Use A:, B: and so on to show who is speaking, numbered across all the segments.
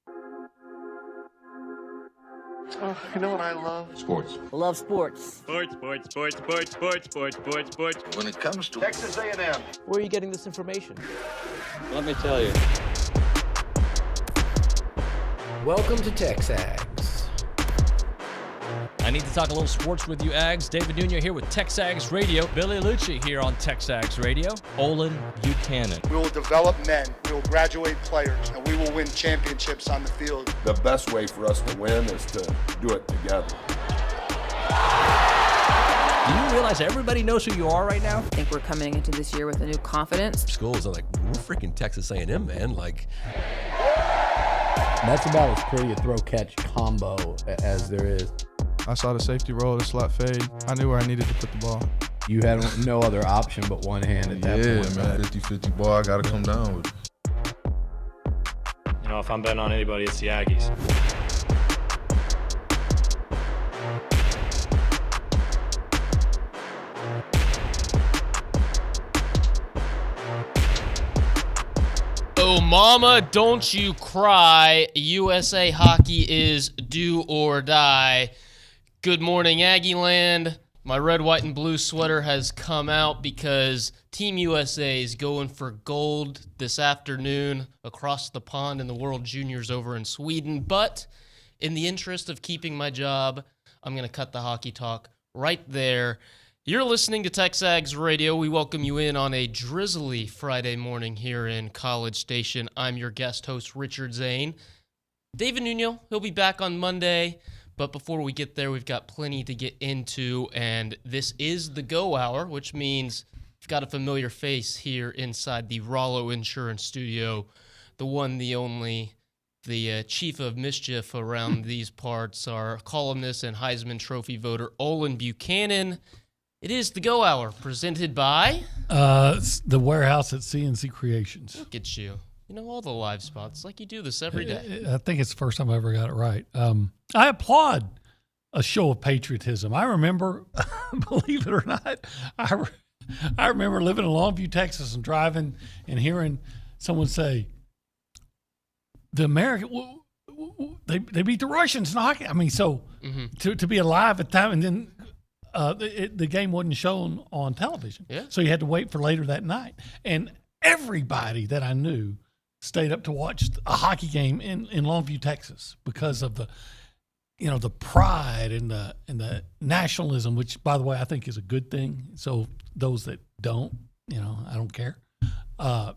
A: Oh, you know what I love?
B: Sports.
C: Love sports.
D: Sports. When
A: When it comes to
E: Texas A&M.
C: Where are you getting this information?
D: Let me tell you.
F: Welcome to TexAgs.
G: I need to talk a little sports with you, Ags. David Nuno here with TexAgs Radio. Billy Liucci here on TexAgs Radio. Olin Buchanan.
E: We will develop men, we will graduate players, and we will win championships on the field.
B: The best way for us to win is to do it together.
G: Do you realize everybody knows who you are right now?
H: I think we're coming into this year with a new confidence.
F: Schools are like, we're freaking Texas A&M, man. Like,
I: that's about as pretty a throw-catch combo as there is.
J: I saw the safety roll, the slot fade. I knew where I needed to put the ball.
I: You had no other option but one hand at that point.
J: Yeah, man, 50-50 ball, I got to come down with it.
D: You know, if I'm betting on anybody, it's the Aggies.
G: Oh, mama, don't you cry. USA hockey is do or die. Good morning, Aggieland. My red, white, and blue sweater has come out because Team USA is going for gold this afternoon across the pond in the World Juniors over in Sweden. But in the interest of keeping my job, I'm going to cut the hockey talk right there. You're listening to TexAgs Radio. We welcome you in on a drizzly Friday morning here in College Station. I'm your guest host, Richard Zane. David Nuno, he'll be back on Monday. But before we get there, we've got plenty to get into, and this is the Go Hour, which means we've got a familiar face here inside the Rollo Insurance Studio, the one, the only, the chief of mischief around these parts, our columnist and Heisman Trophy voter, Olin Buchanan. It is the Go Hour, presented by...
K: the warehouse at CNC Creations.
G: Look at you. You know all the live spots, like you do this every day.
K: I think it's the first time I ever got it right. I applaud a show of patriotism. I remember, believe it or not, I remember living in Longview, Texas, and driving and hearing someone say, the American, they beat the Russians in hockey. I mean, so to be alive at the time, and then the game wasn't shown on television.
G: Yeah.
K: So you had to wait for later that night. And everybody that I knew stayed up to watch a hockey game in Longview, Texas, because of the pride and the nationalism, which, by the way, I think is a good thing. So those that don't, I don't care.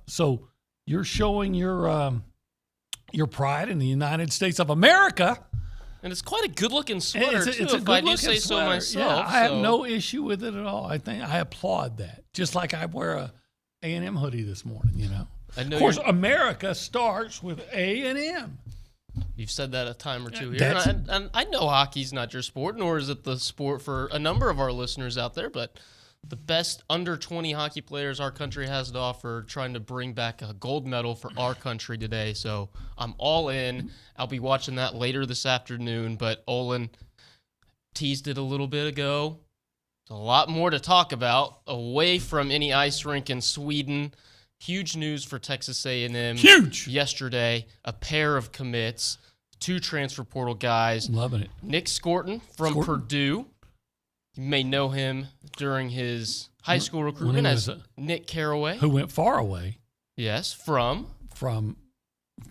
K: So you're showing your pride in the United States of America.
G: And it's quite a good-looking sweater,
K: it's
G: too,
K: a
G: if I do
K: good-looking
G: say so
K: sweater.
G: myself.
K: Yeah, I have no issue with it at all. I applaud that. Just like I wear a A&M hoodie this morning, Of course, America starts with A&M.
G: You've said that a time or two here. And I know hockey's not your sport, nor is it the sport for a number of our listeners out there, but the best under-20 hockey players our country has to offer, trying to bring back a gold medal for our country today. So I'm all in. I'll be watching that later this afternoon, but Olin teased it a little bit ago. There's a lot more to talk about away from any ice rink in Sweden. Huge news for Texas A&M.
K: Huge!
G: Yesterday, a pair of commits, 2 transfer portal guys.
K: Loving it.
G: Nick Scorton from Purdue. You may know him during his high school recruitment as Nick Carraway.
K: Who went far away.
G: Yes, from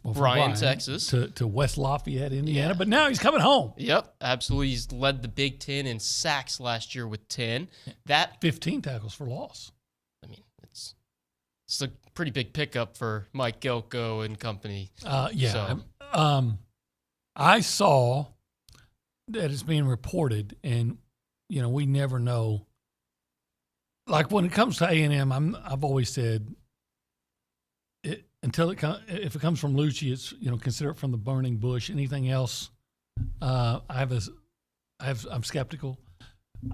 K: Bryan,
G: Texas.
K: To West Lafayette, Indiana. Yeah. But now he's coming home.
G: Yep, absolutely. He's led the Big Ten in sacks last year with 10.
K: 15 tackles for loss.
G: I mean, it's a pretty big pickup for Mike Gelko and company.
K: Yeah. So. I saw that it's being reported, and we never know. Like when it comes to A&M, I've always said, if it comes from Liucci, it's consider it from the burning bush. Anything else, I'm skeptical.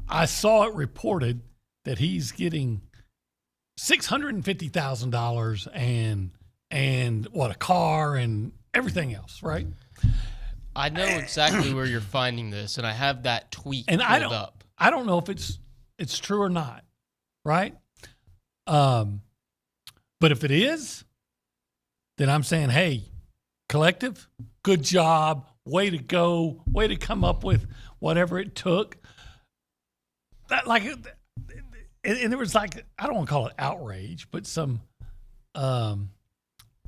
K: I saw it reported that he's getting $650,000 and a car and everything else, right?
G: I know exactly where you're finding this, and I have that tweet pulled up.
K: I don't know if it's true or not, right? But if it is, then I'm saying, hey, Collective, good job. Way to go. Way to come up with whatever it took. And there was like, I don't want to call it outrage, but some, what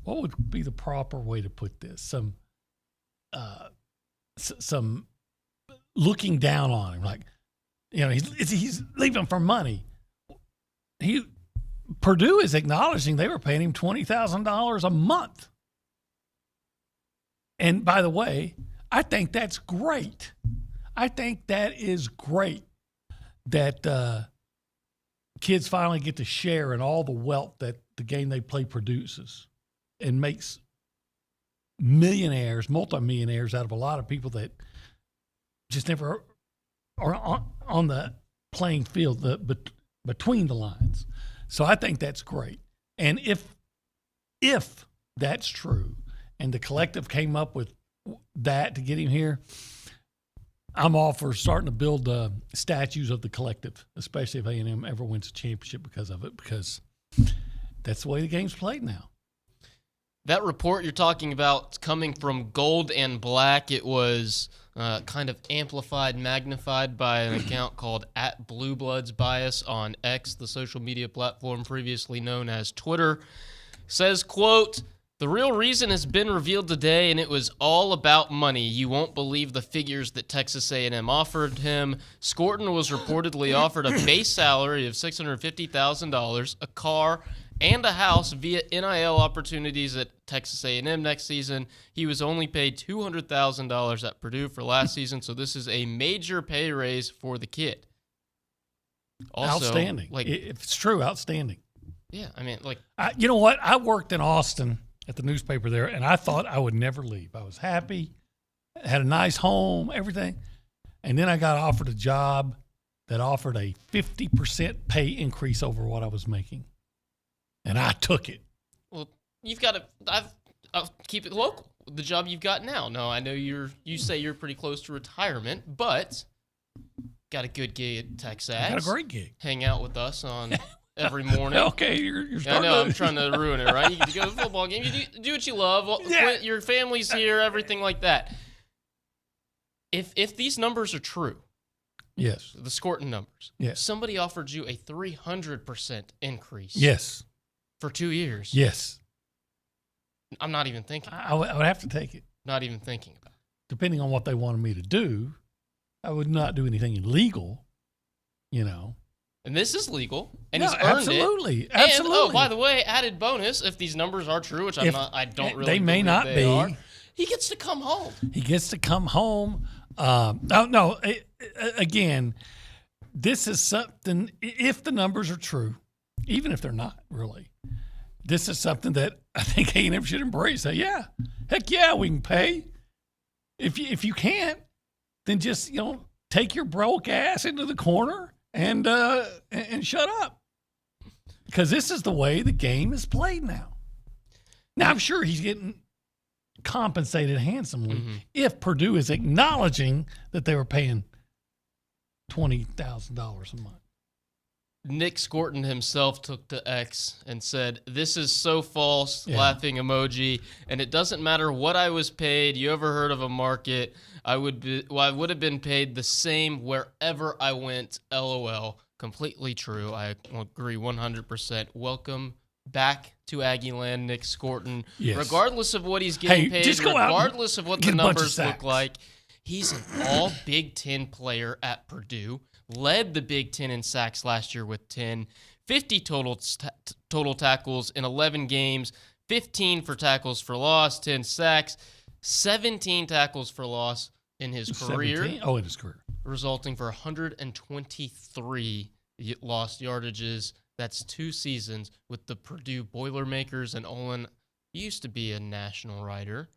K: would be the proper way to put this? Some looking down on him, like, he's leaving for money. Purdue is acknowledging they were paying him $20,000 a month. And by the way, I think that's great. I think that is great that kids finally get to share in all the wealth that the game they play produces and makes millionaires, multimillionaires out of a lot of people that just never are on the playing field, between the lines. So I think that's great. And if that's true, and the collective came up with that to get him here, I'm all for starting to build statues of the collective, especially if A&M ever wins a championship because of it, because that's the way the game's played now.
G: That report you're talking about coming from Gold and Black, it was kind of amplified, magnified by an account called @BlueBloodsBias on X, the social media platform previously known as Twitter. Says, quote, "The real reason has been revealed today, and it was all about money. You won't believe the figures that Texas A&M offered him. Scorton was reportedly offered a base salary of $650,000, a car, and a house via NIL opportunities at Texas A&M next season. He was only paid $200,000 at Purdue for last season, so this is a major pay raise for the kid." Also,
K: outstanding. If it's true, outstanding.
G: Yeah, I mean,
K: you know what? I worked in Austin at the newspaper there, and I thought I would never leave. I was happy, had a nice home, everything. And then I got offered a job that offered a 50% pay increase over what I was making. And I took it.
G: Well, you've got to I'll keep it local. The job you've got now. No, I know you say you're pretty close to retirement, but got a good gig at TexAgs.
K: Got a great gig.
G: Hang out with us on every morning.
K: Okay, you're starting.
G: I know, I'm trying to ruin it, right? You get to go to the football game. You do what you love. Your family's here, everything like that. If these numbers are true,
K: yes,
G: the Scorton numbers,
K: yes,
G: somebody offered you a 300% increase,
K: yes,
G: for 2 years,
K: yes,
G: I'm not even thinking.
K: I would have to take it.
G: Not even thinking about it.
K: Depending on what they wanted me to do, I would not do anything illegal,
G: And this is legal, and
K: yeah,
G: he's earned
K: absolutely,
G: it.
K: Absolutely.
G: And, by the way, added bonus, if these numbers are true, which I don't really
K: they may not
G: they
K: be.
G: Are, he gets to come home.
K: He gets to come home. Again, this is something, if the numbers are true, even if they're not really, this is something that I think A&M should embrace. Say, yeah, heck yeah, we can pay. If you can't, then just, take your broke ass into the corner and shut up. Because this is the way the game is played now. Now, I'm sure he's getting compensated handsomely if Purdue is acknowledging that they were paying $20,000 a month.
G: Nick Scorton himself took to X and said, "This is so false," laughing emoji, "and it doesn't matter what I was paid. You ever heard of a market? I would have been paid the same wherever I went, LOL. Completely true. I agree 100%. Welcome back to Aggieland, Nick Scorton.
K: Yes.
G: Regardless of what he's getting paid,
K: just go
G: regardless of what the numbers look
K: sacks.
G: like, he's an all Big Ten player at Purdue. Led the Big Ten in sacks last year with 10, 50 total tackles in 11 games, 15 for tackles for loss, 10 sacks, 17 tackles for loss in his career.
K: 17? Oh, in his career.
G: Resulting for 123 lost yardages. That's 2 seasons with the Purdue Boilermakers. And Olin used to be a national writer.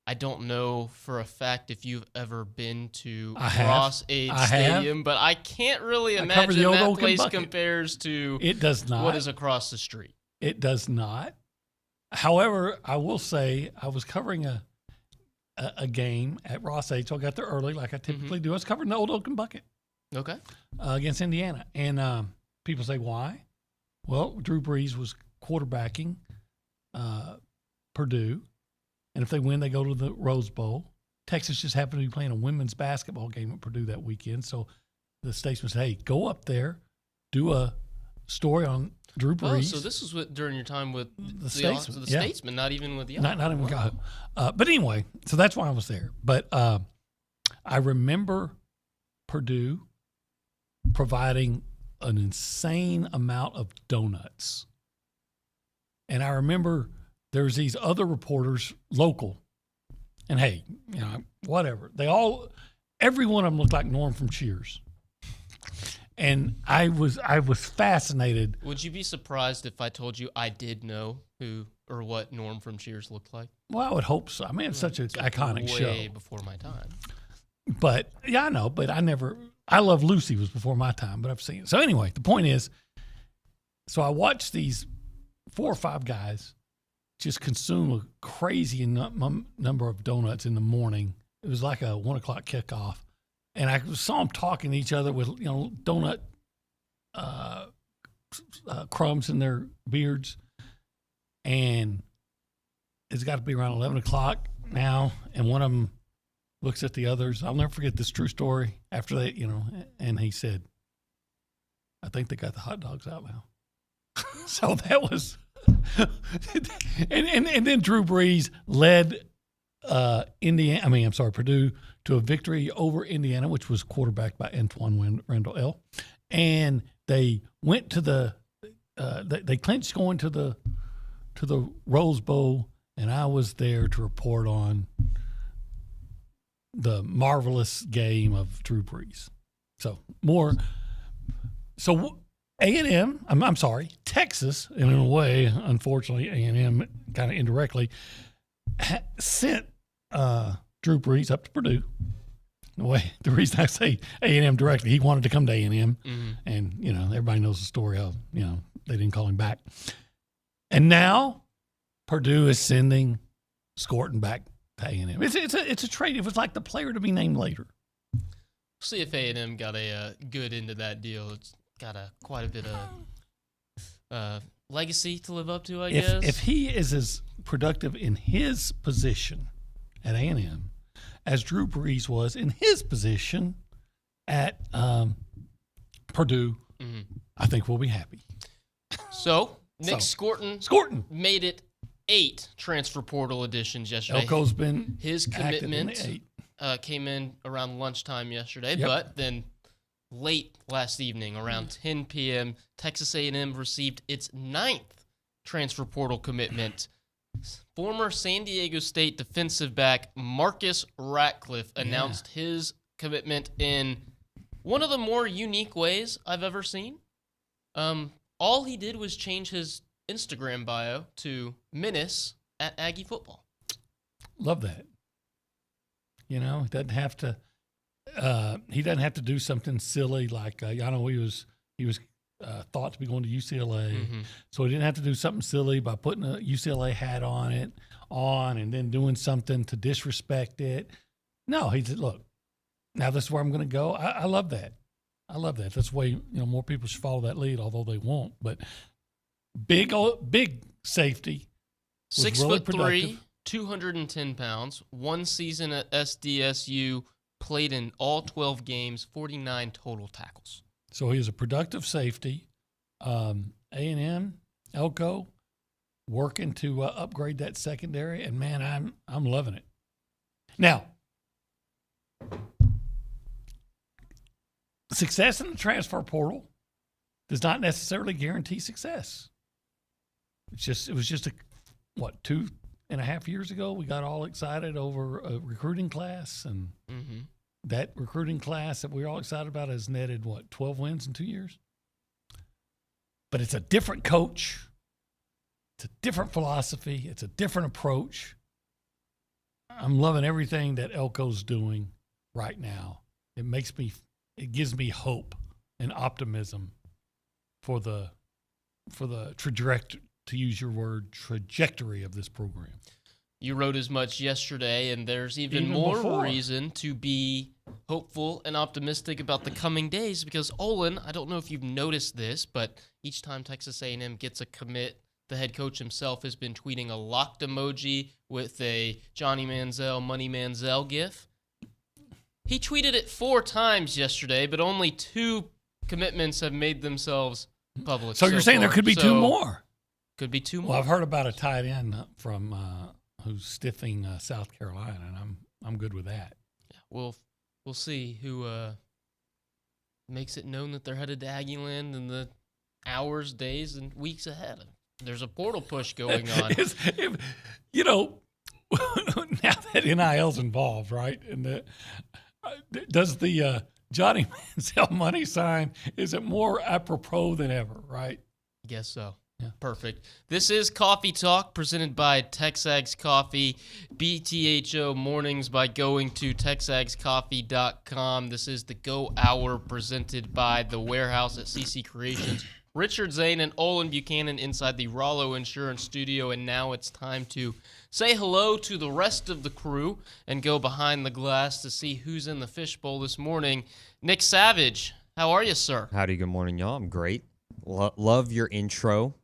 G: I don't know for a fact if you've ever been to Ross-Ade Stadium, but I can't really imagine that place compares to what is across the street.
K: It does not. However, I will say I was covering a game at Ross-Ade, so I got there early like I typically do. I was covering the Old Oaken Bucket against Indiana. And people say, why? Well, Drew Brees was quarterbacking Purdue. And if they win, they go to the Rose Bowl. Texas just happened to be playing a women's basketball game at Purdue that weekend. So the statesman said, hey, go up there, do a story on Drew Brees.
G: Oh, so this was during your time with
K: the statesman.
G: The statesman, not even with the
K: Not even wow. But anyway, so that's why I was there. But I remember Purdue providing an insane amount of donuts. And I remember there's these other reporters, local, and hey, whatever. Every one of them looked like Norm from Cheers. And I was fascinated.
G: Would you be surprised if I told you I did know who or what Norm from Cheers looked like?
K: Well, I would hope so. I mean, it's such an iconic show.
G: Way before my time.
K: But, yeah, I know. But I Love Lucy was before my time, but I've seen it. So anyway, the point is, so I watched these 4 or 5 guys just consume a crazy number of donuts in the morning. It was like a 1 o'clock kickoff. And I saw them talking to each other with, donut crumbs in their beards. And it's got to be around 11 o'clock now. And one of them looks at the others. I'll never forget this true story after they, and he said, I think they got the hot dogs out now. So that was, and then Drew Brees led Purdue to a victory over Indiana, which was quarterbacked by Antoine Randall L. And they went to they clinched going to the Rose Bowl, and I was there to report on the marvelous game of Drew Brees. So A&M, I'm sorry, Texas, and in a way, unfortunately, A&M kind of indirectly sent Drew Brees up to Purdue. The reason I say A&M directly, he wanted to come to A&M, and everybody knows the story of they didn't call him back, and now Purdue is sending Scorton back to A&M. It's a trade. It was like the player to be named later.
G: See if A&M got a good into that deal. It's got quite a bit of legacy to live up to, I guess.
K: If he is as productive in his position at A&M as Drew Brees was in his position at Purdue, I think we'll be happy.
G: So, Nick Scorton made it 8 transfer portal additions yesterday.
K: Elko's been
G: his commitment
K: in 8.
G: Came in around lunchtime yesterday,
K: Yep.
G: but then late last evening, around 10 p.m., Texas A&M received its 9th transfer portal commitment. Former San Diego State defensive back Marcus Ratcliffe announced his commitment in one of the more unique ways I've ever seen. All he did was change his Instagram bio to Menace at Aggie Football.
K: Love that. He doesn't have to. He doesn't have to do something silly like he was thought to be going to UCLA, so he didn't have to do something silly by putting a UCLA hat on and then doing something to disrespect it. No, he said, "Look, now this is where I'm going to go." I love that. I love that. That's the way more people should follow that lead, although they won't. But big safety,
G: 6'3", 210 pounds, 1 season at SDSU. Played in all 12 games, 49 total tackles.
K: So he is a productive safety. A&M, Elko, working to upgrade that secondary, and man, I'm loving it. Now, success in the transfer portal does not necessarily guarantee success. It was just 2.5 years ago, we got all excited over a recruiting class, and that recruiting class that we're all excited about has netted, 12 wins in 2 years? But it's a different coach. It's a different philosophy. It's a different approach. I'm loving everything that Elko's doing right now. It gives me hope and optimism for the trajectory, to use your word, trajectory of this program.
G: You wrote as much yesterday, and there's even more reason to be hopeful and optimistic about the coming days because Olin, I don't know if you've noticed this, but each time Texas A&M gets a commit the head coach himself has been tweeting a locked emoji with a Johnny Manziel, Money Manziel gif. He tweeted it 4 times yesterday, but only 2 commitments have made themselves public.
K: So you're saying there could be 2 more?
G: Could be 2 more.
K: Well, I've heard about a tight end from who's stiffing South Carolina, and I'm good with that.
G: Yeah, we'll see who makes it known that they're headed to Aggieland in the hours, days, and weeks ahead. There's a portal push going on.
K: Now that NIL's involved, right? And does the Johnny Manziel money sign, is it more apropos than ever, right?
G: I guess so.
K: Yeah.
G: Perfect. This is Coffee Talk presented by TexAgs Coffee. BTHO mornings by going to TexAgsCoffee.com. This is the Go Hour presented by The Warehouse at CC Creations. Richard Zane and Olin Buchanan inside the Rollo Insurance Studio, and now it's time to say hello to the rest of the crew and go behind the glass to see who's in the fishbowl this morning. Nick Savage, how are you, sir?
L: Howdy, good morning, y'all. I'm great. Love your intro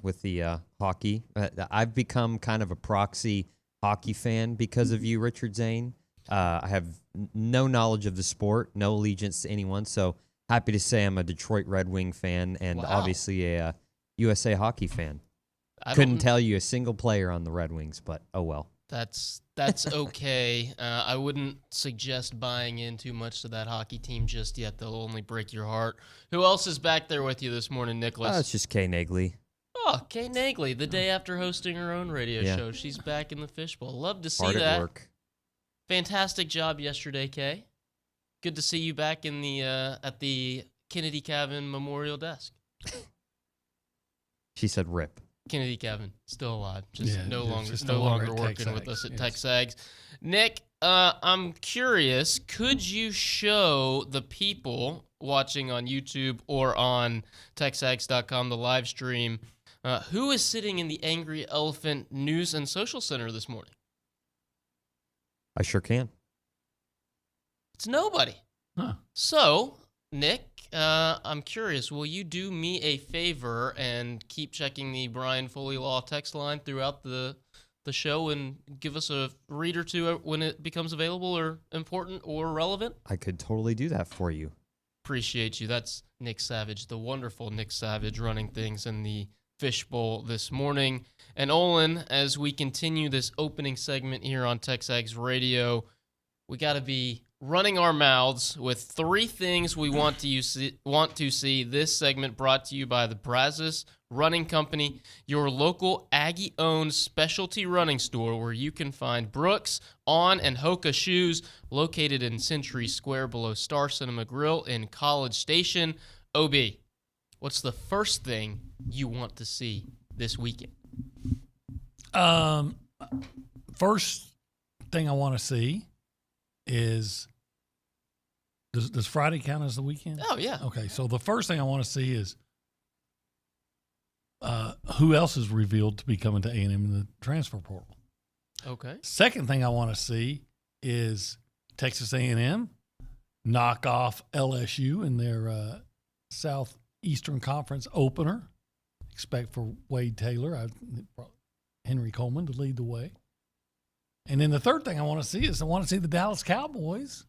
L: with the hockey. I've become kind of a proxy hockey fan because of you, Richard Zane. I have no knowledge of the sport, no allegiance to anyone, so happy to say I'm a Detroit Red Wing fan and obviously a USA Hockey fan. Couldn't tell you a single player on the Red Wings, but oh well.
G: That's okay. I wouldn't suggest buying in too much to that hockey team just yet. They'll only break your heart. Who else is back there with you this morning, Nicholas?
L: It's just Kay Naegeli.
G: Oh, Kay Naegeli, the day after hosting her own radio show. She's back in the fishbowl. Love to see
L: Hard
G: that.
L: at work.
G: Fantastic job yesterday, Kay. Good to see you back in the at the Kennedy Cabin Memorial Desk.
L: She said rip.
G: Kennedy Cabin, still alive. Just no longer working
K: TexAgs,
G: with us at
K: yes.
G: TexAgs. Nick, I'm curious, could you show the people watching on YouTube or on TexAgs.com, the live stream, who is sitting in the Angry Elephant News and Social Center this morning?
L: I sure can.
G: It's nobody.
K: Huh.
G: So, Nick, I'm curious, will you do me a favor and keep checking the Brian Foley Law text line throughout the show and give us a read or two when it becomes available or important or relevant?
L: I could totally do that for you.
G: Appreciate you. That's Nick Savage, the wonderful Nick Savage, running things in the fishbowl this morning. And Olin, as we continue this opening segment here on TexAgs Radio, we got to be running our mouths with 3 things we want to see. This segment brought to you by the Brazos Running Company, your local Aggie-owned specialty running store where you can find Brooks, On, and Hoka shoes located in Century Square below Star Cinema Grill in College Station. OB, what's the first thing you want to see this weekend?
K: First thing I want to see is, does Friday count as the weekend?
G: Oh, yeah.
K: Okay, so the first thing I want to see is who else is revealed to be coming to A&M in the transfer portal.
G: Okay.
K: Second thing I want to see is Texas A&M knock off LSU in their Southeastern Conference opener. Expect for Wade Taylor, Henry Coleman to lead the way. And then the third thing I want to see is the Dallas Cowboys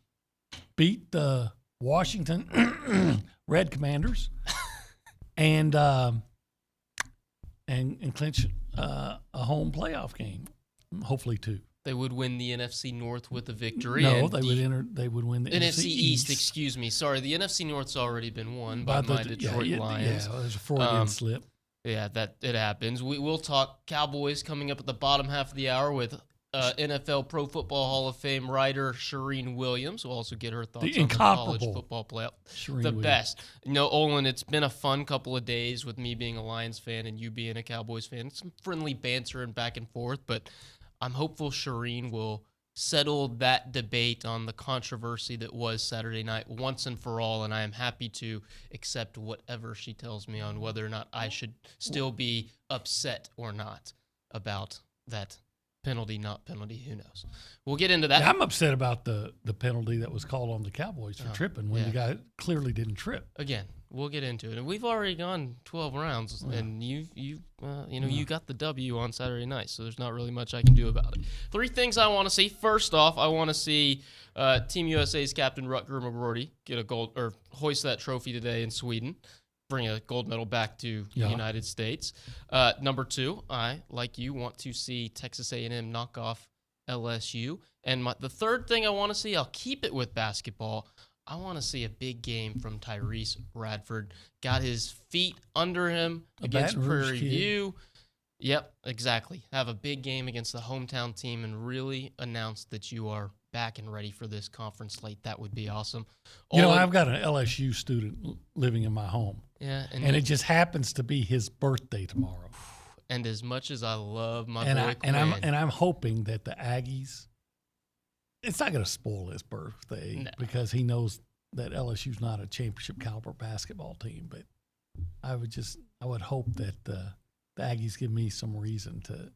K: beat the Washington Red Commanders and clinch a home playoff game, hopefully 2.
G: They would win the NFC North with a victory.
K: No, they would win the
G: NFC East. Excuse me. Sorry, the NFC North's already been won by my Detroit Lions.
K: Yeah, there's a Freudian slip.
G: Yeah, that it happens. We'll talk Cowboys coming up at the bottom half of the hour with NFL Pro Football Hall of Fame writer Charean Williams. We'll also get her thoughts on the college football playoff. The best. Olin, it's been a fun couple of days with me being a Lions fan and you being a Cowboys fan. Some friendly banter and back and forth, but I'm hopeful Charean will settle that debate on the controversy that was Saturday night once and for all, and I am happy to accept whatever she tells me on whether or not I should still be upset or not about that penalty, not penalty, who knows. We'll get into that.
K: Yeah, I'm upset about the penalty that was called on the Cowboys for tripping when the guy clearly didn't trip.
G: Again, We'll get into it. And we've already gone 12 rounds, and you got the W on Saturday night, so there's not really much I can do about it. 3 things I want to see. First off, I want to see Team USA's captain Rutger McGroarty get a gold or hoist that trophy today in Sweden, bring a gold medal back to the United States. Number 2, I, like you, want to see Texas A&M knock off LSU. And the third thing I want to see, I'll keep it with basketball. I want to see a big game from Tyrese Radford. Got his feet under him against Prairie View. Yep, exactly. Have a big game against the hometown team and really announce that you are back and ready for this conference slate. That would be awesome.
K: I've got an LSU student living in my home.
G: Yeah,
K: and it just happens to be his birthday tomorrow.
G: And as much as I love my boy
K: Quinn, I'm hoping that the Aggies, it's not going to spoil his birthday because he knows that LSU's not a championship caliber basketball team. But I would hope that the Aggies give me some reason to.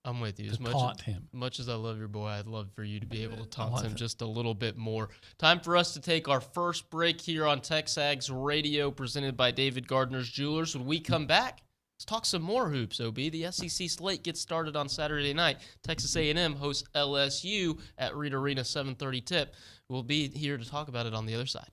G: I'm with you.
K: Taunt him.
G: Much as I love your boy, I'd love for you to be able to taunt him just a little bit more. Time for us to take our first break here on TexAgs Radio, presented by David Gardner's Jewelers. When we come back, let's talk some more hoops, OB. The SEC slate gets started on Saturday night. Texas A&M hosts LSU at Reed Arena, 7:30 tip. We'll be here to talk about it on the other side.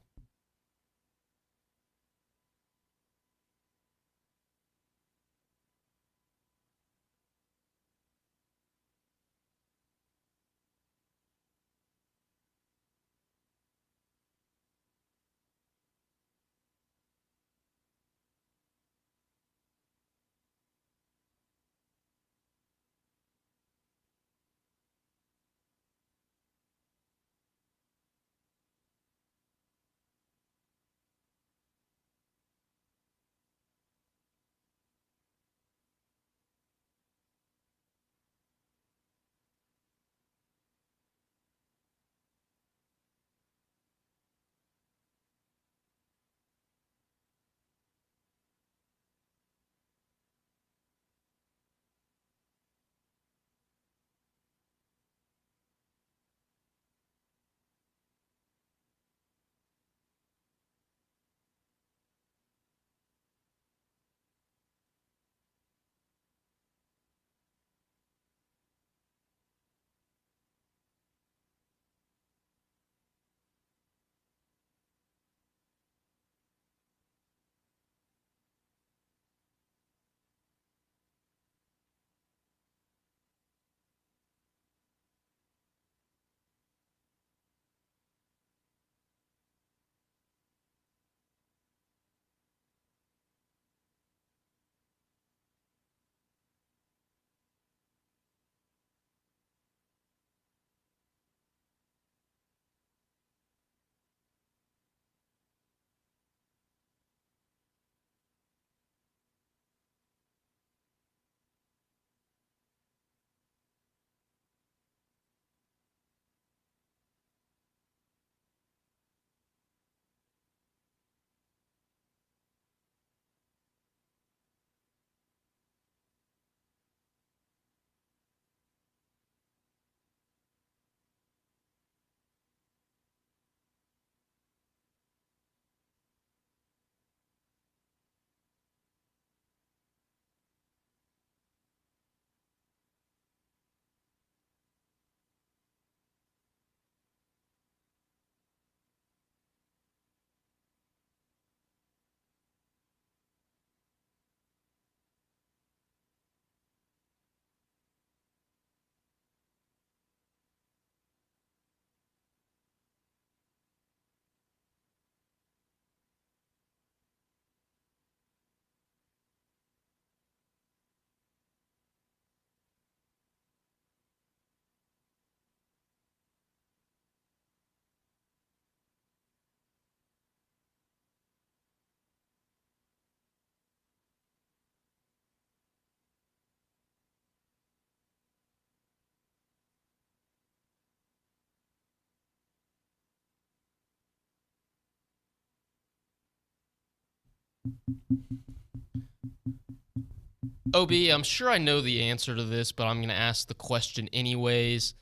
G: OB, I'm sure I know the answer to this, but I'm going to ask the question anyways.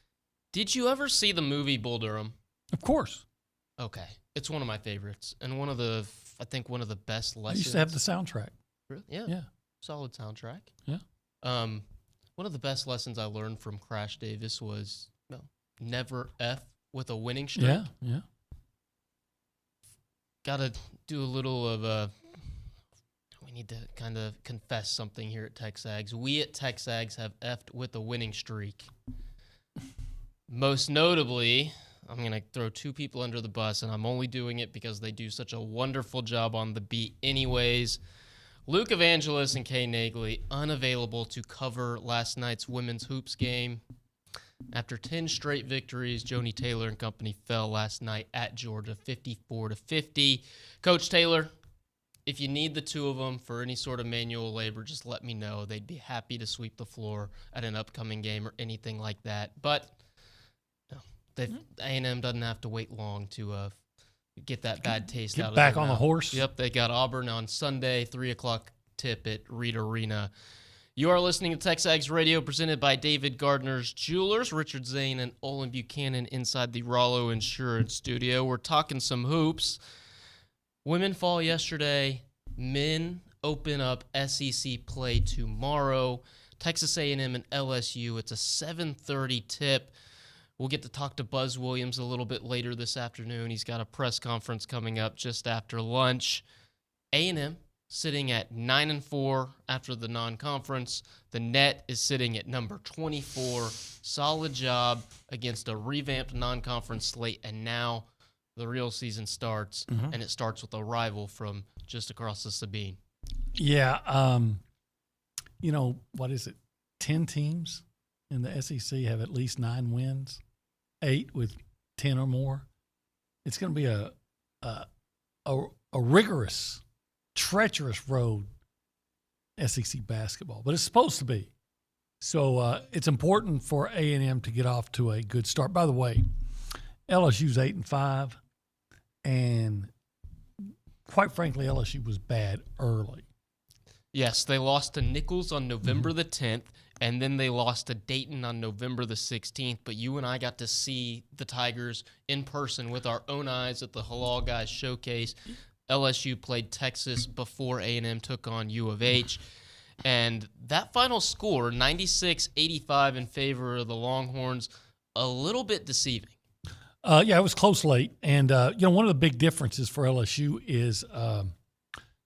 G: Did you ever see the movie Bull Durham?
K: Of course.
G: Okay. It's one of my favorites and one of the I think, one of the best
K: I
G: lessons.
K: used to have the soundtrack.
G: Really? Yeah.
K: Yeah.
G: Solid soundtrack.
K: Yeah.
G: One of the best lessons I learned from Crash Davis was never F with a winning streak.
K: Yeah, yeah.
G: Got to do a little of we need to kind of confess something here at TexAgs. We at TexAgs have F'd with a winning streak. Most notably, I'm going to throw two people under the bus, and I'm only doing it because they do such a wonderful job on the beat anyways. Luke Evangelos and Kay Naegeli unavailable to cover last night's women's hoops game. After 10 straight victories, Joni Taylor and company fell last night at Georgia 54-50. Coach Taylor, if you need the two of them for any sort of manual labor, just let me know. They'd be happy to sweep the floor at an upcoming game or anything like that. But A&M doesn't have to wait long to get that bad taste out of
K: back
G: their
K: on the
G: mouth.
K: horse.
G: Yep, they got Auburn on Sunday, 3 o'clock tip at Reed Arena. You are listening to TexAgs Radio, presented by David Gardner's Jewelers, Richard Zane and Olin Buchanan inside the Rollo Insurance Studio. We're talking some hoops. Women fall yesterday. Men open up SEC play tomorrow. Texas A&M and LSU. It's a 7:30 tip. We'll get to talk to Buzz Williams a little bit later this afternoon. He's got a press conference coming up just after lunch. A&M sitting at 9-4 after the non-conference. The net is sitting at number 24. Solid job against a revamped non-conference slate, and now the real season starts, and it starts with a rival from just across the Sabine.
K: Yeah, what is it? 10 teams in the SEC have at least 9 wins, 8 with 10 or more. It's going to be a rigorous, treacherous road, SEC basketball, but it's supposed to be. So it's important for A&M to get off to a good start. By the way, LSU's 8-5, and quite frankly, LSU was bad early.
G: Yes, they lost to Nichols on November the 10th, and then they lost to Dayton on November the 16th. But you and I got to see the Tigers in person with our own eyes at the Halal Guys Showcase. LSU played Texas before A&M took on U of H. And that final score, 96-85 in favor of the Longhorns, a little bit deceiving.
K: Yeah, it was close late. And, one of the big differences for LSU is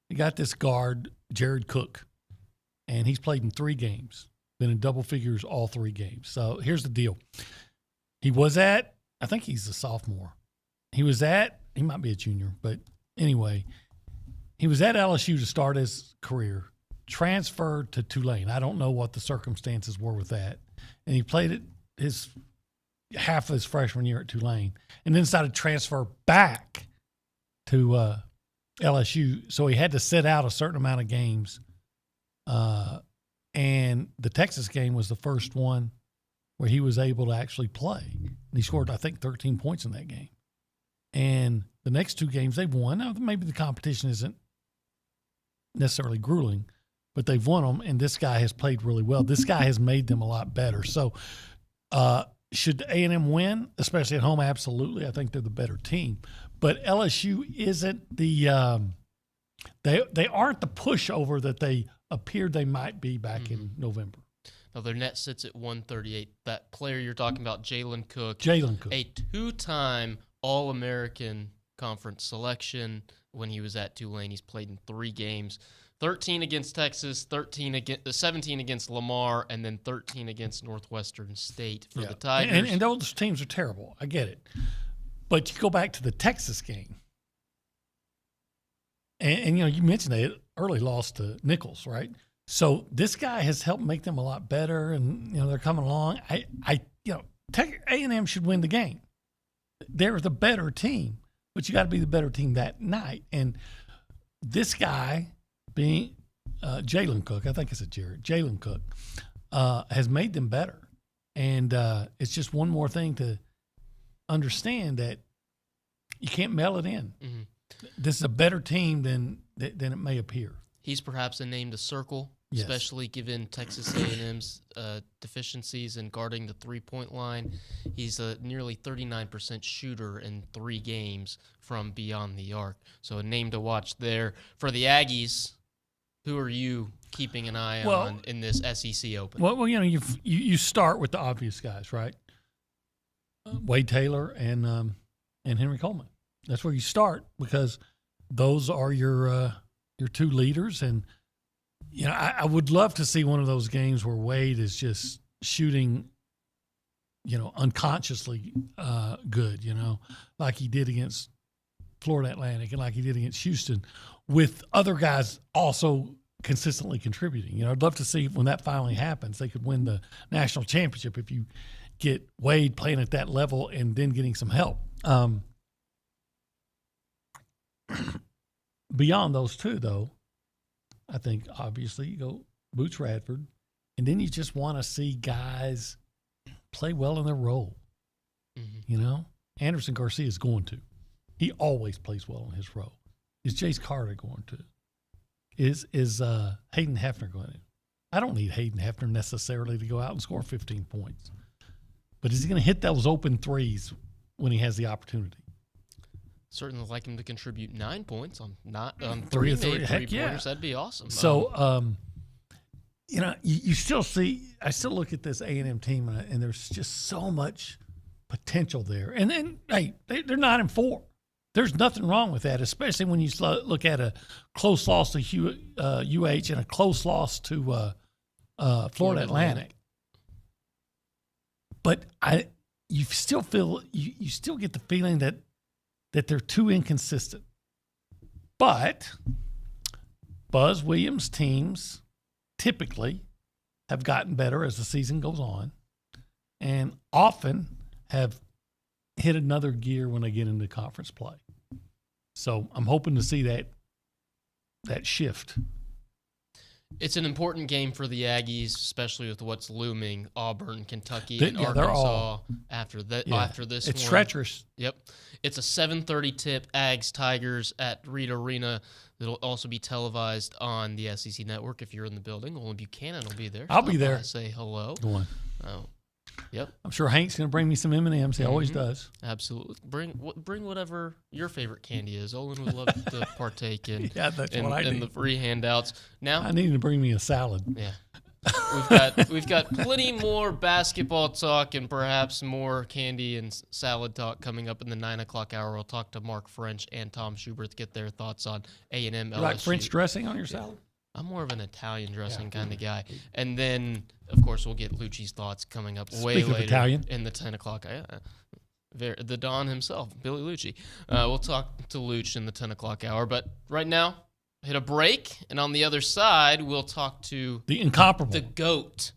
K: you got this guard, Jared Cook, and he's played in 3 games, been in double figures all 3 games. So here's the deal. He was at, I think he's a sophomore. He might be a junior, but anyway, he was at LSU to start his career, transferred to Tulane. I don't know what the circumstances were with that. And he played it half of his freshman year at Tulane, and then decided to transfer back to LSU. So he had to sit out a certain amount of games. And the Texas game was the first one where he was able to actually play. And he scored, I think, 13 points in that game. And the next 2 games they've won. Now, maybe the competition isn't necessarily grueling, but they've won them, and this guy has played really well. This guy has made them a lot better. So should A&M win, especially at home? Absolutely. I think they're the better team. But LSU isn't they aren't the pushover that they appeared they might be back in November.
G: Now, their net sits at 138. That player you're talking about, Jalen Cook, a 2-time All-American Conference selection when he was at Tulane. He's played in 3 games. 13 against Texas, 17 against Lamar, and then 13 against Northwestern State for the Tigers.
K: And those teams are terrible. I get it. But you go back to the Texas game, and you mentioned they early lost to Nichols, right? So this guy has helped make them a lot better, and they're coming along. A&M should win the game. They're the better team, but you got to be the better team that night. And this guy, being Jalen Cook, I think it's Jalen Cook, has made them better. And it's just one more thing to understand that you can't mail it in. This is a better team than it may appear.
G: He's perhaps a name to circle
I: Yes.
G: especially given Texas A&M's deficiencies in guarding the three-point line. He's a nearly 39% shooter in 3 games from beyond the arc. So a name to watch there. For the Aggies, who are you keeping an eye on in this SEC Open?
K: Well, you start with the obvious guys, right? Wade Taylor and Henry Coleman. That's where you start because those are your 2 leaders. And I would love to see one of those games where Wade is just shooting, unconsciously good, like he did against Florida Atlantic and like he did against Houston, with other guys also consistently contributing. I'd love to see when that finally happens, they could win the national championship if you get Wade playing at that level and then getting some help. Beyond those 2, though, I think obviously you go Boots Radford, and then you just want to see guys play well in their role. Mm-hmm. Anderson Garcia is going to. He always plays well in his role. Is Jace Carter going to? Is Hayden Hefner going to? I don't need Hayden Hefner necessarily to go out and score 15 points. But is he going to hit those open threes when he has the opportunity?
G: Certainly like him to contribute 9 points on
K: 3
G: 3
K: of 3. Heck yeah.
G: pointers. That'd be awesome.
K: So, you still see – I still look at this A&M team, and there's just so much potential there. And then, hey, they're 9-4. There's nothing wrong with that, especially when you look at a close loss to UH and a close loss to Florida Atlantic. But you still feel you still get the feeling that they're too inconsistent. But Buzz Williams' teams typically have gotten better as the season goes on, and often have hit another gear when they get into conference play. So I'm hoping to see that shift.
G: It's an important game for the Aggies, especially with what's looming: Auburn, Kentucky, and
K: Arkansas.
G: They're all after this.
K: It's
G: one.
K: treacherous.
G: Yep, it's a 7:30 tip. Ags Tigers at Reed Arena. It'll also be televised on the SEC Network. If you're in the building, Olin Buchanan will be there.
K: I'll be there.
G: Say hello.
K: Go on.
G: Oh, yep.
K: I'm sure Hank's going to bring me some M&Ms. He always does.
G: Absolutely. Bring whatever your favorite candy is. Olin would love to partake in.
K: Yeah, that's what I need.
G: In the free handouts. Now
K: I need him to bring me a salad.
G: Yeah. We've got plenty more basketball talk and perhaps more candy and salad talk coming up in the 9 o'clock hour. We'll talk to Mark French and Tom Schuberth, get their thoughts on A&M.
K: You like French dressing on your salad?
G: I'm more of an Italian dressing kind of guy. And then, of course, we'll get Liucci's thoughts coming up way later
K: Italian.
G: in the 10 o'clock. The Don himself, Billy Liucci. We'll talk to Luch in the 10 o'clock hour. But right now, hit a break. And on the other side, we'll talk to
K: the incomparable,
G: the GOAT,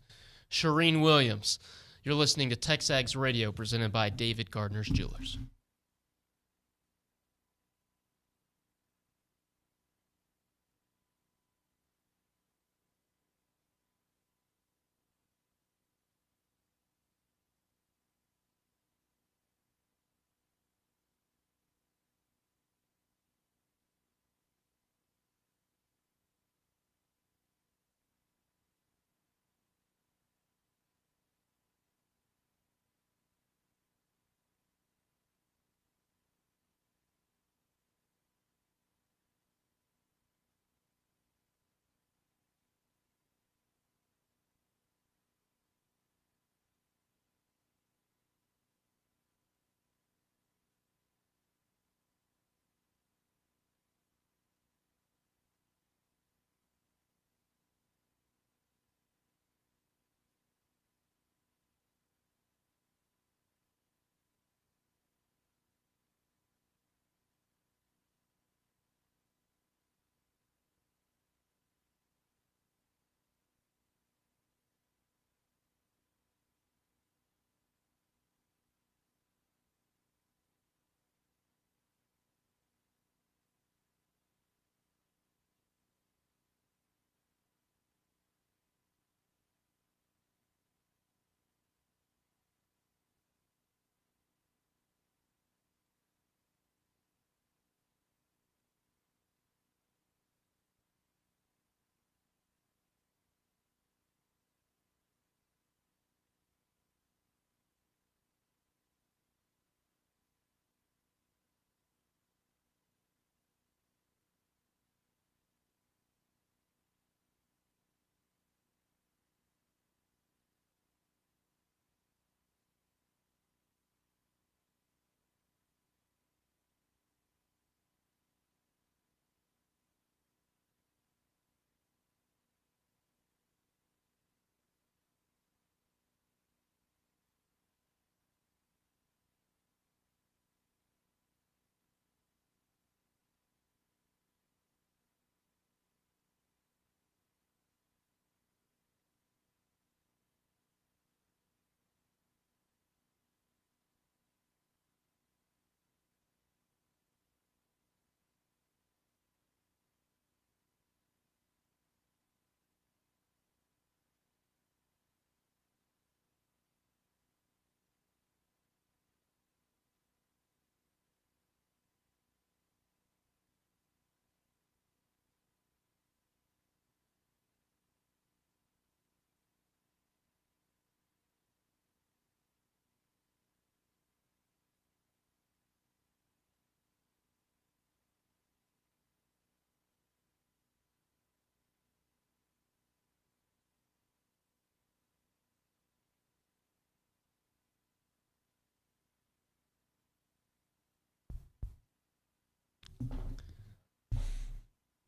G: Charean Williams. You're listening to TexAgs Radio, presented by David Gardner's Jewelers.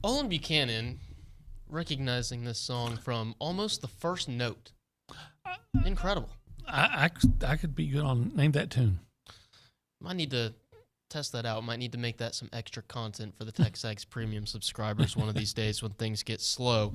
G: Olin Buchanan, recognizing this song from almost the first note. Incredible.
K: I could be good on name that tune.
G: Might need to test that out. Might need to make that some extra content for the TexAgs premium subscribers one of these days when things get slow.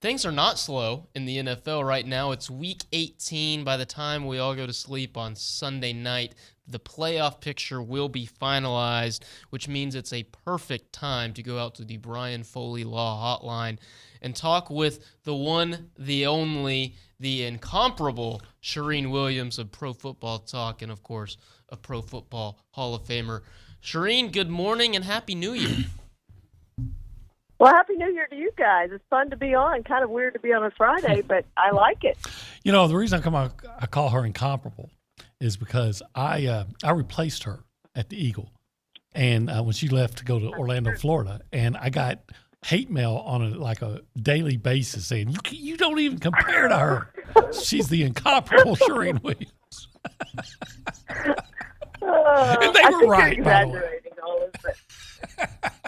G: Things are not slow in the NFL right now. It's week 18. By the time we all go to sleep on Sunday night, the playoff picture will be finalized, which means it's a perfect time to go out to the Brian Foley Law Hotline and talk with the one, the only, the incomparable Charean Williams of Pro Football Talk and, of course, a Pro Football Hall of Famer. Charean, good morning and Happy New Year.
M: Well, Happy New Year to you guys. It's fun to be on. Kind of weird to be on a Friday, but I like it.
K: You know, the reason I call her incomparable is because I replaced her at the Eagle, and when she left to go to Orlando, Florida, and I got hate mail on a daily basis saying you don't even compare to her. She's the incomparable Charean Williams. And they were right, by the way.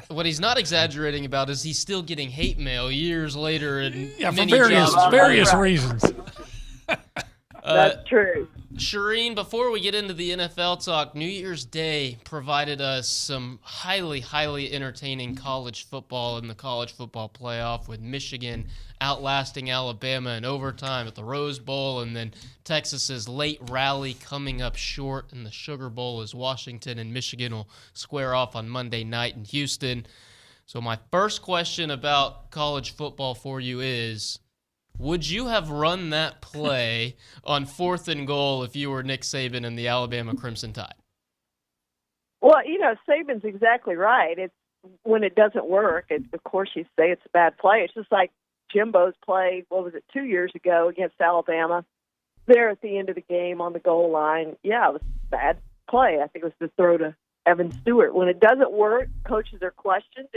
G: What he's not exaggerating about is he's still getting hate mail years later and
K: for various reasons.
M: That's true.
G: Charean, before we get into the NFL talk, New Year's Day provided us some highly, highly entertaining college football in the college football playoff with Michigan outlasting Alabama in overtime at the Rose Bowl, and then Texas's late rally coming up short in the Sugar Bowl as Washington and Michigan will square off on Monday night in Houston. So my first question about college football for you is, would you have run that play on 4th and goal if you were Nick Saban and the Alabama Crimson Tide?
M: Well, Saban's exactly right. It's when it doesn't work, of course you say it's a bad play. It's just like Jimbo's play, 2 years ago against Alabama, there at the end of the game on the goal line. Yeah, it was a bad play. I think it was the throw to Evan Stewart. When it doesn't work, coaches are questioned,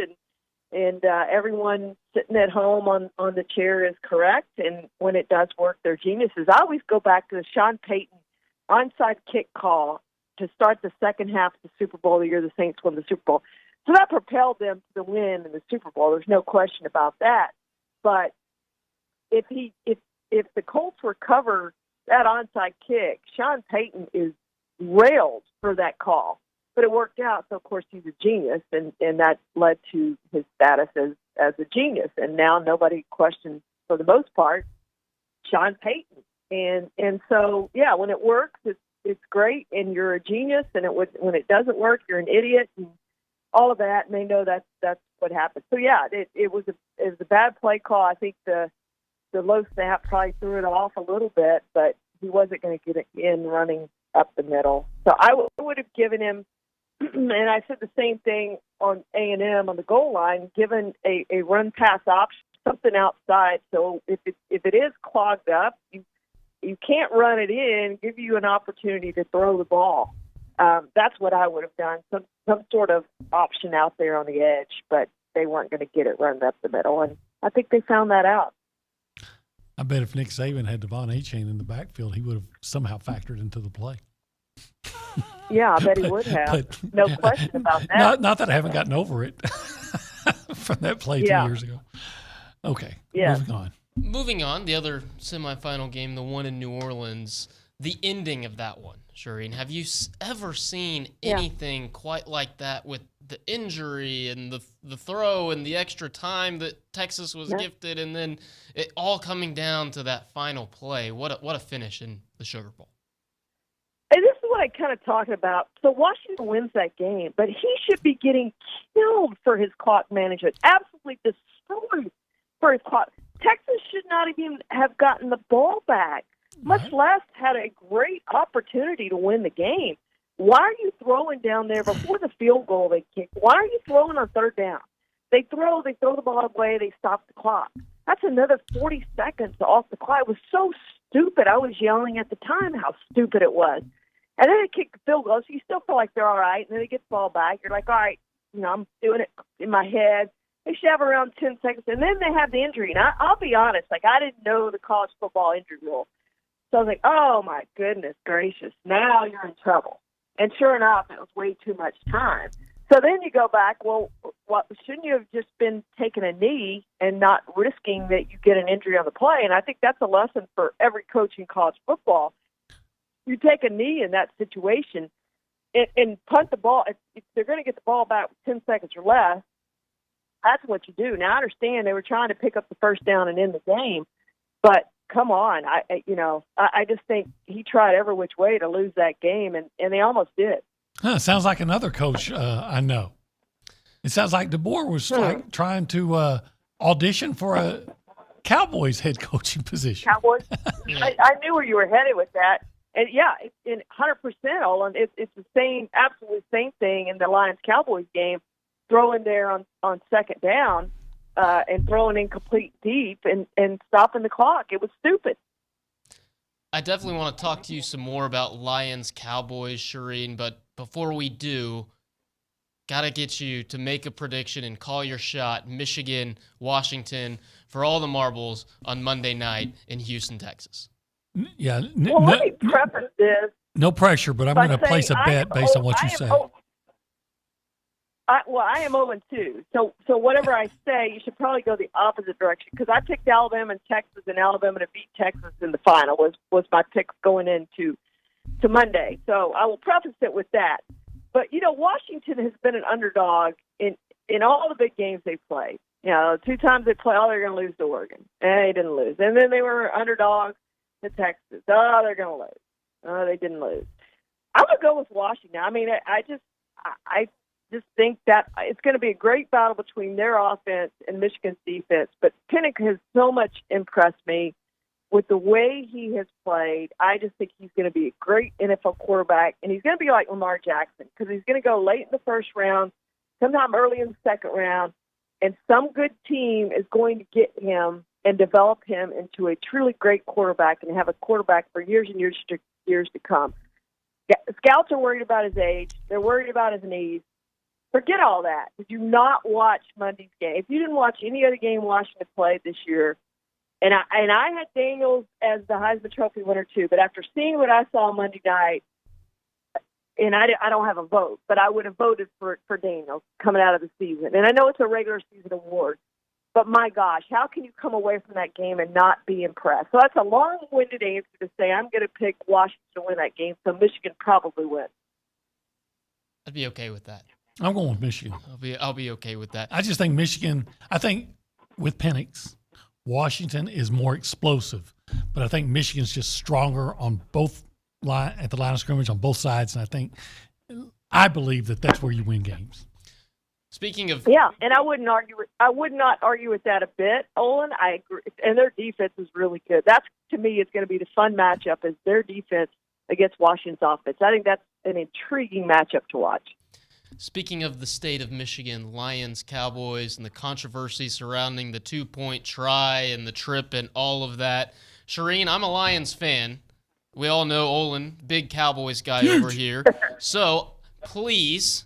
M: and everyone sitting at home on the chair is correct. And when it does work, they're geniuses. I always go back to the Sean Payton onside kick call to start the second half of the Super Bowl the year the Saints won the Super Bowl. So that propelled them to the win in the Super Bowl. There's no question about that. But if the Colts recover that onside kick, Sean Payton is railed for that call. But it worked out, so of course he's a genius, and that led to his status as a genius. And now nobody questions, for the most part, Sean Payton. And so, yeah, when it works, it's great, and you're a genius. And when it doesn't work, you're an idiot, and all of that. And they know that's what happened. So yeah, it was a bad play call. I think the low snap probably threw it off a little bit, but he wasn't going to get it in running up the middle. So I would have given him. And I said the same thing on A&M on the goal line, given a run-pass option, something outside. So if it is clogged up, you can't run it in, give you an opportunity to throw the ball. That's what I would have done, some sort of option out there on the edge, but they weren't going to get it run up the middle. And I think they found that out.
K: I bet if Nick Saban had Devon Achane in the backfield, he would have somehow factored into the play.
M: Yeah, I bet he would have. No question about that.
K: Not that I haven't gotten over it from that play 2 years ago. Okay, moving on. The other semifinal game, the one in New Orleans, the ending of that one, Charean. Have you ever seen anything quite like that with the injury and the throw and the extra time that Texas was gifted, and then it all coming down to that final play? What a finish in the Sugar Bowl.
M: And this is what I kind of talked about. So Washington wins that game, but he should be getting killed for his clock management. Absolutely destroyed for his clock. Texas should not even have gotten the ball back, much less had a great opportunity to win the game. Why are you throwing down there before the field goal they kick? Why are you throwing on third down? They throw the ball away, they stop the clock. That's another 40 seconds off the clock. It was so stupid. I was yelling at the time how stupid it was. And then they kick the field goal, so you still feel like they're all right. And then they get the ball back. You're like, all right, I'm doing it in my head. They should have around 10 seconds. And then they have the injury. And I'll be honest, I didn't know the college football injury rule. So I was like, oh, my goodness gracious, now you're in trouble. And sure enough, it was way too much time. So then you go back, well, shouldn't you have just been taking a knee and not risking that you get an injury on the play? And I think that's a lesson for every coach in college football. You take a knee in that situation and punt the ball. If they're going to get the ball back with 10 seconds or less, that's what you do. Now, I understand they were trying to pick up the first down and end the game, but come on. I just think he tried every which way to lose that game, and they almost did.
K: Sounds like another coach I know. It sounds like DeBoer was like trying to audition for a Cowboys head coaching position.
M: Cowboys? I knew where you were headed with that. And, yeah, in 100%, Olin, it's the same, absolutely same thing in the Lions-Cowboys game, throwing there on second down and throwing incomplete deep and stopping the clock. It was stupid.
G: I definitely want to talk to you some more about Lions-Cowboys, Charean, but before we do, got to get you to make a prediction and call your shot, Michigan, Washington, for all the marbles on Monday night in Houston, Texas.
K: Yeah.
M: Well, let me preface this.
K: No pressure, but I'm going to place a bet based on what you say.
M: I am 0-2. So whatever I say, you should probably go the opposite direction, because I picked Alabama and Texas, and Alabama to beat Texas in the final was my pick going into Monday. So I will preface it with that. But, Washington has been an underdog in all the big games they've played. 2 times they play, they're going to lose to Oregon. And they didn't lose. And then they were underdogs to Texas. They're going to lose. They didn't lose. I'm going to go with Washington. I mean, I just think that it's going to be a great battle between their offense and Michigan's defense. But Pennick has so much impressed me with the way he has played. I just think he's going to be a great NFL quarterback, and he's going to be like Lamar Jackson, because he's going to go late in the first round, sometime early in the second round, and some good team is going to get him and develop him into a truly great quarterback and have a quarterback for years and years to come. Scouts are worried about his age. They're worried about his knees. Forget all that. Did you not watch Monday's game? If you didn't watch any other game Washington played this year, and I had Daniels as the Heisman Trophy winner too, but after seeing what I saw Monday night, and I don't have a vote, but I would have voted for Daniels coming out of the season. And I know it's a regular season award, but my gosh, how can you come away from that game and not be impressed? So that's a long-winded answer to say I'm going to pick Washington to win that game, so Michigan probably wins.
G: I'd be okay with that.
K: I'm going with Michigan.
G: I'll be okay with that.
K: I just think Michigan, with Penix, Washington is more explosive, but I think Michigan's just stronger on both at the line of scrimmage on both sides, and I believe that's where you win games.
G: Speaking of,
M: and I would not argue with that a bit, Olin. I agree, and their defense is really good. That's, to me, it's going to be the fun matchup, is their defense against Washington's offense. I think that's an intriguing matchup to watch.
G: Speaking of the state of Michigan, Lions, Cowboys, and the controversy surrounding the 2-point try and the trip and all of that, Charean, I'm a Lions fan. We all know Olin, big Cowboys guy over here. So please,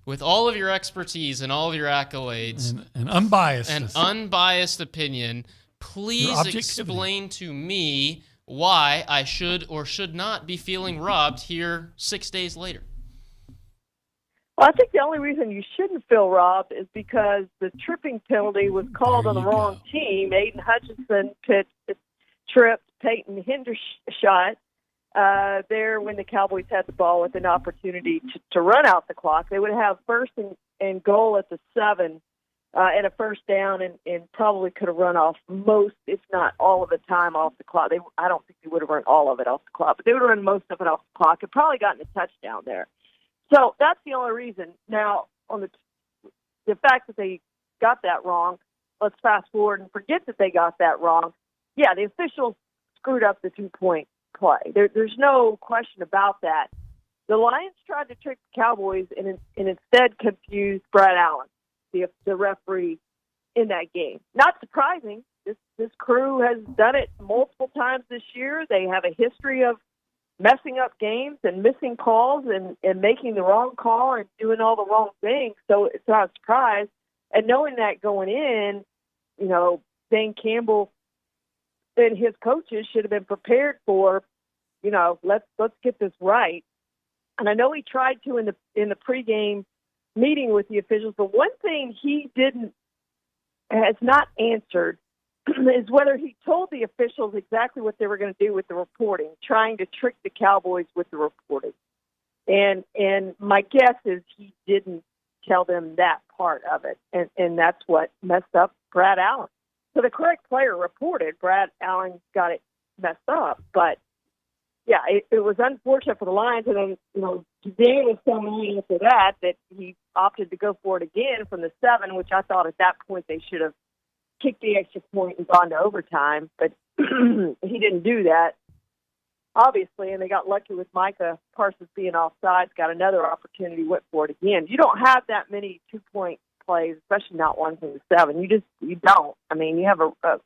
G: with all of your expertise and all of your accolades
K: and unbiased
G: opinion, please explain to me why I should or should not be feeling robbed here 6 days later.
M: Well, I think the only reason you shouldn't feel robbed is because the tripping penalty was called on the wrong team. Aiden Hutchinson tripped Peyton Hendershot there when the Cowboys had the ball with an opportunity to run out the clock. They would have first and goal at the 7 and a first down, and probably could have run off most, if not all of the time off the clock. I don't think they would have run all of it off the clock, but they would have run most of it off the clock and probably gotten a touchdown there. So that's the only reason. Now, on the fact that they got that wrong, let's fast forward and forget that they got that wrong. Yeah, the officials screwed up the 2-point play. There's no question about that. The Lions tried to trick the Cowboys and instead confused Brad Allen, the referee in that game. Not surprising. This crew has done it multiple times this year. They have a history of messing up games and missing calls and making the wrong call and doing all the wrong things. So it's not a surprise. And knowing that going in, Dan Campbell and his coaches should have been prepared for, let's get this right. And I know he tried to in the pregame meeting with the officials. But one thing he has not answered is whether he told the officials exactly what they were going to do with the reporting, trying to trick the Cowboys with the reporting. And my guess is he didn't tell them that part of it, and that's what messed up Brad Allen. So the correct player reported. Brad Allen got it messed up, but yeah, it was unfortunate for the Lions. And then, Zane was telling me after that he opted to go for it again from the 7, which I thought at that point they should have kicked the extra point and gone to overtime, but he didn't do that, obviously, and they got lucky with Micah Parsons being offsides, got another opportunity, went for it again. You don't have that many 2-point plays, especially not one from the 7. You don't. I mean, you have a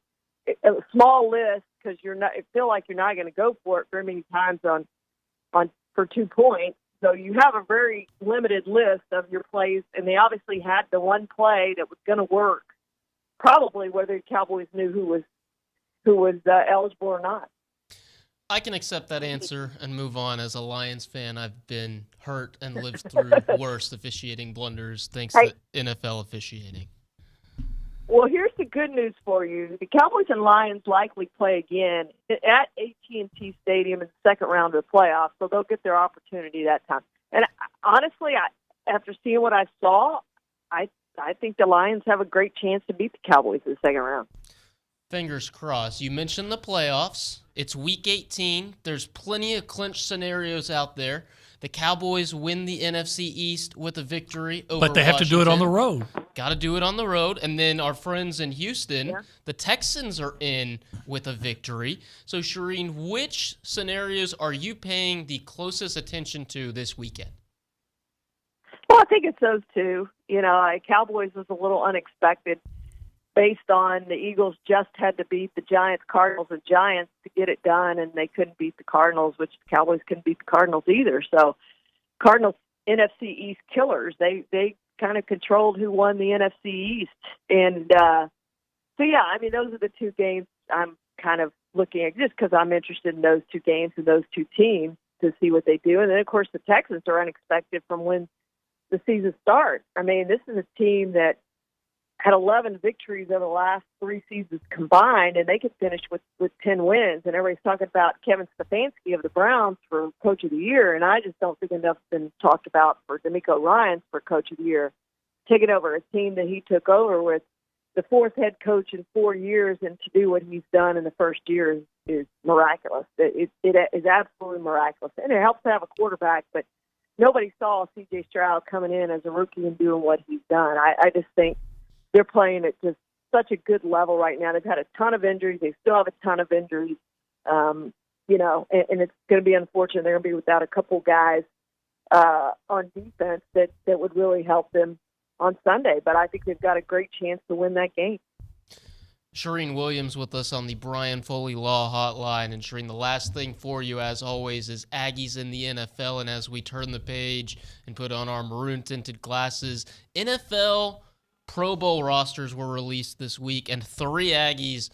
M: small list because it feel like you're not going to go for it very many times for 2 points. So you have a very limited list of your plays, and they obviously had the one play that was going to work, probably whether the Cowboys knew who was eligible or not.
G: I can accept that answer and move on. As a Lions fan, I've been hurt and lived through worse officiating blunders thanks to NFL officiating.
M: Well, here's the good news for you. The Cowboys and Lions likely play again at AT&T Stadium in the second round of the playoffs, so they'll get their opportunity that time. And honestly, after seeing what I saw, I think the Lions have a great chance to beat the Cowboys in the second round.
G: Fingers crossed. You mentioned the playoffs. It's Week 18. There's plenty of clinch scenarios out there. The Cowboys win the NFC East with a victory over
K: But they have to do it on the road.
G: Got to do it on the road. And then our friends in Houston, the Texans are in with a victory. So, Charean, which scenarios are you paying the closest attention to this weekend?
M: Well, I think it's those two. Cowboys was a little unexpected based on the Eagles just had to beat the Giants, Cardinals, and Giants to get it done, and they couldn't beat the Cardinals, which the Cowboys couldn't beat the Cardinals either. So Cardinals, NFC East killers, they kind of controlled who won the NFC East. And those are the two games I'm kind of looking at just because I'm interested in those two games and those two teams to see what they do. And then, of course, the Texans are unexpected from when the season starts. I mean, this is a team that had 11 victories over the last 3 seasons combined, and they could finish with 10 wins. And everybody's talking about Kevin Stefanski of the Browns for Coach of the Year, and I just don't think enough's been talked about for D'Amico Ryans for Coach of the Year. Taking over a team that he took over with the 4th head coach in 4 years, and to do what he's done in the first year is miraculous. It is absolutely miraculous. And it helps to have a quarterback, but nobody saw C.J. Stroud coming in as a rookie and doing what he's done. I just think they're playing at just such a good level right now. They've had a ton of injuries. They still have a ton of injuries, and it's going to be unfortunate. They're going to be without a couple guys on defense that would really help them on Sunday. But I think they've got a great chance to win that game.
G: Charean Williams with us on the Brian Foley Law Hotline. And Charean, the last thing for you, as always, is Aggies in the NFL. And as we turn the page and put on our maroon-tinted glasses, NFL Pro Bowl rosters were released this week, and 3 Aggies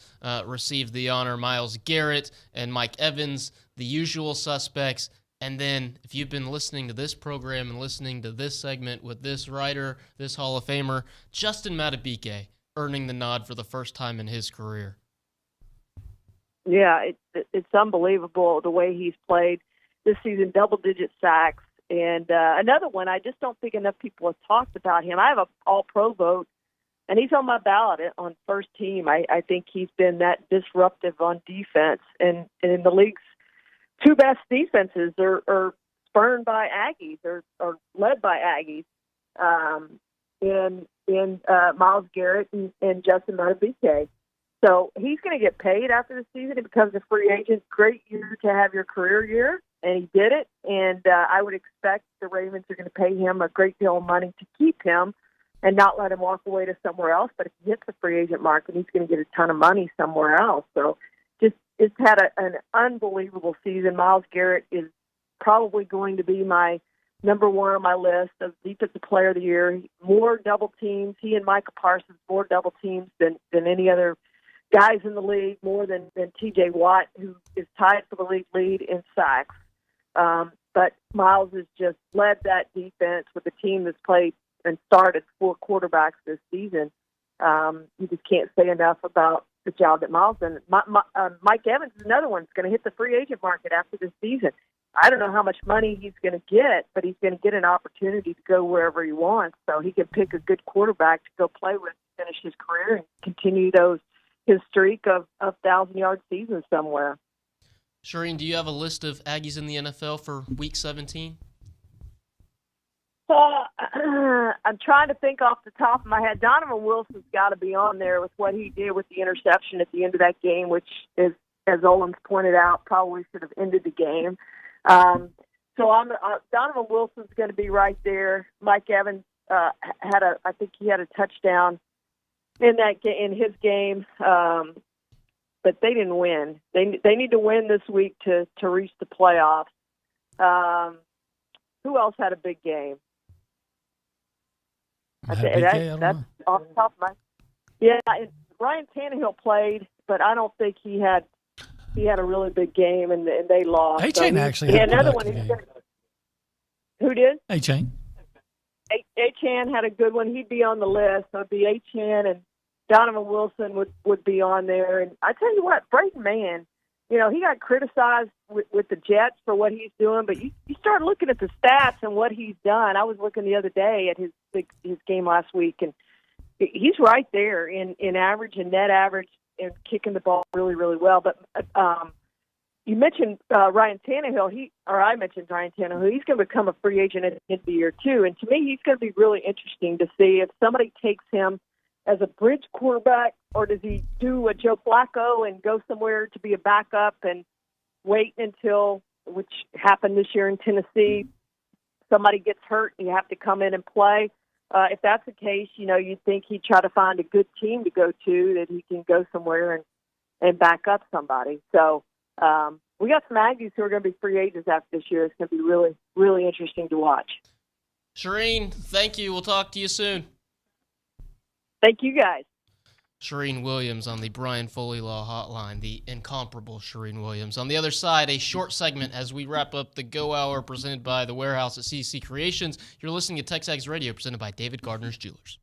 G: received the honor. Myles Garrett and Mike Evans, the usual suspects. And then if you've been listening to this program and listening to this segment with this writer, this Hall of Famer, Justin Madubuike, earning the nod for the first time in his career.
M: Yeah, it's unbelievable the way he's played this season, double-digit sacks. And another one, I just don't think enough people have talked about him. I have an all-pro vote, and he's on my ballot on first team. I think he's been that disruptive on defense. And in the league's 2 best defenses are spurned by Aggies or led by Aggies. In Myles Garrett and Justin Madubuike. So he's going to get paid after the season. He becomes a free agent. Great year to have your career year, and he did it. And I would expect the Ravens are going to pay him a great deal of money to keep him and not let him walk away to somewhere else. But if he hits the free agent market, he's going to get a ton of money somewhere else. So it's had an unbelievable season. Myles Garrett is probably going to be my number 1 on my list of defensive player of the year. More double teams. He and Micah Parsons, more double teams than any other guys in the league, more than T.J. Watt, who is tied for the league lead in sacks. But Myles has just led that defense with a team that's played and started 4 quarterbacks this season. You just can't say enough about the job that Miles done. Mike Evans is another one that's going to hit the free agent market after this season. I don't know how much money he's going to get, but he's going to get an opportunity to go wherever he wants. So he can pick a good quarterback to go play with, finish his career, and continue his streak of 1,000-yard seasons somewhere.
G: Charean, do you have a list of Aggies in the NFL for Week 17?
M: I'm trying to think off the top of my head. Donovan Wilson's got to be on there with what he did with the interception at the end of that game, which is, as Olin's pointed out, probably should have ended the game. Donovan Wilson's going to be right there. Mike Evans I think he had a touchdown in his game, but they didn't win. They need to win this week to reach the playoffs. Who else had a big game? That's off the top of my. Yeah, Ryan Tannehill played, but I don't think he had a really big game, and they lost.
K: A-Chain actually had another one.
M: Who did?
K: A-Chain.
M: A-Chan had a good one. He'd be on the list. So it'd be A-Chan and Donovan Wilson would be on there. And I tell you what, Braden Mann, he got criticized with the Jets for what he's doing, but you start looking at the stats and what he's done. I was looking the other day at his game last week, and he's right there in average and net average and kicking the ball really, really well. But you mentioned Ryan Tannehill. I mentioned Ryan Tannehill. He's going to become a free agent at the end of the year, too. And to me, he's going to be really interesting to see if somebody takes him as a bridge quarterback, or does he do a Joe Flacco and go somewhere to be a backup and wait until, which happened this year in Tennessee, somebody gets hurt and you have to come in and play. If that's the case, you'd think he'd try to find a good team to go to that he can go somewhere and back up somebody. So we got some Aggies who are going to be free agents after this year. It's going to be really, really interesting to watch.
G: Charean, thank you. We'll talk to you soon.
M: Thank you, guys.
G: Charean Williams on the Brian Foley Law Hotline, the incomparable Charean Williams. On the other side, a short segment as we wrap up the Go Hour presented by The Warehouse at CC Creations. You're listening to TexAgs Radio presented by David Gardner's Jewelers.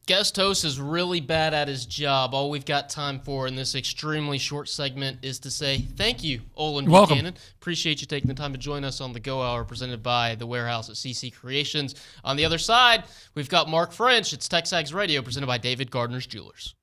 G: Guest host is really bad at his job. All we've got time for in this extremely short segment is to say thank you, Olin Buchanan.
K: Welcome.
G: Appreciate you taking the time to join us on the Go Hour presented by The Warehouse at CC Creations. On the other side, we've got Mark French. It's TexAgs Radio presented by David Gardner's Jewelers.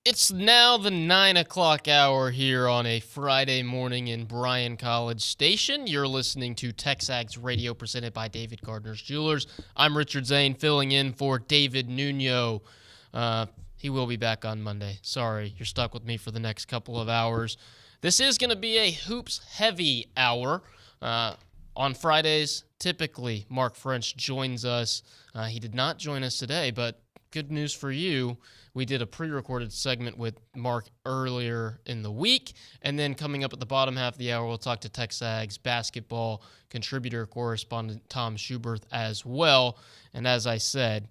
G: It's now the 9 o'clock hour here on a Friday morning in Bryan College Station. You're listening to TexAgs Radio presented by David Gardner's Jewelers. I'm Richard Zane filling in for David Nuno. He will be back on Monday. Sorry, you're stuck with me for the next couple of hours. This is going to be a hoops-heavy hour. On Fridays, typically, Mark French joins us. He did not join us today, but good news for you. We did a pre-recorded segment with Mark earlier in the week, and then coming up at the bottom half of the hour, we'll talk to TexAgs basketball contributor correspondent Tom Schuberth as well. And as I said,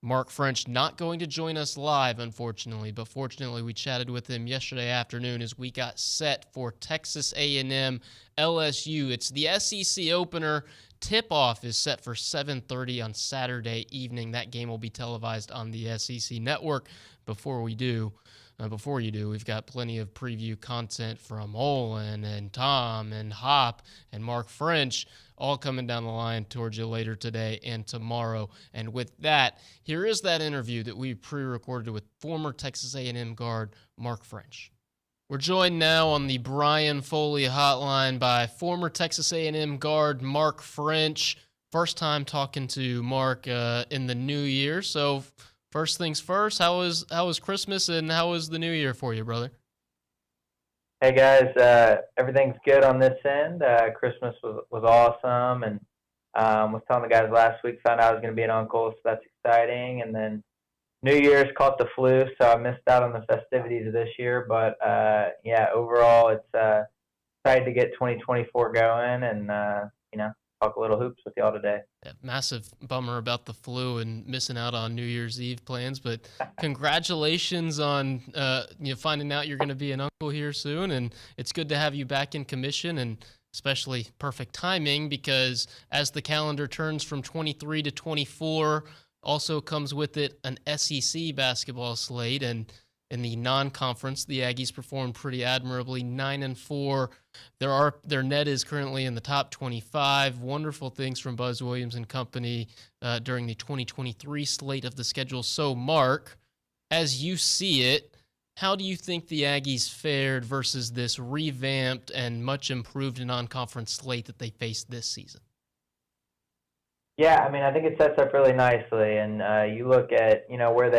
G: Mark French not going to join us live, unfortunately, but fortunately we chatted with him yesterday afternoon as we got set for Texas A&M LSU. It's the SEC opener. Tip-off is set for 7:30 on Saturday evening. That game will be televised on the SEC network. Before we do, before you do, we've got plenty of preview content from Olin and Tom and Hop and Mark French all coming down the line towards you later today and tomorrow. And with that, here is that interview that we pre-recorded with former Texas A&M guard Mark French. We're joined now on the Brian Foley hotline by former Texas A&M guard Mark French. First time talking to Mark in the new year. So first things first, how was Christmas and how was the new year for you, brother?
N: Hey guys, everything's good on this end. Christmas was awesome, and was telling the guys last week, found out I was going to be an uncle, so that's exciting. And then New Year's caught the flu, so I missed out on the festivities of this year. But yeah, overall, it's excited to get 2024 going, and talk a little hoops with y'all today.
G: Yeah, massive bummer about the flu and missing out on New Year's Eve plans, but congratulations on finding out you're going to be an uncle here soon, and it's good to have you back in commission, and especially perfect timing because as the calendar turns from 23 to 24, also comes with it an SEC basketball slate, and in the non-conference, the Aggies performed pretty admirably, 9-4. Their net is currently in the top 25. Wonderful things from Buzz Williams and company during the 2023 slate of the schedule. So, Mark, as you see it, how do you think the Aggies fared versus this revamped and much improved non-conference slate that they faced this season?
N: Yeah, I mean, I think it sets up really nicely, and you look at where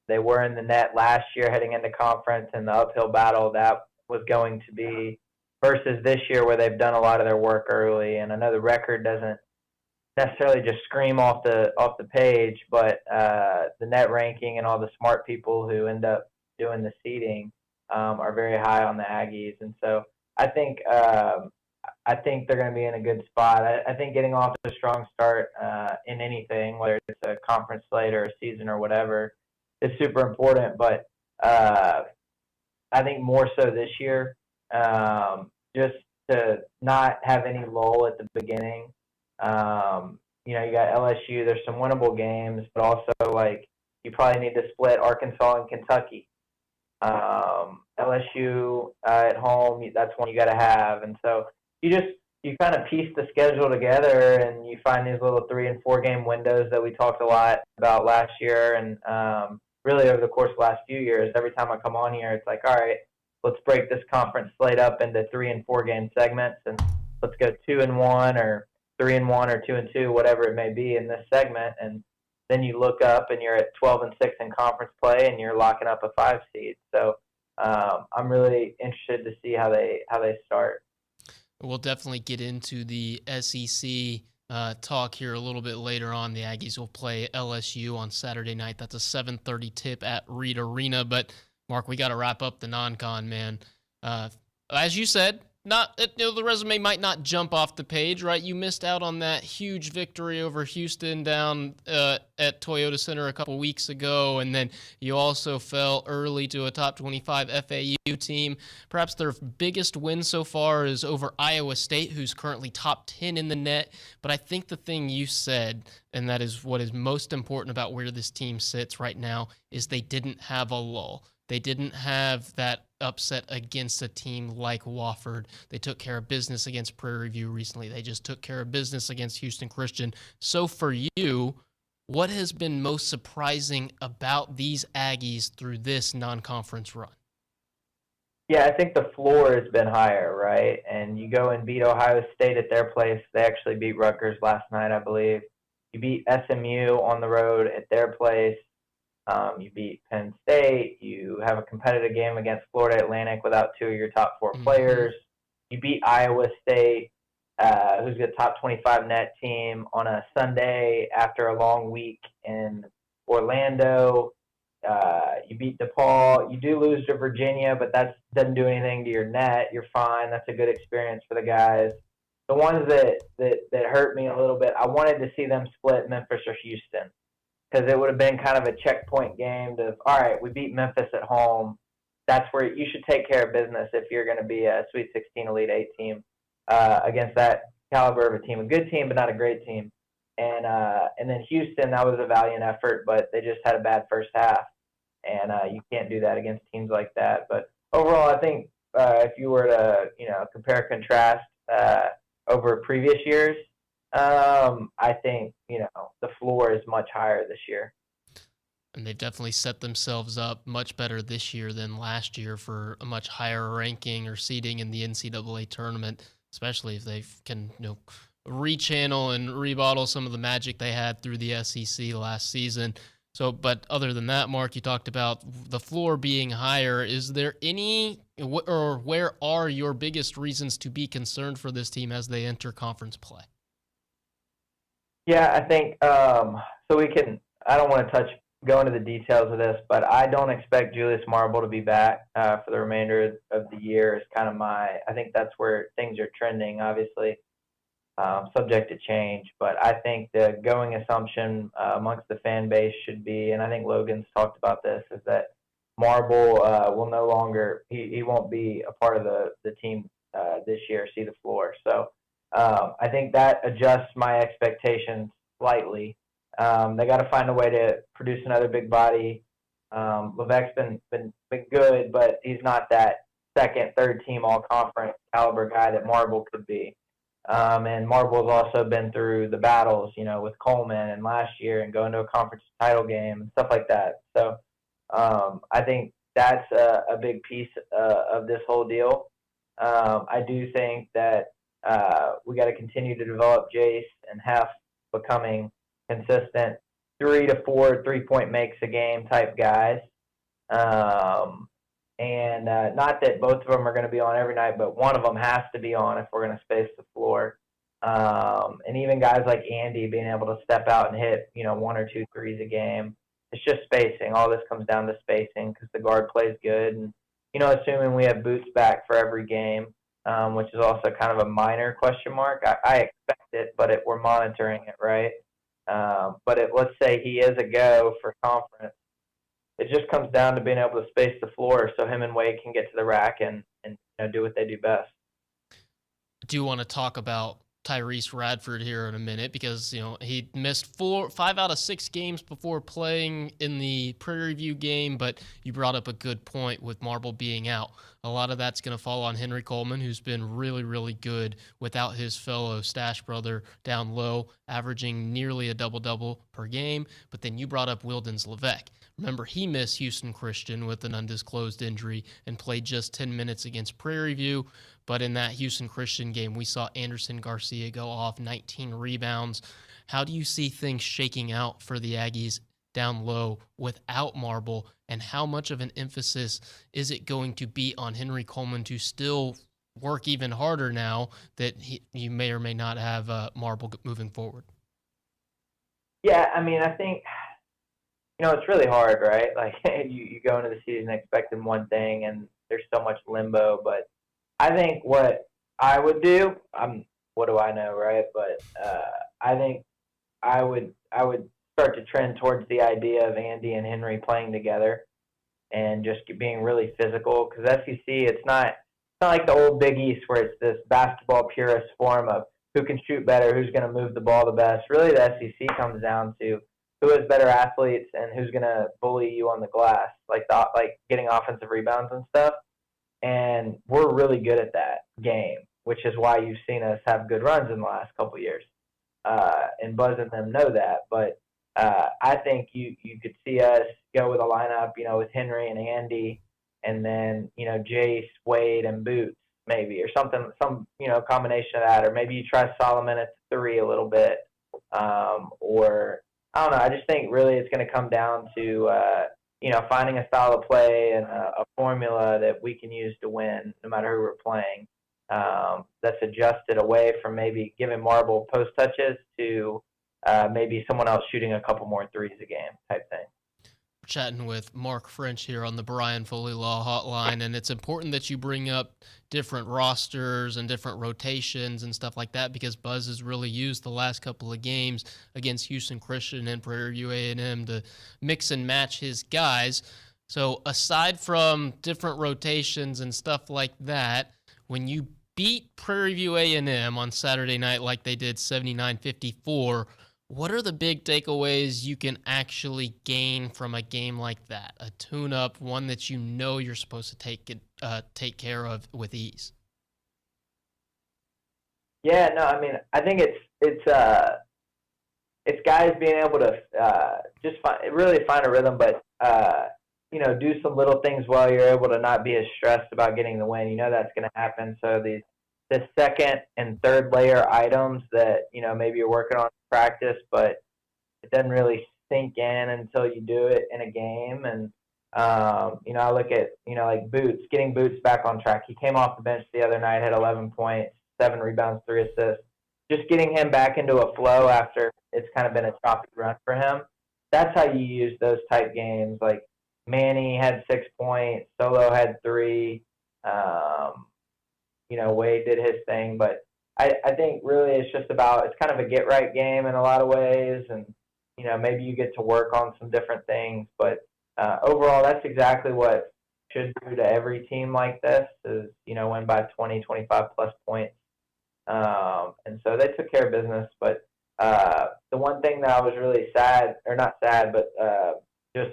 N: they were in the net last year heading into conference and the uphill battle that was going to be versus this year where they've done a lot of their work early. And I know the record doesn't necessarily just scream off the page, but the net ranking and all the smart people who end up doing the seeding are very high on the Aggies. And so I think they're going to be in a good spot. I think getting off to a strong start in anything, whether it's a conference slate or a season or whatever, is super important, but I think more so this year, just to not have any lull at the beginning. You got LSU, there's some winnable games, but also you probably need to split Arkansas and Kentucky. LSU at home, that's one you got to have, and so you kind of piece the schedule together, and you find these little 3 and 4 game windows that we talked a lot about last year, and really over the course of the last few years, every time I come on here, it's like, all right, let's break this conference slate up into 3 and 4 game segments, and let's go 2-1 or 3-1 or 2-2, whatever it may be in this segment. And then you look up and you're at 12-6 in conference play, and you're locking up a 5 seed. So I'm really interested to see how they start.
G: We'll definitely get into the SEC talk here a little bit later on. The Aggies will play LSU on Saturday night. That's a 7:30 tip at Reed Arena. But Mark, we got to wrap up the non-con, man. As you said, the resume might not jump off the page, right? You missed out on that huge victory over Houston down at Toyota Center a couple weeks ago, and then you also fell early to a top 25 FAU team. Perhaps their biggest win so far is over Iowa State, who's currently top 10 in the net. But I think the thing you said, and that is what is most important about where this team sits right now, is they didn't have a lull. They didn't have that upset against a team like Wofford. They took care of business against Prairie View recently. They just took care of business against Houston Christian. So for you, what has been most surprising about these Aggies through this non-conference run?
N: Yeah, I think the floor has been higher, right? And you go and beat Ohio State at their place. They actually beat Rutgers last night, I believe. You beat SMU on the road at their place. You beat Penn State. You have a competitive game against Florida Atlantic without 2 of your top 4 players. You beat Iowa State, who's a top 25 net team, on a Sunday after a long week in Orlando. You beat DePaul. You do lose to Virginia, but that doesn't do anything to your net. You're fine. That's a good experience for the guys. The ones that hurt me a little bit, I wanted to see them split Memphis or Houston, because it would have been kind of a checkpoint game of, all right, we beat Memphis at home. That's where you should take care of business if you're going to be a Sweet 16 Elite 8 team against that caliber of a team. A good team, but not a great team. And then Houston, that was a valiant effort, but they just had a bad first half. and you can't do that against teams like that. But overall, I think if you were to, compare and contrast over previous years, I think, the floor is much higher this year.
G: And they've definitely set themselves up much better this year than last year for a much higher ranking or seeding in the NCAA tournament, especially if they can, rechannel and rebottle some of the magic they had through the SEC last season. So, but other than that, Mark, you talked about the floor being higher. Is there any, or where are your biggest reasons to be concerned for this team as they enter conference play?
N: Yeah, I think, so I don't want to go into the details of this, but I don't expect Julius Marble to be back for the remainder of the year is kind of I think that's where things are trending, obviously, subject to change. But I think the going assumption amongst the fan base should be, and I think Logan's talked about this, is that Marble will no longer, he won't be a part of the team this year, see the floor. So I think that adjusts my expectations slightly. They got to find a way to produce another big body. Levesque's been good, but he's not that second, third team all-conference caliber guy that Marble could be. And Marble's also been through the battles, with Coleman and last year and going to a conference title game and stuff like that. So I think that's a big piece of this whole deal. I do think that we got to continue to develop Jace and Hef becoming consistent 3 to 4 3-point makes a game type guys. And not that both of them are going to be on every night, but one of them has to be on if we're going to space the floor. And even guys like Andy being able to step out and hit, 1 or 2 threes a game. It's just spacing. All this comes down to spacing because the guard plays good. And, assuming we have Boots back for every game, which is also kind of a minor question mark. I expect it, but we're monitoring it, right? But let's say he is a go for conference. It just comes down to being able to space the floor so him and Wade can get to the rack and do what they do best.
G: I do want to talk about Tyrese Radford here in a minute because, he missed 5 out of 6 games before playing in the Prairie View game, but you brought up a good point with Marble being out. A lot of that's going to fall on Henry Coleman, who's been really, really good without his fellow Stash brother down low, averaging nearly a double-double per game. But then you brought up Wildens Levesque. Remember, he missed Houston Christian with an undisclosed injury and played just 10 minutes against Prairie View. But in that Houston Christian game, we saw Anderson Garcia go off 19 rebounds. How do you see things shaking out for the Aggies down low without Marble, and how much of an emphasis is it going to be on Henry Coleman to still work even harder now that you may or may not have Marble moving forward?
N: Yeah, I mean, I think, it's really hard, right? Like, you go into the season expecting one thing, and there's so much limbo. But I think what I would do, what do I know, right? But I think I would start to trend towards the idea of Andy and Henry playing together and just being really physical. Because SEC, it's not like the old Big East where it's this basketball purist form of who can shoot better, who's going to move the ball the best. Really, the SEC comes down to who has better athletes and who's going to bully you on the glass, like getting offensive rebounds and stuff. And we're really good at that game, which is why you've seen us have good runs in the last couple of years. And Buzz and them know that. But I think you could see us go with a lineup, with Henry and Andy, and then, Jace, Wade, and Boots maybe, or some combination of that. Or maybe you try Solomon at 3 a little bit. Or, I don't know. I just think really it's going to come down to, finding a style of play and a formula that we can use to win no matter who we're playing. That's adjusted away from maybe giving Marble post touches to maybe someone else shooting a couple more threes a game type thing.
G: We're chatting with Mark French here on the Brian Foley Law Hotline, and it's important that you bring up different rosters and different rotations and stuff like that because Buzz has really used the last couple of games against Houston Christian and Prairie View A&M to mix and match his guys. So aside from different rotations and stuff like that, when you beat Prairie View A&M on Saturday night like they did 79-54, What are the big takeaways you can actually gain from a game like that? A tune-up, one that you know you're supposed to take care of with ease.
N: Yeah, no, I mean, I think it's guys being able to just really find a rhythm, but do some little things while you're able to not be as stressed about getting the win. You know that's going to happen. So the second and third layer items that maybe you're working on in practice, but it doesn't really sink in until you do it in a game. And I look at like Boots, getting Boots back on track. He came off the bench the other night, had 11 points, 7 rebounds, 3 assists. Just getting him back into a flow after it's kind of been a choppy run for him. That's how you use those type games. Like Manny had 6 points, Solo had 3. Wade did his thing, but I think really it's just about, it's kind of a get right game in a lot of ways, and maybe you get to work on some different things, but overall that's exactly what should do to every team like this is win by 20, 25 plus points. And so they took care of business, but the one thing that I was really sad, or not sad, but just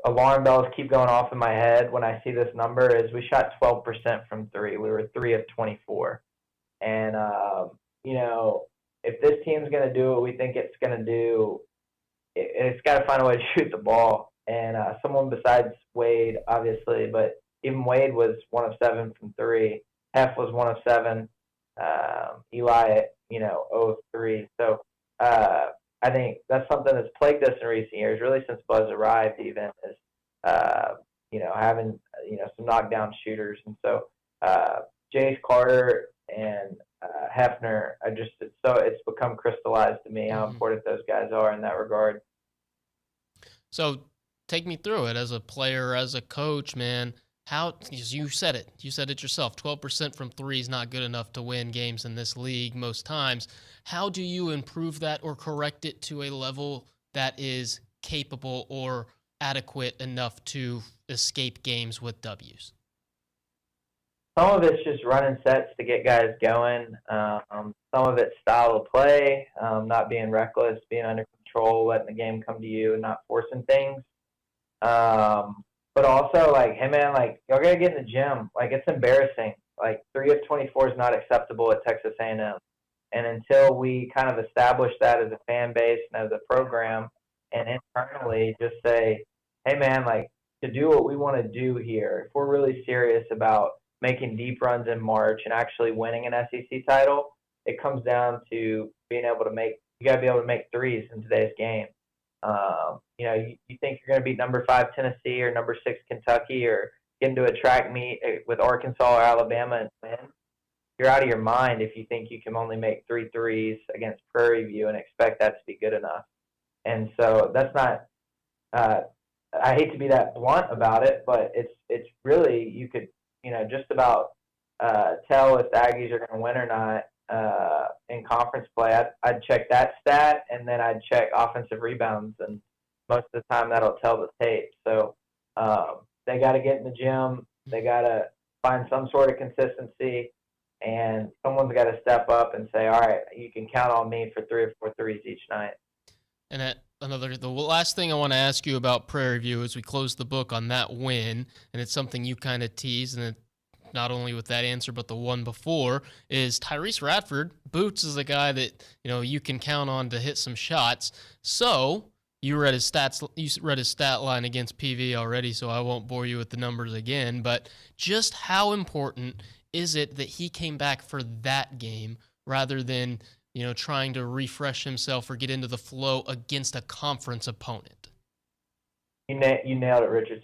N: alarm bells keep going off in my head when I see this number is we shot 12% from 3. We were 3 of 24. And, if this team's going to do what we think it's going to do, it's got to find a way to shoot the ball. And someone besides Wade, obviously, but even Wade was 1 of 7 from 3. Hef was 1 of 7. Eli, 0 of 3. So I think that's something that's plagued us in recent years, really since Buzz arrived even, is, having, some knockdown shooters. And so Jace Carter and Hefner, it's become crystallized to me how important those guys are in that regard.
G: So take me through it as a player, as a coach, man. How, you said it yourself, 12% from 3 is not good enough to win games in this league most times. How do you improve that or correct it to a level that is capable or adequate enough to escape games with W's?
N: Some of it's just running sets to get guys going. Some of it's style of play, not being reckless, being under control, letting the game come to you and not forcing things. But also, like, hey, man, like, y'all got to get in the gym. Like, it's embarrassing. Like, 3 of 24 is not acceptable at Texas A&M. And until we kind of establish that as a fan base and as a program and internally just say, hey, man, like, to do what we want to do here, if we're really serious about making deep runs in March and actually winning an SEC title, it comes down to being able to you got to be able to make threes in today's game. You think you're going to beat number 5 Tennessee or number 6 Kentucky or get into a track meet with Arkansas or Alabama and win. You're out of your mind if you think you can only make 3 threes against Prairie View and expect that to be good enough. And so that's not. I hate to be that blunt about it, but it's really, you could just about tell if the Aggies are going to win or not in conference play. I'd check that stat, and then I'd check offensive rebounds, and most of the time that'll tell the tape. So they got to get in the gym. They got to find some sort of consistency, and someone's got to step up and say, all right, you can count on me for 3 or 4 threes each night.
G: And the last thing I want to ask you about Prairie View as we close the book on that win, and it's something you kind of teased, and not only with that answer but the one before, is Tyrese Radford. Boots is a guy that you can count on to hit some shots. So you read his stats. You read his stat line against PV already, so I won't bore you with the numbers again. But just how important is it that he came back for that game rather than trying to refresh himself or get into the flow against a conference opponent?
N: You nailed it, Richard.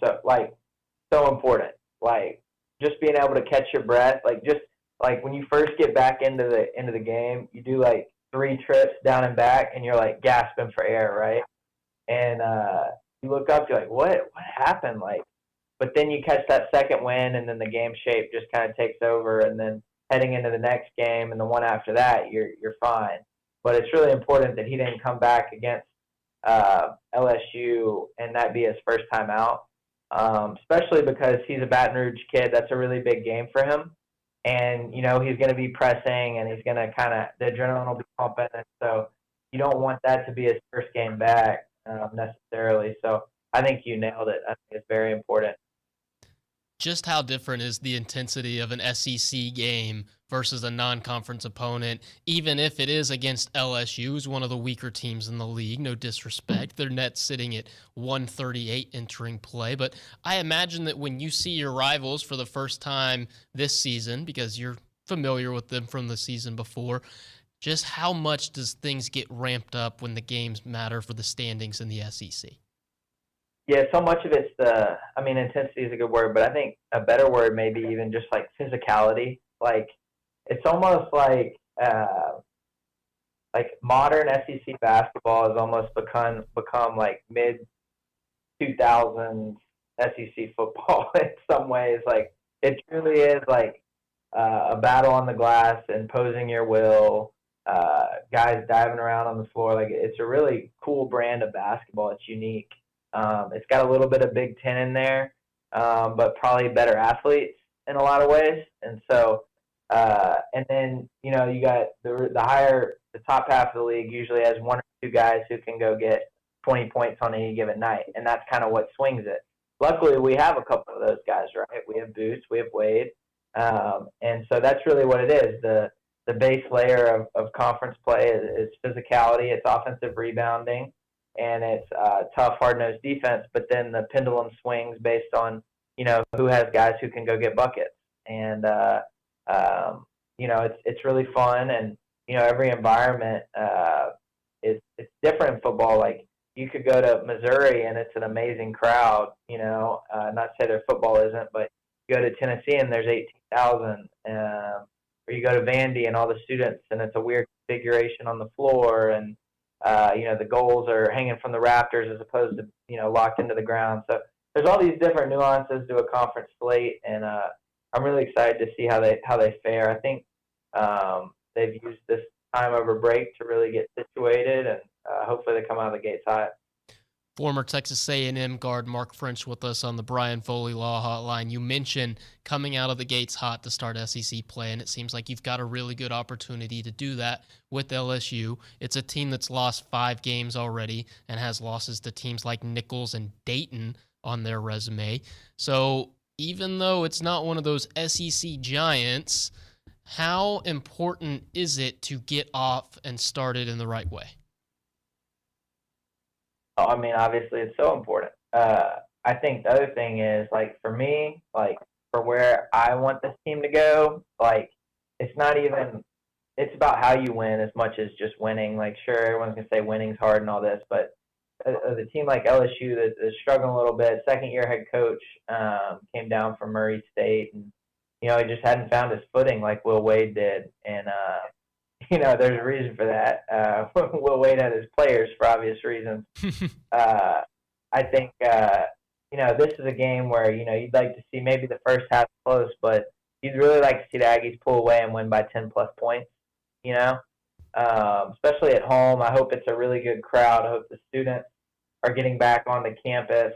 N: So important. Like, just being able to catch your breath. Like, just like when you first get back into the game, you do like 3 trips down and back, and you're like gasping for air, right? And you look up, you're like, what happened? Like, but then you catch that second win, and then the game shape just kind of takes over, and then heading into the next game and the one after that, you're fine. But it's really important that he didn't come back against LSU and that be his first time out, especially because he's a Baton Rouge kid. That's a really big game for him. And, he's going to be pressing, and he's going to the adrenaline will be pumping. And so you don't want that to be his first game back necessarily. So I think you nailed it. I think it's very important.
G: Just how different is the intensity of an SEC game versus a non-conference opponent, even if it is against LSU, who's one of the weaker teams in the league, no disrespect. Their net's sitting at 138 entering play. But I imagine that when you see your rivals for the first time this season, because you're familiar with them from the season before, just how much does things get ramped up when the games matter for the standings in the SEC?
N: Yeah, so much of it's intensity is a good word, but I think a better word may be even just like physicality. Like, it's almost like modern SEC basketball has almost become like mid-2000s SEC football in some ways. Like, it truly is like a battle on the glass, imposing your will, guys diving around on the floor. Like, it's a really cool brand of basketball. It's unique. It's got a little bit of Big Ten in there, but probably better athletes in a lot of ways. And so, and then, you got the top half of the league usually has one or two guys who can go get 20 points on any given night. And that's kind of what swings it. Luckily, we have a couple of those guys, right? We have Boots, we have Wade. And so that's really what it is. The base layer of conference play is physicality, it's offensive rebounding, and it's tough, hard-nosed defense, but then the pendulum swings based on, who has guys who can go get buckets. And, it's really fun, and, every environment it's different in football. Like, you could go to Missouri, and it's an amazing crowd, not to say their football isn't, but you go to Tennessee, and there's 18,000, or you go to Vandy, and all the students, and it's a weird configuration on the floor, and the goals are hanging from the rafters as opposed to, locked into the ground. So there's all these different nuances to a conference slate, and I'm really excited to see how they fare. I think they've used this time over break to really get situated, and hopefully they come out of the gates hot.
G: Former Texas A&M guard Mark French with us on the Brian Foley Law Hotline. You mentioned coming out of the gates hot to start SEC play, and it seems like you've got a really good opportunity to do that with LSU. It's a team that's lost 5 games already and has losses to teams like Nichols and Dayton on their resume. So even though it's not one of those SEC giants, how important is it to get off and started in the right way?
N: I mean, obviously it's so important. I think the other thing is, like, for me, like, for where I want this team to go, like, it's not even – it's about how you win as much as just winning. Like, sure, everyone's going to say winning's hard and all this, but the team like LSU that is struggling a little bit, second-year head coach came down from Murray State, and, he just hadn't found his footing like Will Wade did. And, there's a reason for that. Will Wade had his players for obvious reasons. I think, this is a game where, you'd like to see maybe the first half close, but you'd really like to see the Aggies pull away and win by 10-plus points, especially at home. I hope it's a really good crowd. I hope the students are getting back on the campus.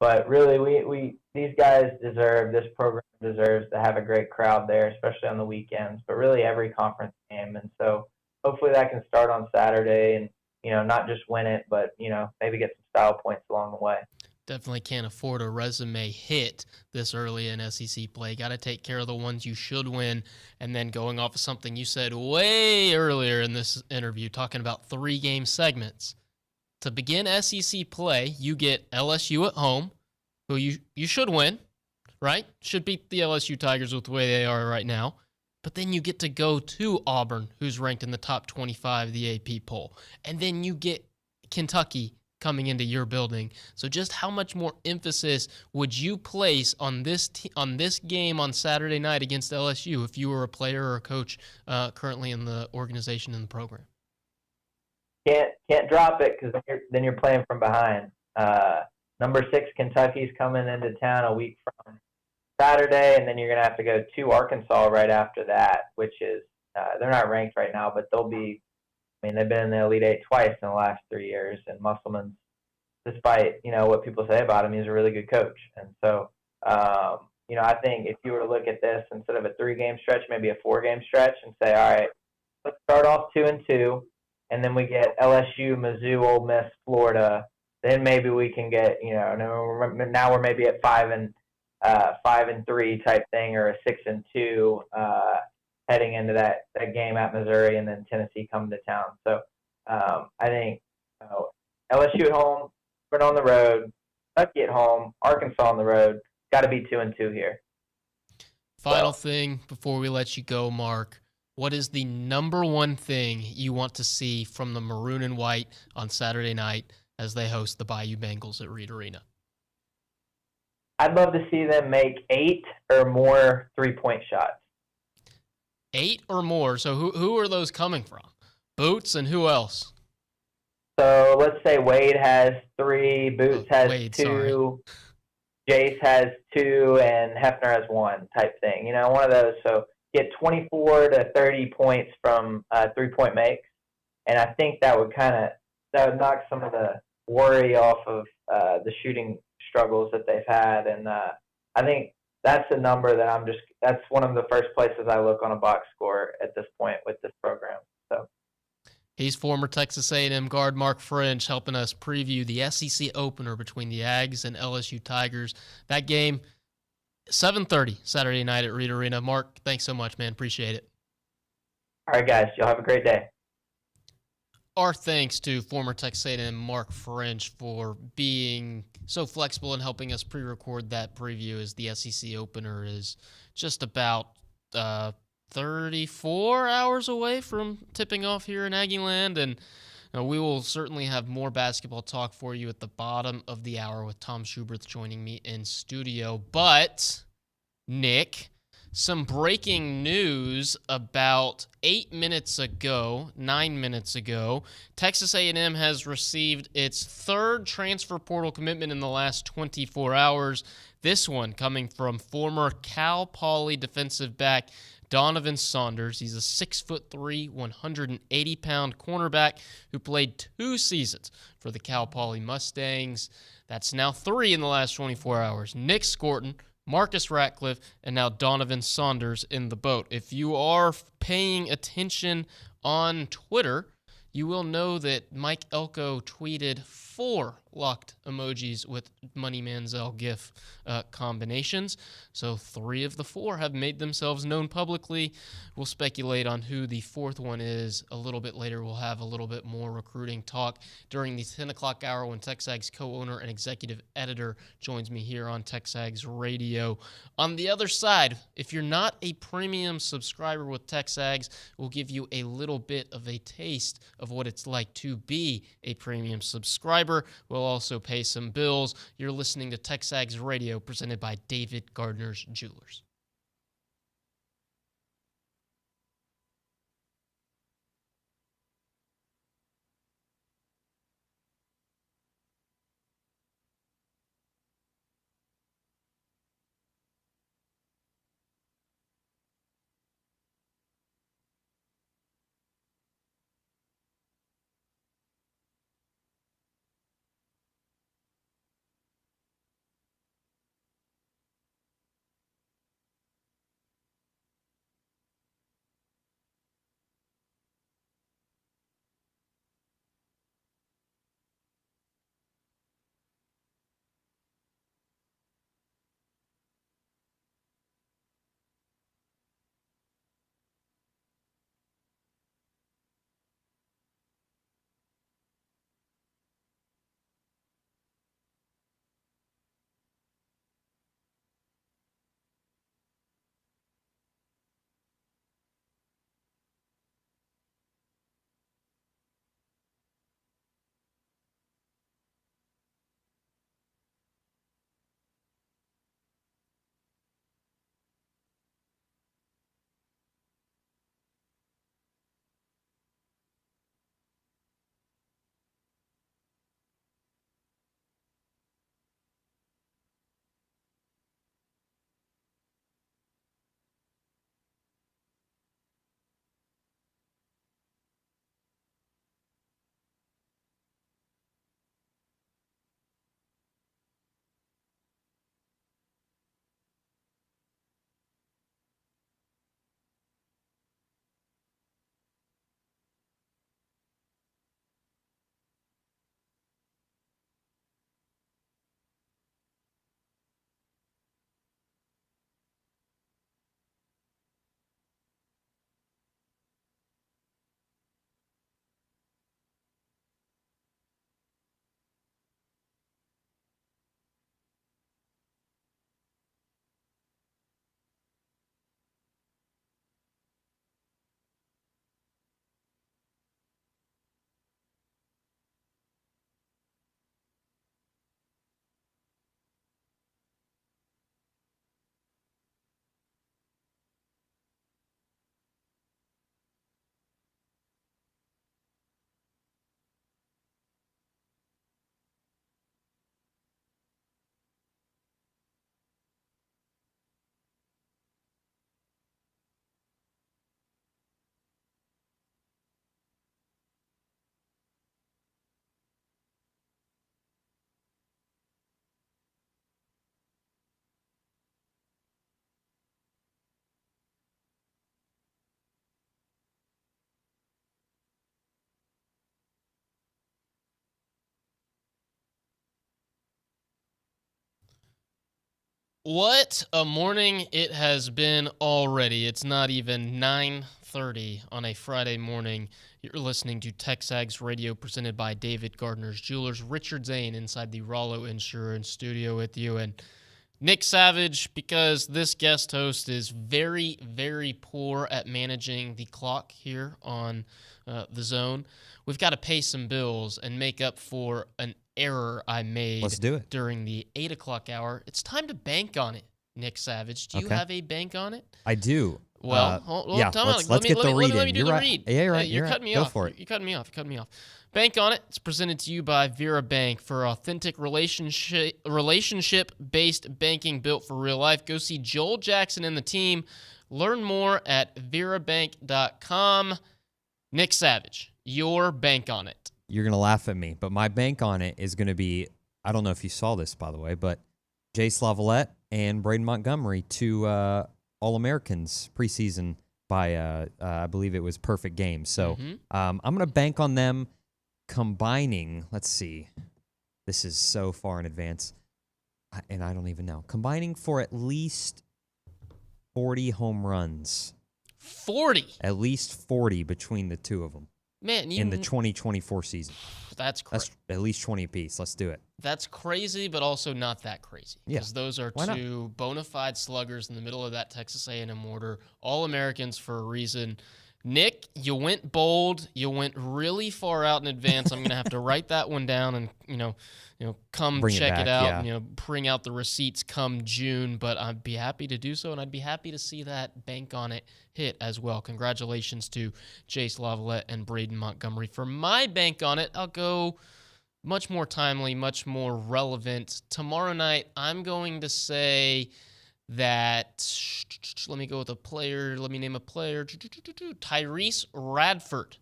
N: But really, these guys this program deserves to have a great crowd there, especially on the weekends, but really every conference game. And so hopefully that can start on Saturday and, not just win it, but, maybe get some style points along the way.
G: Definitely can't afford a resume hit this early in SEC play. Got to take care of the ones you should win. And then going off of something you said way earlier in this interview, talking about 3-game segments. To begin SEC play, you get LSU at home, who you should win, right? Should beat the LSU Tigers with the way they are right now. But then you get to go to Auburn, who's ranked in the top 25 of the AP poll. And then you get Kentucky coming into your building. So just how much more emphasis would you place on this game on Saturday night against LSU if you were a player or a coach currently in the organization and the program?
N: Can't drop it, because then you're playing from behind. Number 6 Kentucky's coming into town a week from Saturday, and then you're going to have to go to Arkansas right after that, which is they're not ranked right now, but they'll be. I mean, they've been in the Elite Eight twice in the last 3 years, and Musselman's, despite what people say about him, he's a really good coach. And so, I think if you were to look at this instead of a 3-game stretch, maybe a 4-game stretch, and say, all right, let's start off 2-2. and then we get LSU, Mizzou, Ole Miss, Florida, then maybe we can get, now we're maybe at 5-3 type thing, or a 6-2 heading into that game at Missouri, and then Tennessee coming to town. So I think LSU at home, Auburn on the road, Kentucky at home, Arkansas on the road. Got to be 2-2 here.
G: Final thing before we let you go, Mark. What is the number one thing you want to see from the Maroon and White on Saturday night as they host the Bayou Bengals at Reed Arena?
N: I'd love to see them make 8 or more three-point shots.
G: 8 or more. So who are those coming from? Boots and who else?
N: So let's say Wade has 3, Boots has 2,
G: sorry.
N: Jace has 2, and Hefner has 1 type thing. One of those. So get 24 to 30 points from 3-point makes, and I think that would knock some of the worry off of the shooting struggles that they've had, and I think that's a number that that's one of the first places I look on a box score at this point with this program. So
G: he's former Texas A&M guard Mark French, helping us preview the SEC opener between the Aggies and LSU Tigers. That game, 7:30 Saturday night at Reed Arena. Mark, thanks so much, man. Appreciate it.
N: All right, guys. Y'all have a great day.
G: Our thanks to former Texas A&M Mark French for being so flexible and helping us pre-record that preview, as the SEC opener is just about 34 hours away from tipping off here in Aggieland, and we will certainly have more basketball talk for you at the bottom of the hour with Tom Schuberth joining me in studio. But, Nick, some breaking news about 9 minutes ago, Texas A&M has received its 3rd transfer portal commitment in the last 24 hours. This one coming from former Cal Poly defensive back Donovan Saunders. He's a 6'3", 180-pound cornerback who played 2 seasons for the Cal Poly Mustangs. That's now 3 in the last 24 hours. Nick Scorton, Marcus Ratcliffe, and now Donovan Saunders in the boat. If you are paying attention on Twitter, you will know that Mike Elko tweeted 4 locked emojis with Money Manziel GIF combinations. So 3 of the 4 have made themselves known publicly. We'll speculate on who the 4th one is a little bit later. We'll have a little bit more recruiting talk during the 10 o'clock hour when TexAgs co-owner and executive editor joins me here on TexAgs Radio. On the other side, if you're not a premium subscriber with TexAgs, we'll give you a little bit of a taste of what it's like to be a premium subscriber. We'll also pay some bills. You're listening to TexAgs Radio, presented by David Gardner's Jewelers. What a morning it has been already. It's not even 9:30 on a Friday morning. You're listening to TexAgs Radio presented by David Gardner's Jewelers. Richard Zane inside the Rollo Insurance Studio with you. And Nick Savage, because this guest host is very, very poor at managing the clock here on the zone. We've got to pay some bills and make up for an error I made
L: Let's do it.
G: during the 8 o'clock hour. It's time to bank on it, Nick Savage. Do you have a bank on it?
L: I do.
G: Well,
L: let's get the read in.
G: Let me do
L: You're
G: the
L: right.
G: read.
L: Yeah, you're right.
G: You're cutting me off.
L: Go for it.
G: You're cutting me off. Bank on it. It's presented to you by Vera Bank for authentic relationship-based banking built for real life. Go see Joel Jackson and the team. Learn more at verabank.com. Nick Savage, your bank on it.
L: You're going to laugh at me, but my bank on it is going to be, I don't know if you saw this, by the way, but Jace Lavalette and Braden Montgomery, two All-Americans preseason by, I believe it was Perfect Game. So I'm going to bank on them combining, let's see, this is so far in advance, and I don't even know, combining for at least 40 home runs.
G: 40?
L: At least 40 between the two of them.
G: Man,
L: in the 2024 season.
G: That's crazy.
L: That's at least 20 apiece. Let's do it.
G: That's crazy, but also not that crazy.
L: Yeah.
G: Because those are two bona fide sluggers in the middle of that Texas A&M order. All-Americans for a reason. Nick, you went bold. You went really far out in advance. I'm going to have to write that one down and, come
L: bring
G: check it out.
L: Yeah.
G: Bring out the receipts come June. But I'd be happy to do so, and I'd be happy to see that bank on it hit as well. Congratulations to Jace Lavalette and Braden Montgomery. For my bank on it, I'll go much more timely, much more relevant. Tomorrow night, I'm going to say that, let me go with a player. Let me name a player. Tyrese Radford.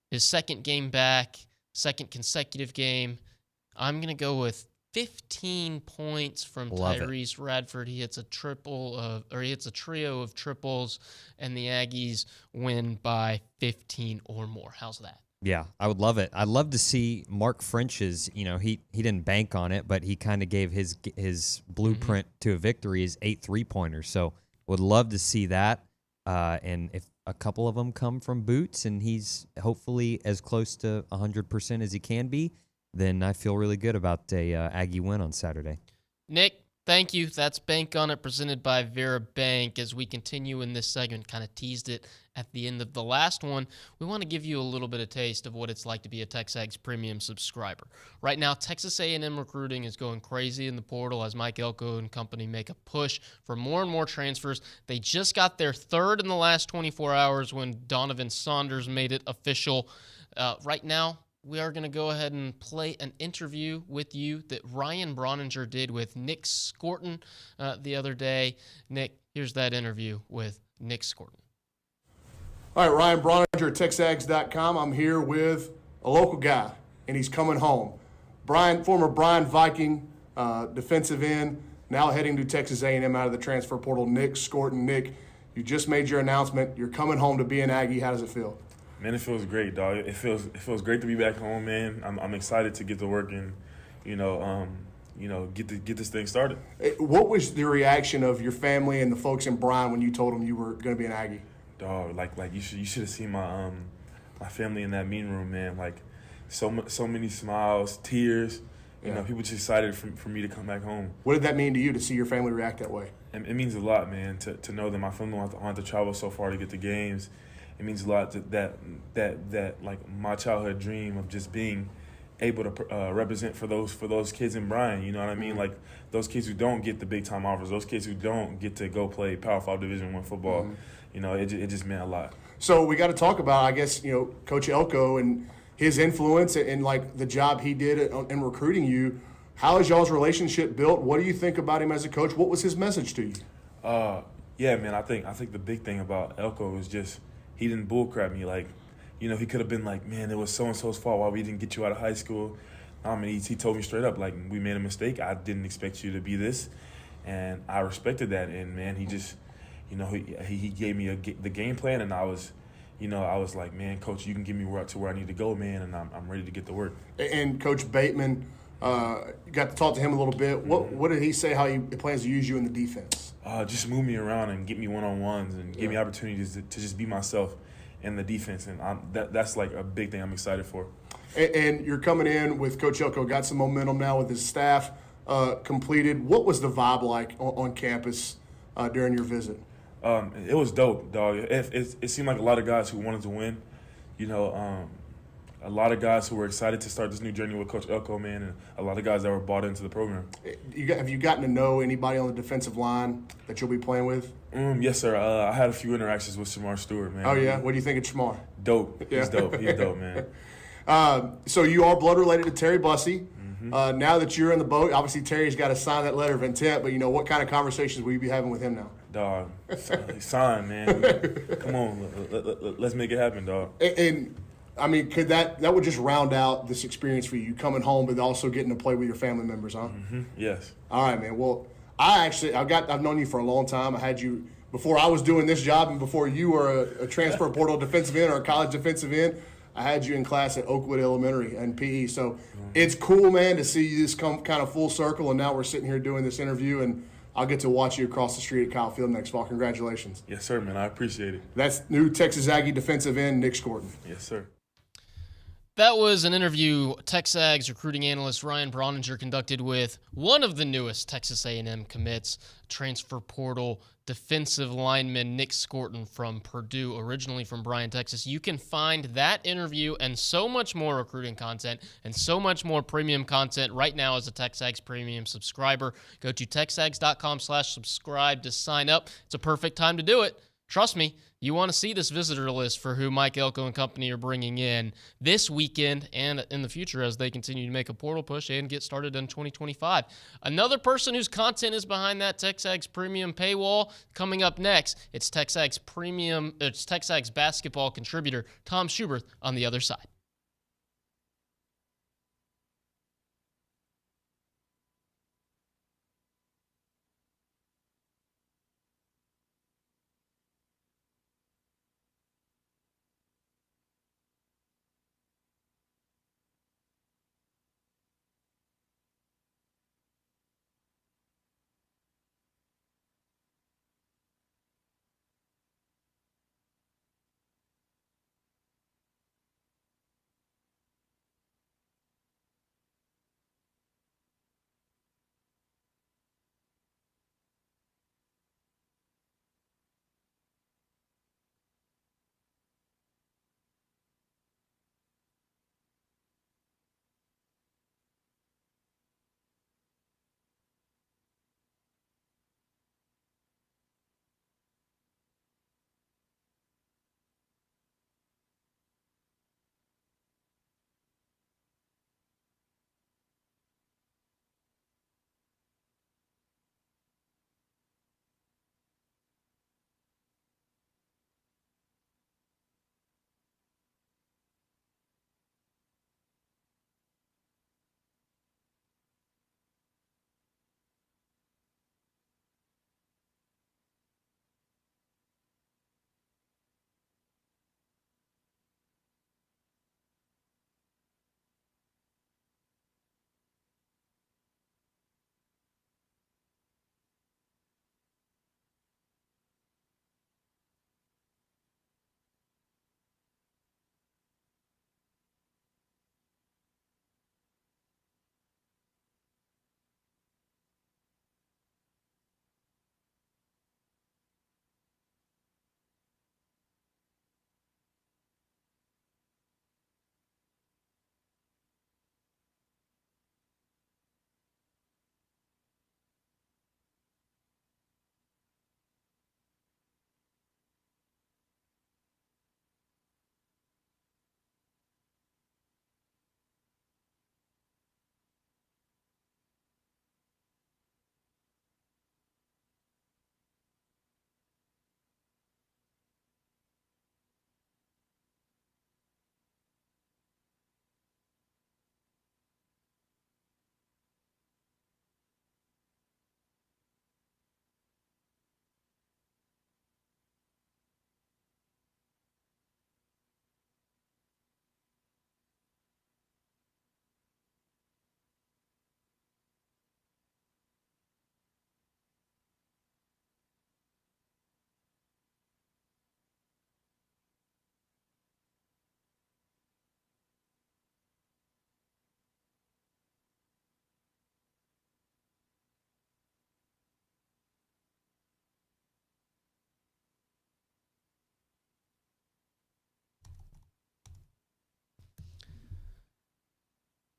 G: His second game back, second consecutive game. I'm going to go with 15 points from Tyrese Radford. He hits a trio of triples, and the Aggies win by 15 or more. How's that?
L: Yeah, I would love it. I'd love to see Mark French's, he didn't bank on it, but he kind of gave his blueprint to a victory, his 8 3-pointers. So would love to see that. And if a couple of them come from boots and he's hopefully as close to 100% as he can be, then I feel really good about a Aggie win on Saturday.
G: Nick, thank you. That's Bank on It presented by Vera Bank. As we continue in this segment, kind of teased it at the end of the last one, we want to give you a little bit of taste of what it's like to be a TexAgs premium subscriber. Right now, Texas A&M recruiting is going crazy in the portal as Mike Elko and company make a push for more and more transfers. They just got their third in the last 24 hours when Donovan Saunders made it official. Right now, we are going to go ahead and play an interview with you that Ryan Broninger did with Nick Scorton the other day. Nick, here's that interview with Nick Scorton.
O: All right, Ryan Broninger at TexAgs.com. I'm here with a local guy, and he's coming home. Former Bryan Viking, defensive end, now heading to Texas A&M out of the transfer portal, Nick Scorton. Nick, you just made your announcement. You're coming home to be an Aggie. How does it feel?
P: Man, it feels great, dog. It feels great to be back home, man. I'm excited to get to work and, get this thing started.
O: What was the reaction of your family and the folks in Bryan when you told them you were going to be an Aggie?
P: Dog, like you should have seen my family in that meeting room, man. Like so many smiles, tears. You know, people just excited for me to come back home.
O: What did that mean to you to see your family react that way?
P: It means a lot, man. To know that my family won't have to travel so far to get to games. It means a lot that like my childhood dream of just being able to represent for those kids in Bryan. You know what I mean? Like those kids who don't get the big time offers, those kids who don't get to go play Power 5 Division I football. You know, it just meant a lot.
O: So we got to talk about, I guess, Coach Elko and his influence and like the job he did in recruiting you. How is y'all's relationship built? What do you think about him as a coach? What was his message to you?
P: Yeah, man. I think the big thing about Elko is just he didn't bullcrap me. Like, he could have been like, man, it was so-and-so's fault why we didn't get you out of high school. I mean, he told me straight up, like, we made a mistake. I didn't expect you to be this. And I respected that. And, man, he just, he gave me the game plan. And I was like, man, Coach, you can get me to where I need to go, man. And I'm ready to get to work.
O: And Coach Bateman You got to talk to him a little bit. What did he say? How he plans to use you in the defense?
P: Just move me around and get me one-on-ones and give me opportunities to just be myself in the defense, and that's like a big thing I'm excited for.
O: And you're coming in with Coach Elko, got some momentum now with his staff completed. What was the vibe like on campus during your visit?
P: It was dope, dog. It seemed like a lot of guys who wanted to win, a lot of guys who were excited to start this new journey with Coach Elko, man, and a lot of guys that were bought into the program.
O: Have you gotten to know anybody on the defensive line that you'll be playing with?
P: Yes, sir. I had a few interactions with Shamar Stewart, man.
O: Oh, yeah? What do you think of Shamar?
P: Dope.
O: Yeah.
P: He's dope. He's dope, man.
O: So you are blood related to Terry Bussey. Now that you're in the boat, obviously Terry's got to sign that letter of intent, but, what kind of conversations will you be having with him now?
P: Dog, sign, man. Come on. Let's make it happen, dog.
O: And I mean, could that would just round out this experience for you coming home, but also getting to play with your family members, huh?
P: Yes.
O: All right, man. Well, I've known you for a long time. I had you before I was doing this job, and before you were a transfer portal defensive end or a college defensive end. I had you in class at Oakwood Elementary and PE. So it's cool, man, to see this come kind of full circle, and now we're sitting here doing this interview, and I'll get to watch you across the street at Kyle Field next fall. Congratulations.
P: Yes, sir, man. I appreciate it.
O: That's new Texas Aggie defensive end Nick Scorton.
P: Yes, sir.
G: That was an interview TexAgs recruiting analyst Ryan Broninger conducted with one of the newest Texas A&M commits, transfer portal defensive lineman Nick Scorton from Purdue, originally from Bryan, Texas. You can find that interview and so much more recruiting content and so much more premium content right now as a TexAgs premium subscriber. Go to texags.com/subscribe to sign up. It's a perfect time to do it. Trust me, you want to see this visitor list for who Mike Elko and company are bringing in this weekend and in the future as they continue to make a portal push and get started in 2025. Another person whose content is behind that TexAgs premium paywall coming up next. It's TexAgs basketball contributor Tom Schuberth on the other side.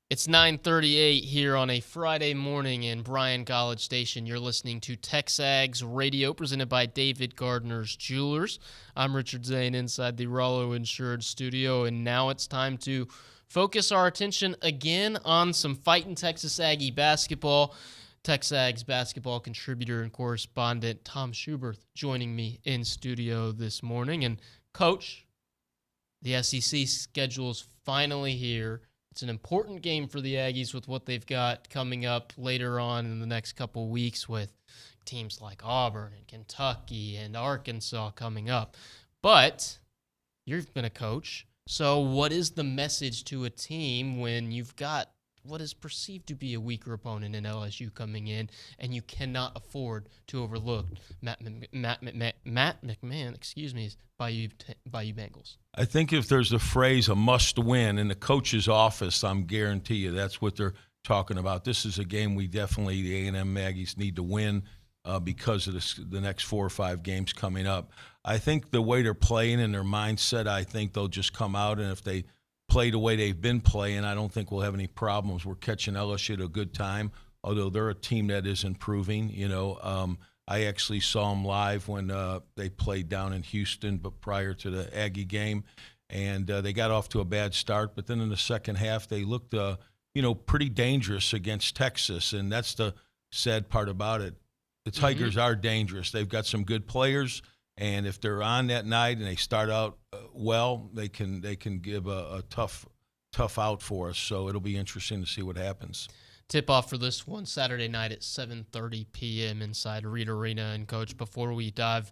G: It's 9:38 here on a Friday morning in Bryan College Station. You're listening to TexAgs Radio, presented by David Gardner's Jewelers. I'm Richard Zane inside the Rollo Insured Studio, and now it's time to focus our attention again on some fighting Texas Aggie basketball. TexAgs basketball contributor and correspondent Tom Schuberth joining me in studio this morning. And Coach, the SEC schedule's finally here. It's an important game for the Aggies with what they've got coming up later on in the next couple weeks with teams like Auburn and Kentucky and Arkansas coming up. But you've been a coach, so what is the message to a team when you've got what is perceived to be a weaker opponent in LSU coming in, and you cannot afford to overlook Matt McMahon, Bayou Bengals?
Q: I think if there's a phrase, a must-win, in the coach's office, I'm guarantee you that's what they're talking about. This is a game we definitely, the A&M Aggies, need to win because of the next 4 or 5 games coming up. I think the way they're playing and their mindset, I think they'll just come out, and if they play the way they've been playing, I don't think we'll have any problems. We're catching LSU at a good time, although they're a team that is improving. I actually saw them live when they played down in Houston, but prior to the Aggie game, and they got off to a bad start. But then in the second half, they looked, pretty dangerous against Texas, and that's the sad part about it. The Tigers are dangerous. They've got some good players, and if they're on that night and they start out well, they can give a tough out for us. So it'll be interesting to see what happens.
G: Tip-off for this one Saturday night at 7:30 p.m. inside Reed Arena. And, Coach, before we dive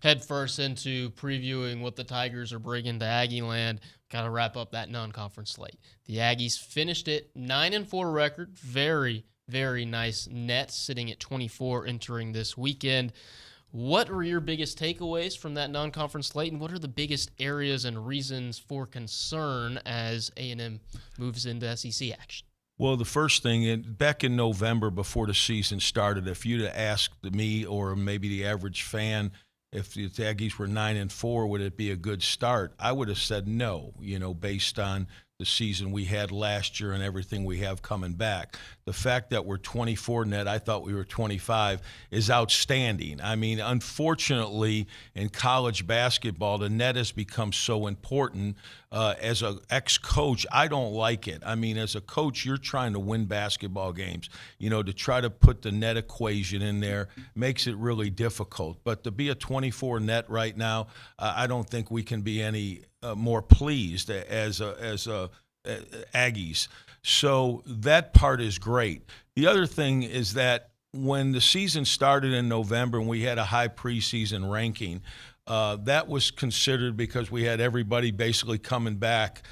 G: headfirst into previewing what the Tigers are bringing to Aggieland, got to wrap up that non-conference slate. The Aggies finished it 9-4 record. Very, very nice net, sitting at 24 entering this weekend. What were your biggest takeaways from that non-conference slate, and what are the biggest areas and reasons for concern as A&M moves into SEC action?
Q: Well, the first thing, back in November before the season started, if you'd have asked me or maybe the average fan if the Aggies were 9-4, would it be a good start? I would have said no, based on the season we had last year and everything we have coming back. The fact that we're 24 net, I thought we were 25, is outstanding. I mean, unfortunately, in college basketball, the net has become so important. As an ex-coach, I don't like it. I mean, as a coach, you're trying to win basketball games. To try to put the net equation in there makes it really difficult. But to be a 24 net right now, I don't think we can be any more pleased as Aggies. So that part is great. The other thing is that when the season started in November and we had a high preseason ranking, that was considered because we had everybody basically coming back,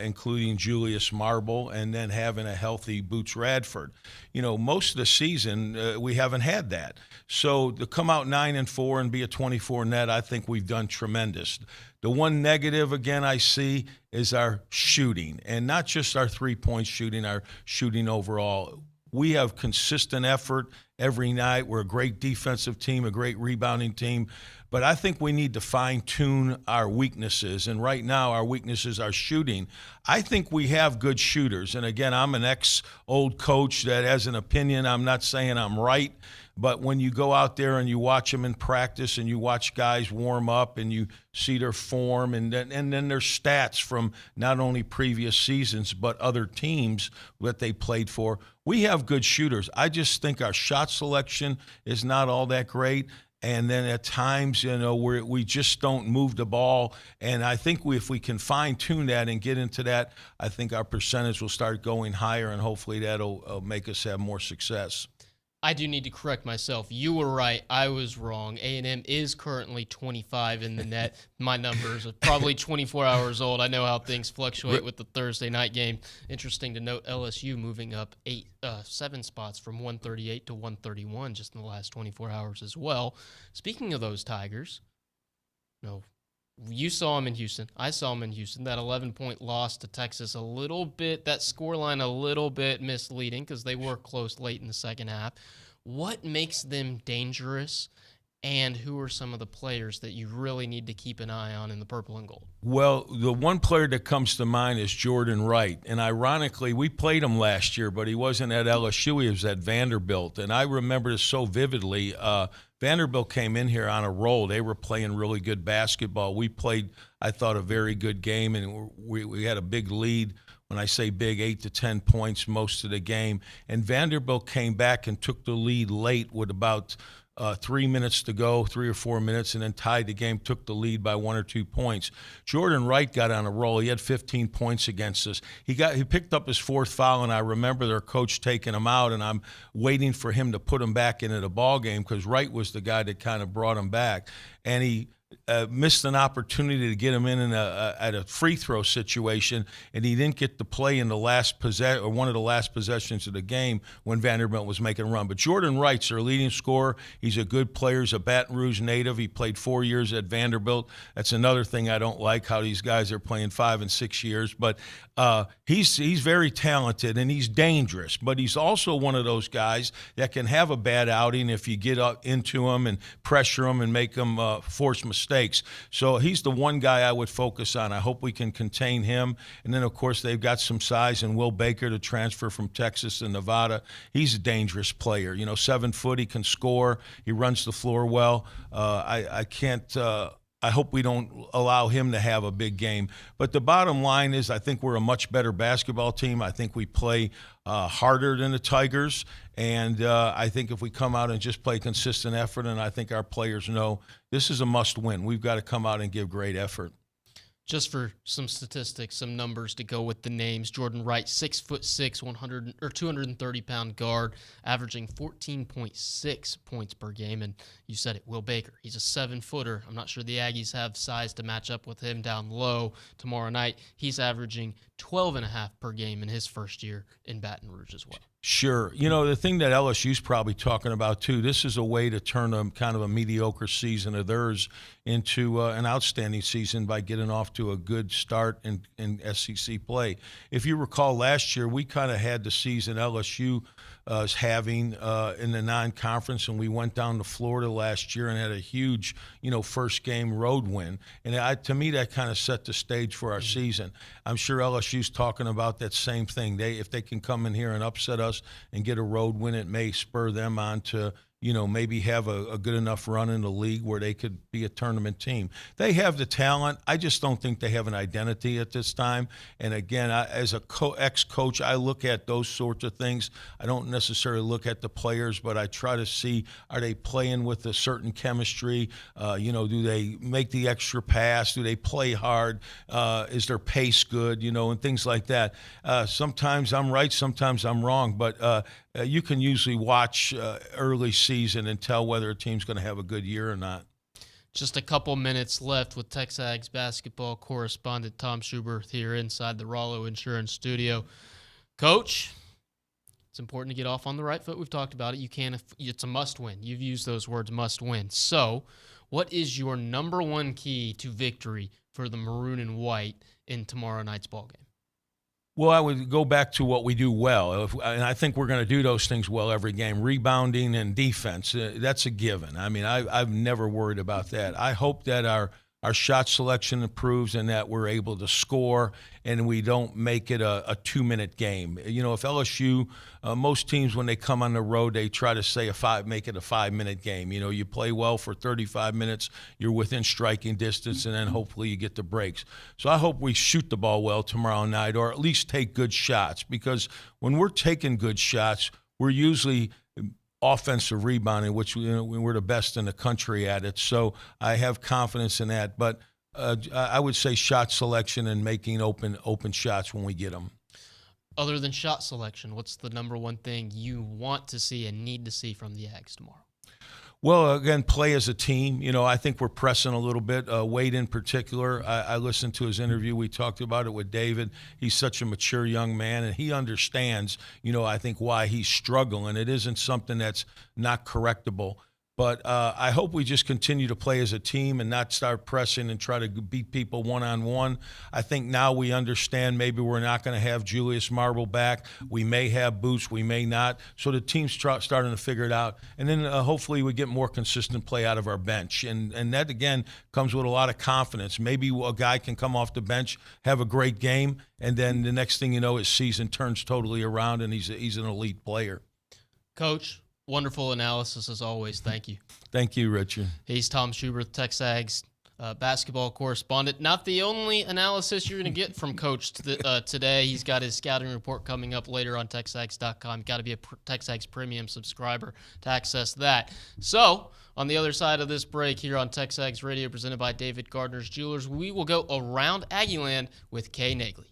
Q: including Julius Marble, and then having a healthy Boots Radford. Most of the season, we haven't had that. So to come out 9-4 and be a 24 net, I think we've done tremendous. The one negative, again, I see is our shooting, and not just our three-point shooting, our shooting overall. We have consistent effort every night. We're a great defensive team, a great rebounding team. But I think we need to fine-tune our weaknesses. And right now, our weaknesses are shooting. I think we have good shooters. And, again, I'm an ex-old coach that has an opinion. I'm not saying I'm right. But when you go out there and you watch them in practice and you watch guys warm up and you see their form and then their stats from not only previous seasons but other teams that they played for, we have good shooters. I just think our shot selection is not all that great. And then at times, we just don't move the ball. And I think if we can fine-tune that and get into that, I think our percentage will start going higher, and hopefully that'll make us have more success.
G: I do need to correct myself. You were right. I was wrong. A&M is currently 25 in the net. My numbers are probably 24 hours old. I know how things fluctuate with the Thursday night game. Interesting to note, LSU moving up 7 spots from 138 to 131 just in the last 24 hours as well. Speaking of those Tigers, you saw them in Houston. I saw them in Houston. That 11-point loss to Texas, a little bit, that scoreline a little bit misleading because they were close late in the second half. What makes them dangerous? And who are some of the players that you really need to keep an eye on in the purple and gold?
Q: Well, the one player that comes to mind is Jordan Wright. And ironically, we played him last year, but he wasn't at LSU. He was at Vanderbilt. And I remember this so vividly. Vanderbilt came in here on a roll. They were playing really good basketball. We played, I thought, a very good game, and we had a big lead. When I say big, 8 to 10 points most of the game. And Vanderbilt came back and took the lead late with about 3 minutes to go, 3 or 4 minutes, and then tied the game, took the lead by 1 or 2 points. Jordan Wright got on a roll. He had 15 points against us. He picked up his 4th foul, and I remember their coach taking him out, and I'm waiting for him to put him back into the ball game because Wright was the guy that kind of brought him back. And he missed an opportunity to get him at a free throw situation, and he didn't get to play in the last one of the last possessions of the game when Vanderbilt was making a run. But Jordan Wright's their leading scorer. He's a good player. He's a Baton Rouge native. He played 4 years at Vanderbilt. That's another thing I don't like, how these guys are playing 5 and 6 years. But he's very talented, and he's dangerous. But he's also one of those guys that can have a bad outing if you get up into him and pressure him and make him force mistakes. So he's the one guy I would focus on. I hope we can contain him. And then, of course, they've got some size in Will Baker to transfer from Texas and Nevada. He's a dangerous player. 7 foot, he can score. He runs the floor well. I hope we don't allow him to have a big game. But the bottom line is I think we're a much better basketball team. I think we play harder than the Tigers. And I think if we come out and just play consistent effort, and I think our players know this is a must-win. We've got to come out and give great effort.
G: Just for some statistics, some numbers to go with the names. Jordan Wright, 6'6", 230-pound guard, averaging 14.6 points per game. And you said it, Will Baker. He's a 7-footer. I'm not sure the Aggies have size to match up with him down low tomorrow night. He's averaging 12.5 per game in his first year in Baton Rouge as well.
Q: Sure. The thing that LSU's probably talking about, too, this is a way to turn a kind of a mediocre season of theirs into an outstanding season by getting off to a good start in SEC play. If you recall last year, we kind of had the season LSU is having in the non-conference, and we went down to Florida last year and had a huge, first game road win. And to me, that kind of set the stage for our season. I'm sure LSU's talking about that same thing. If they can come in here and upset us and get a road win, it may spur them on to maybe have a good enough run in the league where they could be a tournament team. They have the talent. I just don't think they have an identity at this time. And again, as a ex-coach, I look at those sorts of things. I don't necessarily look at the players, but I try to see, are they playing with a certain chemistry? Do they make the extra pass? Do they play hard? Is their pace good? And things like that. Sometimes I'm right, sometimes I'm wrong, but you can usually watch early season and tell whether a team's going to have a good year or not.
G: Just a couple minutes left with TexAgs basketball correspondent Tom Schuberth here inside the Rollo Insurance Studio. Coach, it's important to get off on the right foot. We've talked about it. It's a must-win. You've used those words, must-win. So what is your number one key to victory for the Maroon and White in tomorrow night's ballgame?
Q: Well, I would go back to what we do well, and I think we're going to do those things well every game. Rebounding and defense, that's a given. I mean, I've never worried about that. I hope that our shot selection improves and that we're able to score and we don't make it a 2-minute game. If LSU, most teams when they come on the road, they try to make it a 5-minute game. You play well for 35 minutes, you're within striking distance, and then hopefully you get the breaks. So I hope we shoot the ball well tomorrow night, or at least take good shots, because when we're taking good shots, we're usually offensive rebounding, which we're the best in the country at it. So I have confidence in that. But I would say shot selection and making open shots when we get them.
G: Other than shot selection, what's the number one thing you want to see and need to see from the Aggies tomorrow?
Q: Well, again, play as a team. I think we're pressing a little bit. Wade in particular, I listened to his interview. We talked about it with David. He's such a mature young man, and he understands, I think, why he's struggling. It isn't something that's not correctable. But I hope we just continue to play as a team and not start pressing and try to beat people one-on-one. I think now we understand maybe we're not going to have Julius Marble back. We may have Boots, we may not. So the team's starting to figure it out. And then hopefully we get more consistent play out of our bench. And that, again, comes with a lot of confidence. Maybe a guy can come off the bench, have a great game, and then the next thing you know, his season turns totally around and he's an elite player.
G: Coach, wonderful analysis as always. Thank you.
Q: Thank you, Richard.
G: He's Tom Schuberth, TexAgs basketball correspondent. Not the only analysis you're going to get from Coach today. He's got his scouting report coming up later on TexAgs.com. Got to be a TexAgs Premium subscriber to access that. So, on the other side of this break here on TexAgs Radio, presented by David Gardner's Jewelers, we will go around Aggieland with Kay Naegeli.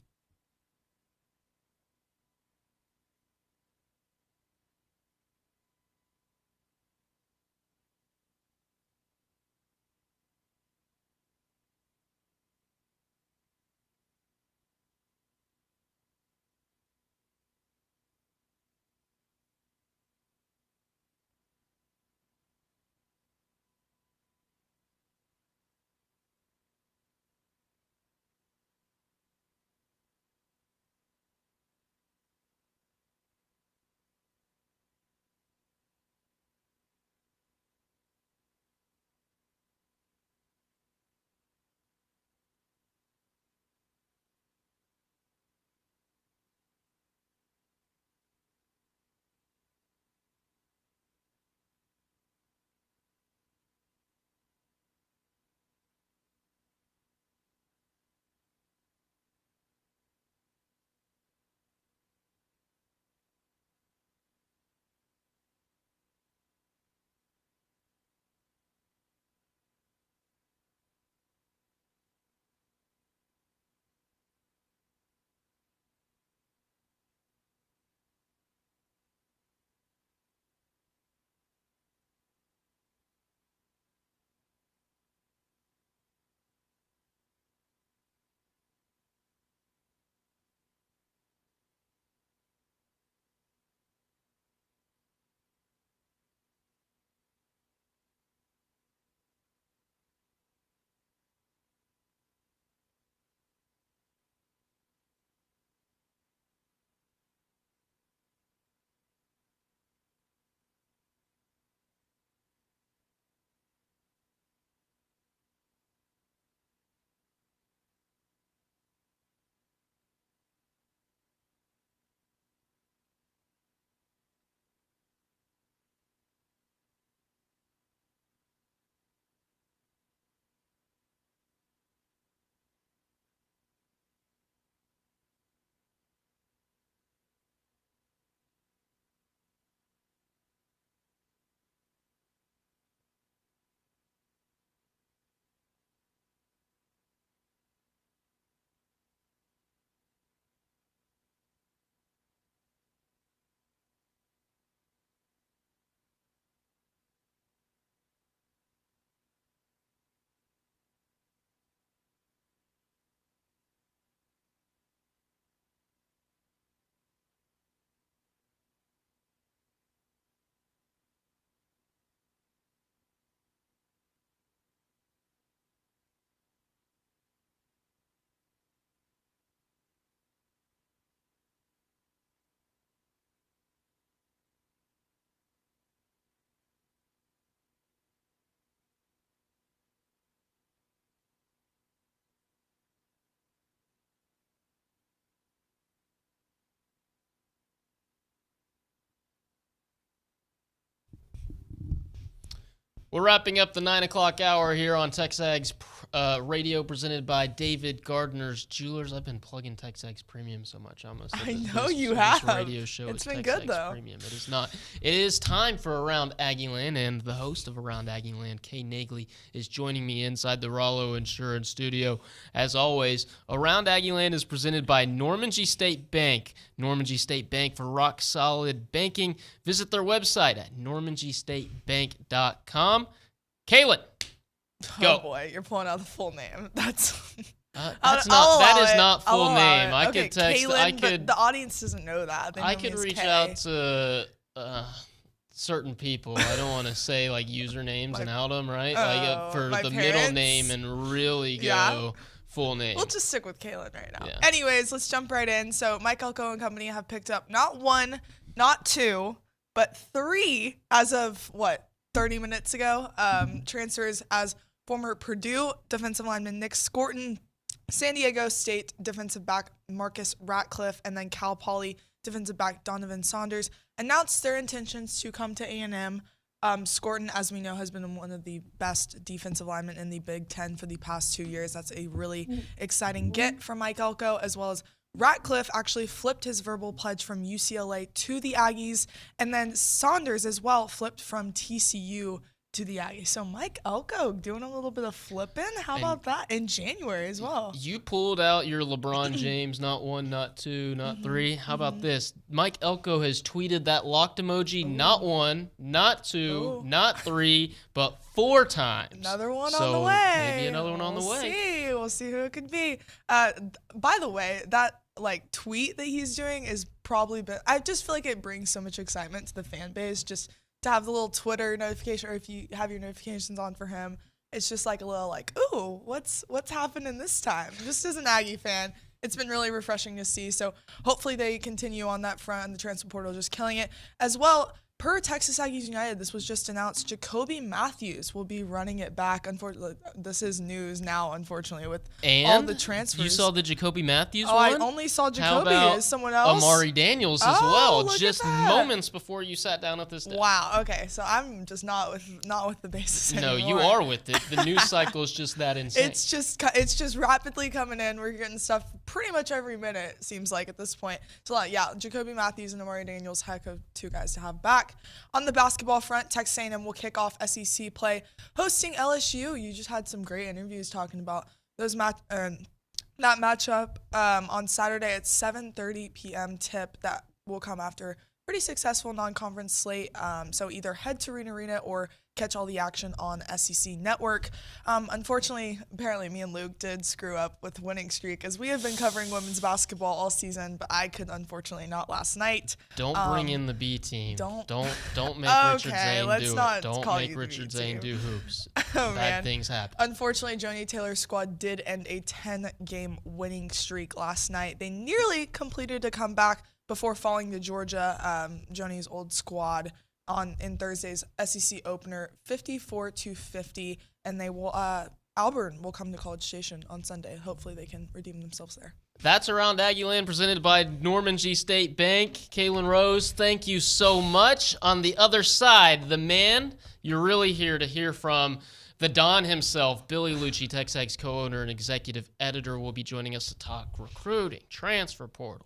G: We're wrapping up the 9 o'clock hour here on TexAgs Radio, presented by David Gardner's Jewelers. I've been plugging TexAgs Premium so much, almost.
R: I know you have.
G: This radio show
R: it's
G: is
R: been
G: TexAgs
R: good, though.
G: Premium. It is not. It is time for Around Aggieland, and the host of Around Aggieland, Kay Naegeli, is joining me inside the Rollo Insurance Studio. As always, Around Aggieland is presented by Normandy State Bank. Normandy State Bank for rock-solid banking. Visit their website at normandystatebank.com. Kaylin, go.
R: Oh boy, you're pulling out the full name. That
G: is not full name. I
R: okay,
G: could text.
R: Kaylin,
G: I could.
R: The audience doesn't know that.
G: I could reach out to certain people. I don't want to say like usernames and out them, right? For the
R: parents?
G: middle name and really go full name.
R: We'll just stick with Kaylin right now.
G: Yeah.
R: Anyways, let's jump right in. So Mike Elko and company have picked up not one, not two, but three as of 30 minutes ago. Transfers as former Purdue defensive lineman Nick Scorton, San Diego State defensive back Marcus Ratcliffe, and then Cal Poly defensive back Donovan Saunders announced their intentions to come to A&M. Scorton, as we know, has been one of the best defensive linemen in the Big Ten for the past 2 years. That's a really exciting get from Mike Elko, as well as Ratcliffe actually flipped his verbal pledge from UCLA to the Aggies, and then Saunders as well flipped from TCU to the Aggies. So Mike Elko doing a little bit of flipping. How about that in January as well?
G: You pulled out your LeBron James, not one, not two, not three. How about this? Mike Elko has tweeted that locked emoji not one, not two, not three, but 4 times.
R: Another one on the way.
G: Maybe another one on the way.
R: We'll see who it could be. By the way, that tweet that he's doing is probably I just feel like it brings so much excitement to the fan base just to have the little Twitter notification, or if you have your notifications on for him, it's just like a little ooh, what's happening this time? Just as an Aggie fan, it's been really refreshing to see. So hopefully they continue on that front, and the transfer portal just killing it. As well, per Texas Aggies United, this was just announced, Jacoby Matthews will be running it back. Unfortunately, this is news now, unfortunately, with all the transfers.
G: You saw the Jacoby Matthews one?
R: I only saw Jacoby. Is someone else?
G: Amari Daniels as well, just moments before you sat down at this desk.
R: Wow, okay, so I'm just not with the basis anymore.
G: No, you are with it. The news cycle is just that insane.
R: It's just rapidly coming in. We're getting stuff pretty much every minute, it seems like, at this point. So, Jacoby Matthews and Amari Daniels, heck of 2 guys to have back. On the basketball front, Texas A&M will kick off SEC play hosting LSU. You just had some great interviews talking about those that matchup on Saturday at 7:30 p.m. tip that will come after pretty successful non-conference slate. So either head to Arena or catch all the action on SEC Network. Unfortunately, apparently me and Luke did screw up with winning streak, as we have been covering women's basketball all season, but I could unfortunately not last night.
G: Don't bring in the B team. Don't make Richard Zane do it. Don't make Richard Zane do hoops. Bad things happen.
R: Unfortunately, Joni Taylor's squad did end a 10-game winning streak last night. They nearly completed a comeback before falling to Georgia, Joni's old squad, in Thursday's SEC opener, 54-50, and they will Auburn will come to College Station on Sunday. Hopefully they can redeem themselves there.
G: That's Around Aggieland, presented by Norman G. State Bank. Kaylin Rose, thank you so much. On the other side, the man you're really here to hear from, the Don himself, Billy Liucci, TexAgs co-owner and executive editor, will be joining us to talk recruiting, transfer portal,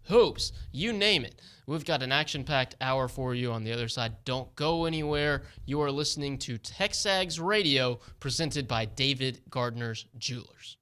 G: hoops, you name it. We've got an action-packed hour for you on the other side. Don't go anywhere. You are listening to TexAgs Radio, presented by David Gardner's Jewelers.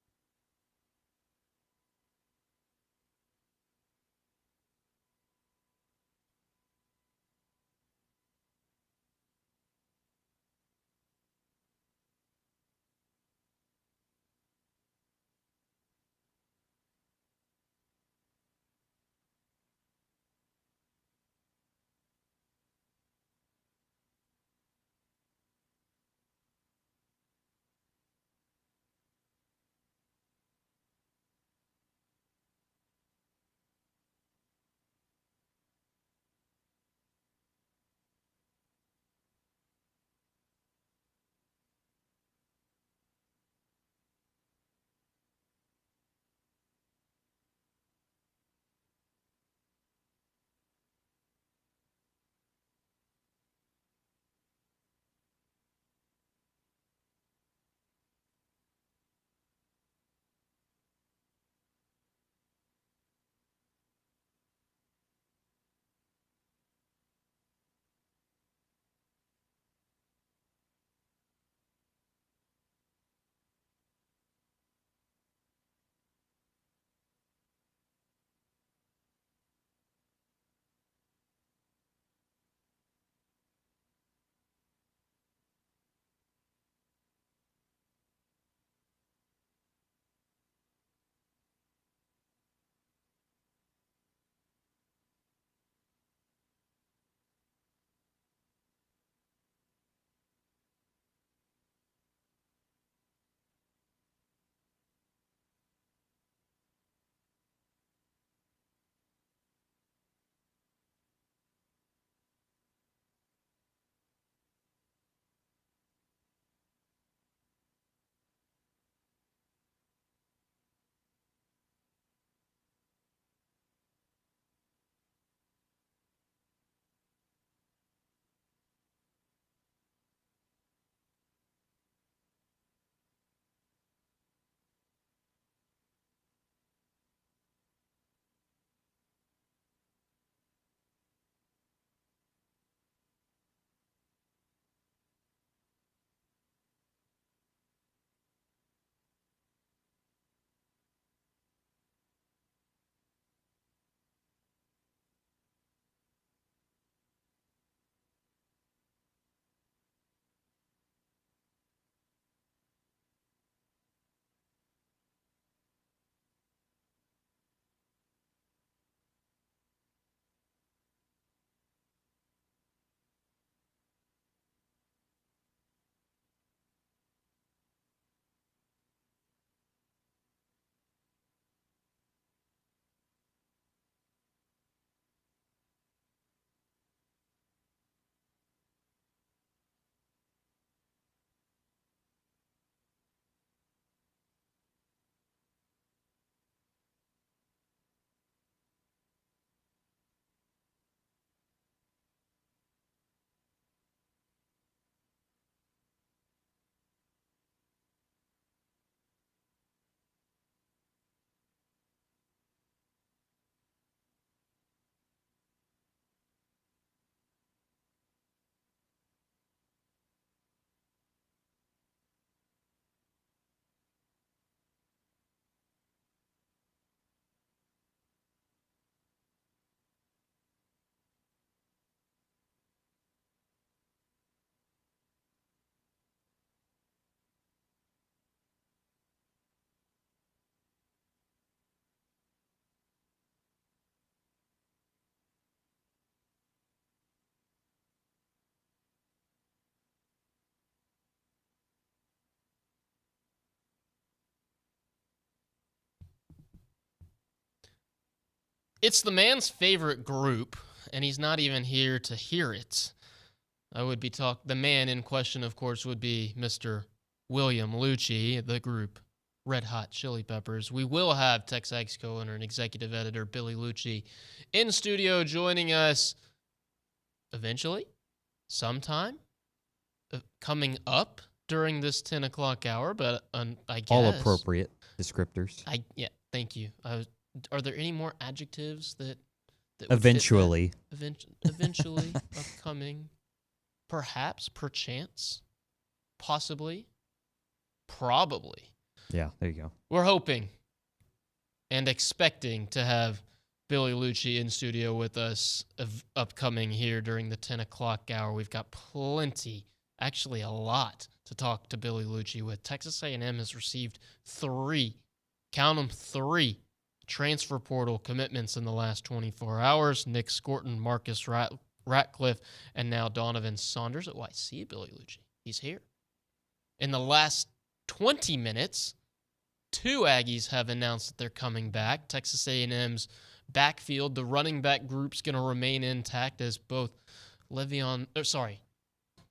G: It's the man's favorite group, and he's not even here to hear it. The man in question, of course, would be Mr. William Liucci, the group Red Hot Chili Peppers. We will have TexAgs co-owner and executive editor Billy Liucci in studio joining us eventually, sometime, coming up during this 10 o'clock hour, but I guess.
L: All appropriate descriptors.
G: Thank you. Are there any more adjectives that
L: Eventually.
G: Eventually, upcoming, perhaps, perchance, possibly, probably.
L: Yeah, there you go.
G: We're hoping and expecting to have Billy Liucci in studio with us upcoming here during the 10 o'clock hour. We've got plenty, actually a lot, to talk to Billy Liucci with. Texas A&M has received 3, count them 3, transfer portal commitments in the last 24 hours. Nick Scorton, Marcus Ratcliffe, and now Donovan Saunders. Oh, I see Billy Liucci. He's here. In the last 20 minutes, 2 Aggies have announced that they're coming back. Texas A&M's backfield, the running back group's going to remain intact as both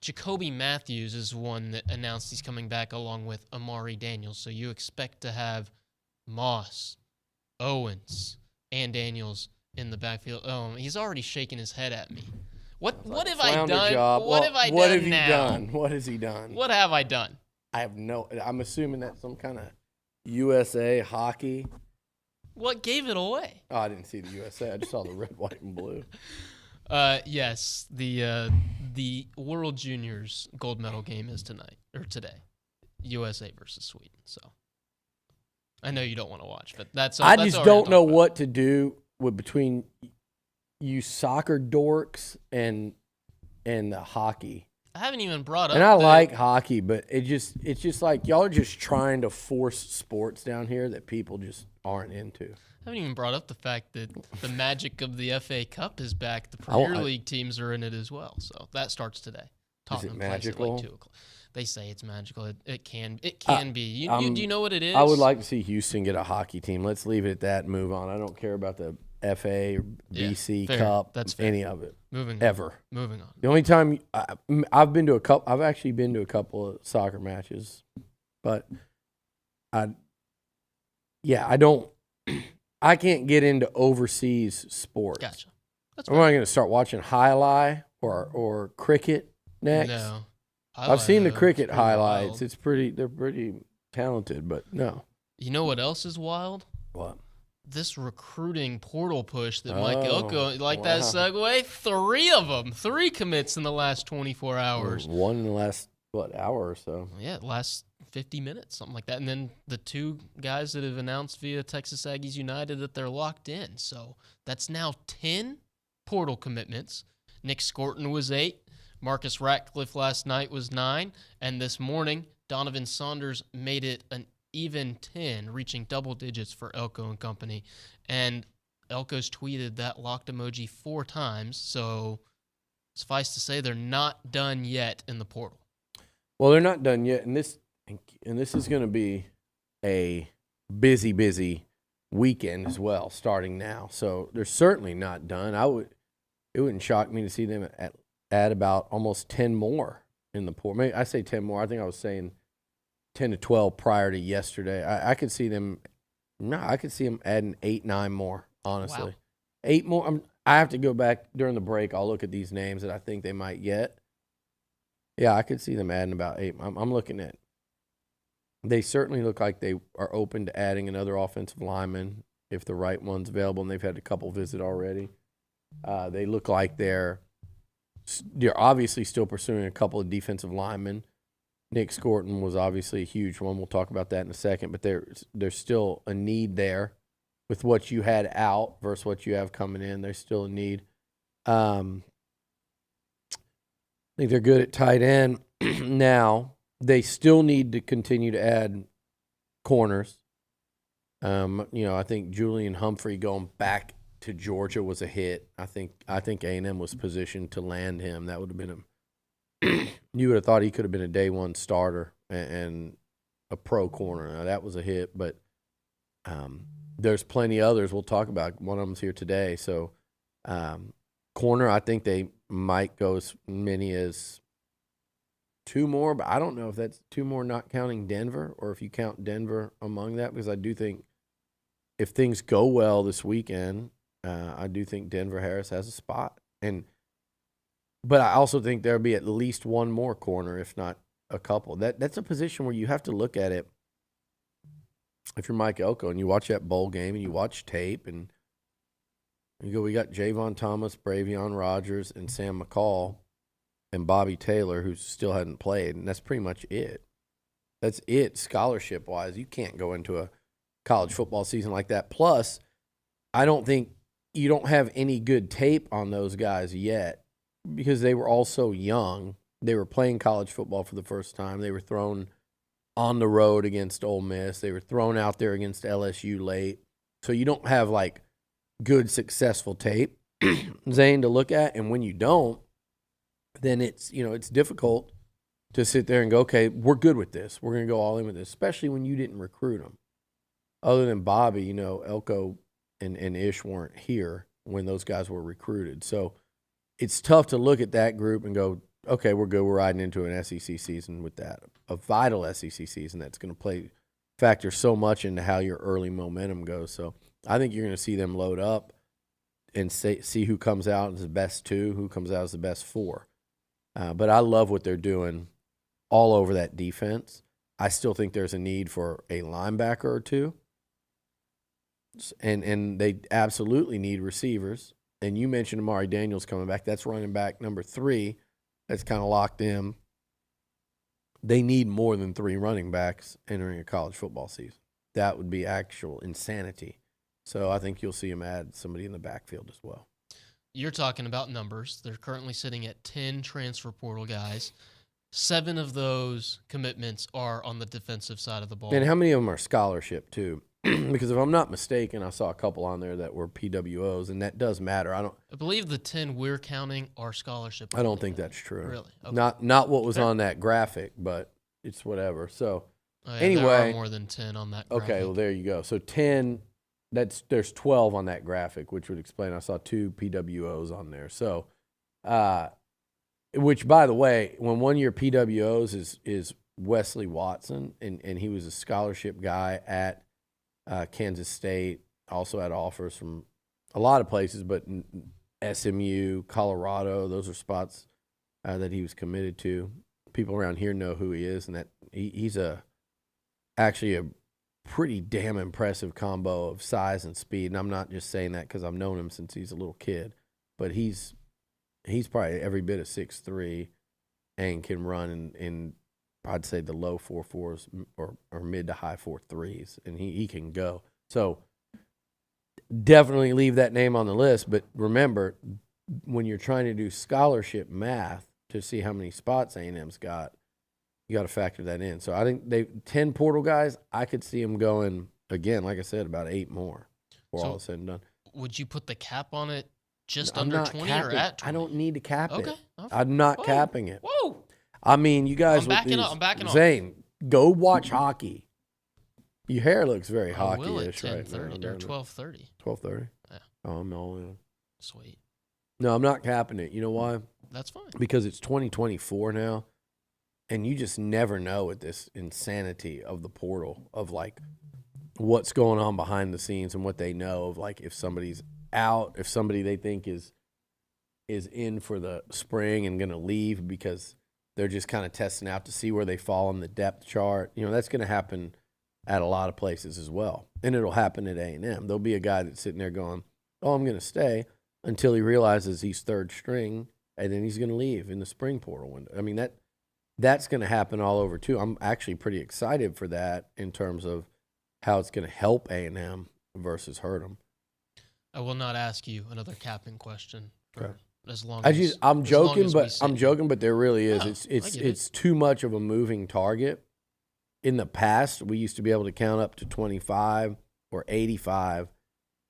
G: Jacoby Matthews is one that announced he's coming back along with Amari Daniels. So you expect to have Moss, Owens, and Daniels in the backfield. Oh, he's already shaking his head at me. What have I done? What have I done now?
I: What has he done?
G: What have I done?
I: I'm assuming that's some kind of USA hockey.
G: What gave it away?
I: Oh, I didn't see the USA. I just saw the red, white, and blue.
G: Yes, the World Juniors gold medal game is today. USA versus Sweden. So I know you don't want to watch, but that's
I: I just don't know what to do between you soccer dorks and the hockey.
G: I haven't even brought up.
I: And I like hockey, but it's just like y'all are just trying to force sports down here that people just aren't into.
G: I haven't even brought up the fact that the magic of the FA Cup is back. The Premier League teams are in it as well, so that starts today.
I: Tottenham plays at like
G: 2 o'clock. They say it's magical. It can be. Do you know what it is?
I: I would like to see Houston get a hockey team. Let's leave it at that and move on. I don't care about the FA or BC Cup, any of it.
G: Moving on.
I: The only time I've been to I've actually been to a couple of soccer matches, but I can't get into overseas sports.
G: Gotcha.
I: Am I going to start watching highlight or cricket next?
G: No.
I: I've seen the cricket highlights. They're pretty talented, but no.
G: You know what else is wild?
I: What?
G: This recruiting portal push that Mike Elko, that segue? 3 of them. 3 commits in the last 24 hours.
I: 1 in the last, hour or so?
G: Yeah, last 50 minutes, something like that. And then the 2 guys that have announced via Texas Aggies United that they're locked in. So that's now 10 portal commitments. Nick Scorton was 8. Marcus Ratcliffe last night was 9. And this morning, Donovan Saunders made it an even 10, reaching double digits for Elko and company. And Elko's tweeted that locked emoji 4 times. So suffice to say, they're not done yet in the portal.
I: Well, they're not done yet, and this is going to be a busy weekend as well, starting now. So they're certainly not done. It wouldn't shock me to see them at about almost 10 more in the portal. Maybe I say 10 more. I think I was saying 10 to 12 prior to yesterday. I could see them. No, I could see them adding 8, 9 more. Honestly,
G: wow.
I: 8 more. I have to go back during the break. I'll look at these names that I think they might get. Yeah, I could see them adding about 8. I'm looking at. They certainly look like they are open to adding another offensive lineman if the right one's available, and they've had a couple visit already. They look like they're obviously still pursuing a couple of defensive linemen. Nick Scorton was obviously a huge one. We'll talk about that in a second, but there's still a need there with what you had out versus what you have coming in. There's still a need. I think they're good at tight end. Now, they still need to continue to add corners. I think Julian Humphrey going back to Georgia was a hit. I think A&M was positioned to land him. That would have been you would have thought he could have been a day one starter and a pro corner. Now, that was a hit, but there's plenty others we'll talk about. One of them's here today. So, corner, I think they might go as many as 2 more, but I don't know if that's 2 more not counting Denver or if you count Denver among that, because I do think if things go well this weekend, I do think Denver Harris has a spot. But I also think there'll be at least 1 more corner, if not a couple. That's a position where you have to look at it. If you're Mike Elko and you watch that bowl game and you watch tape and you go, we got Javon Thomas, Bravion Rogers, and Sam McCall and Bobby Taylor, who still hadn't played, and that's pretty much it. That's it scholarship-wise. You can't go into a college football season like that. Plus, I don't think you don't have any good tape on those guys yet because they were all so young. They were playing college football for the first time. They were thrown on the road against Ole Miss. They were thrown out there against LSU late. So you don't have, like, good, successful tape, Zane, to look at. And when you don't, then it's difficult to sit there and go, okay, we're good with this. We're going to go all in with this, especially when you didn't recruit them. Other than Bobby, Elko and Ish weren't here when those guys were recruited. So it's tough to look at that group and go, okay, we're good. We're riding into an SEC season with that, a vital SEC season that's going to factor so much into how your early momentum goes. So I think you're going to see them load up and see who comes out as the best 2, who comes out as the best 4. But I love what they're doing all over that defense. I still think there's a need for a linebacker or 2. And they absolutely need receivers. And you mentioned Amari Daniels coming back. That's running back number 3. That's kind of locked in. They need more than 3 running backs entering a college football season. That would be actual insanity. So I think you'll see them add somebody in the backfield as well.
G: You're talking about numbers. They're currently sitting at 10 transfer portal guys. 7 of those commitments are on the defensive side of the ball.
I: And how many of them are scholarship, too? Because if I'm not mistaken, I saw a couple on there that were PWOs, and that does matter. I
G: believe the 10 we're counting are scholarship.
I: I don't think that's true.
G: Really? Okay.
I: Not what was on that graphic, but it's whatever. So
G: anyway, there are more than 10 on that graphic.
I: Okay, well, there you go. So 10, there's 12 on that graphic, which would explain I saw 2 PWOs on there. So, which, by the way, when one of your PWOs is Wesley Watson, and he was a scholarship guy at Kansas State, also had offers from a lot of places, but SMU, Colorado, those are spots that he was committed to. People around here know who he is, and that he's actually a pretty damn impressive combo of size and speed. And I'm not just saying that because I've known him since he's a little kid, but he's probably every bit of 6'3" and can run in I'd say the low 4.4s or mid to high 4.3s, and he can go. So definitely leave that name on the list. But remember, when you're trying to do scholarship math to see how many spots A&M's got, you got to factor that in. So I think 10 portal guys, I could see them going, again, like I said, about 8 more before all is said and done.
G: Would you put the cap on it just under 20 or at 20?
I: I don't need to cap it.
G: Okay.
I: I'm not capping it.
G: Whoa.
I: I mean, you guys
G: I'm backing up.
I: Zane, go watch hockey. Your hair looks very hockey-ish right now.
G: 10:30 or 12:30.
I: 12:30?
G: Yeah.
I: Oh, I'm all in.
G: Sweet.
I: No, I'm not capping it. You know why?
G: That's fine.
I: Because it's 2024 now, and you just never know with this insanity of the portal of, like, what's going on behind the scenes and what they know of, like, if somebody's out, if somebody they think is in for the spring and going to leave because they're just kind of testing out to see where they fall on the depth chart. You know, that's going to happen at a lot of places as well. And it'll happen at A&M. There'll be a guy that's sitting there going, oh, I'm going to stay until he realizes he's third string, and then he's going to leave in the spring portal window. I mean, that's going to happen all over too. I'm actually pretty excited for that in terms of how it's going to help A&M versus hurt them.
G: I will not ask you another capping question.
I: Okay.
G: I'm
I: joking, but there really is. It's too much of a moving target. In the past, we used to be able to count up to 25 or 85.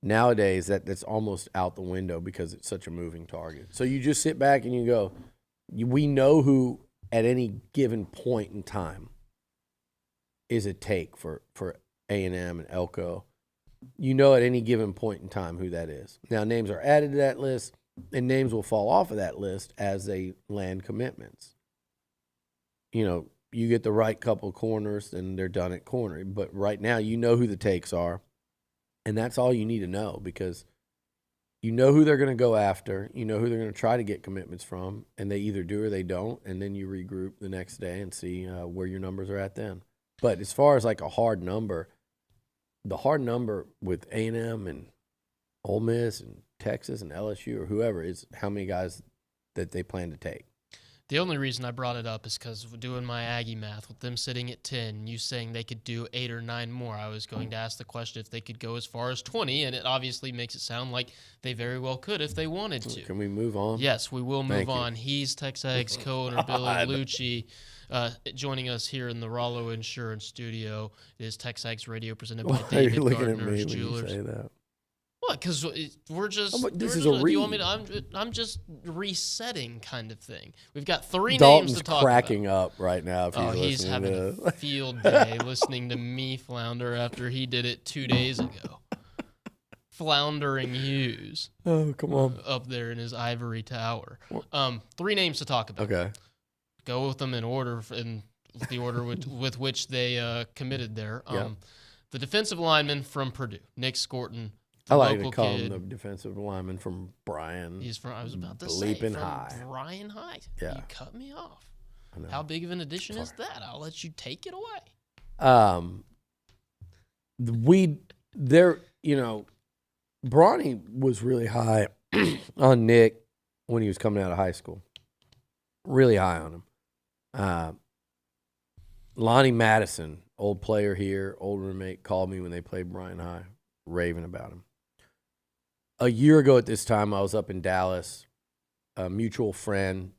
I: Nowadays, that's almost out the window because it's such a moving target. So you just sit back and you go, we know who at any given point in time is a take for A&M and Elko you know at any given point in time who that is. Now, names are added to that list, and names will fall off of that list as they land commitments. You know, you get the right couple corners, and they're done at corner. But right now, you know who the takes are, and that's all you need to know because you know who they're going to go after. You know who they're going to try to get commitments from, and they either do or they don't, and then you regroup the next day and see where your numbers are at then. But as far as like a hard number, the hard number with A&M and Ole Miss and Texas and LSU or whoever is how many guys that they plan to take.
G: The only reason I brought it up is because doing my Aggie math, with them sitting at 10, you saying they could do 8 or 9 more, I was going to ask the question if they could go as far as 20, and it obviously makes it sound like they very well could if they wanted to.
I: Can we move on?
G: Yes, we will move on. He's TexAgs co-owner Billy Liucci, joining us here in the Rollo Insurance Studio. It is TexAgs Radio presented by
I: Why are you
G: David
I: looking at
G: Gardner's
I: me when
G: Jewelers.
I: you say that?
G: What? Because we're just.
I: This is
G: a
I: a read.
G: Do you want me to? I'm just resetting, kind of thing. We've got 3
I: Dalton's
G: names to talk
I: cracking
G: about.
I: up right now. If
G: He's
I: listening
G: having
I: to
G: a
I: this.
G: field day listening to me flounder after he did it 2 days ago. Floundering Hughes.
I: Oh, come on.
G: Up there in his ivory tower. 3 names to talk about.
I: Okay.
G: Go with them in order, in the order with which they committed there.
I: Yeah.
G: The defensive lineman from Purdue, Nick Scorton.
I: I like to
G: local
I: call
G: kid.
I: him the defensive lineman from Bryan.
G: He's from. I was about to say
I: Bleeping
G: from
I: High.
G: Bryan High.
I: Yeah.
G: You cut me off.
I: I know.
G: How big of an addition is that? I'll let you take it away.
I: Bronny was really high on Nick when he was coming out of high school. Really high on him. Lonnie Madison, old player here, old roommate, called me when they played Bryan High, raving about him. A year ago at this time, I was up in Dallas. A mutual friend,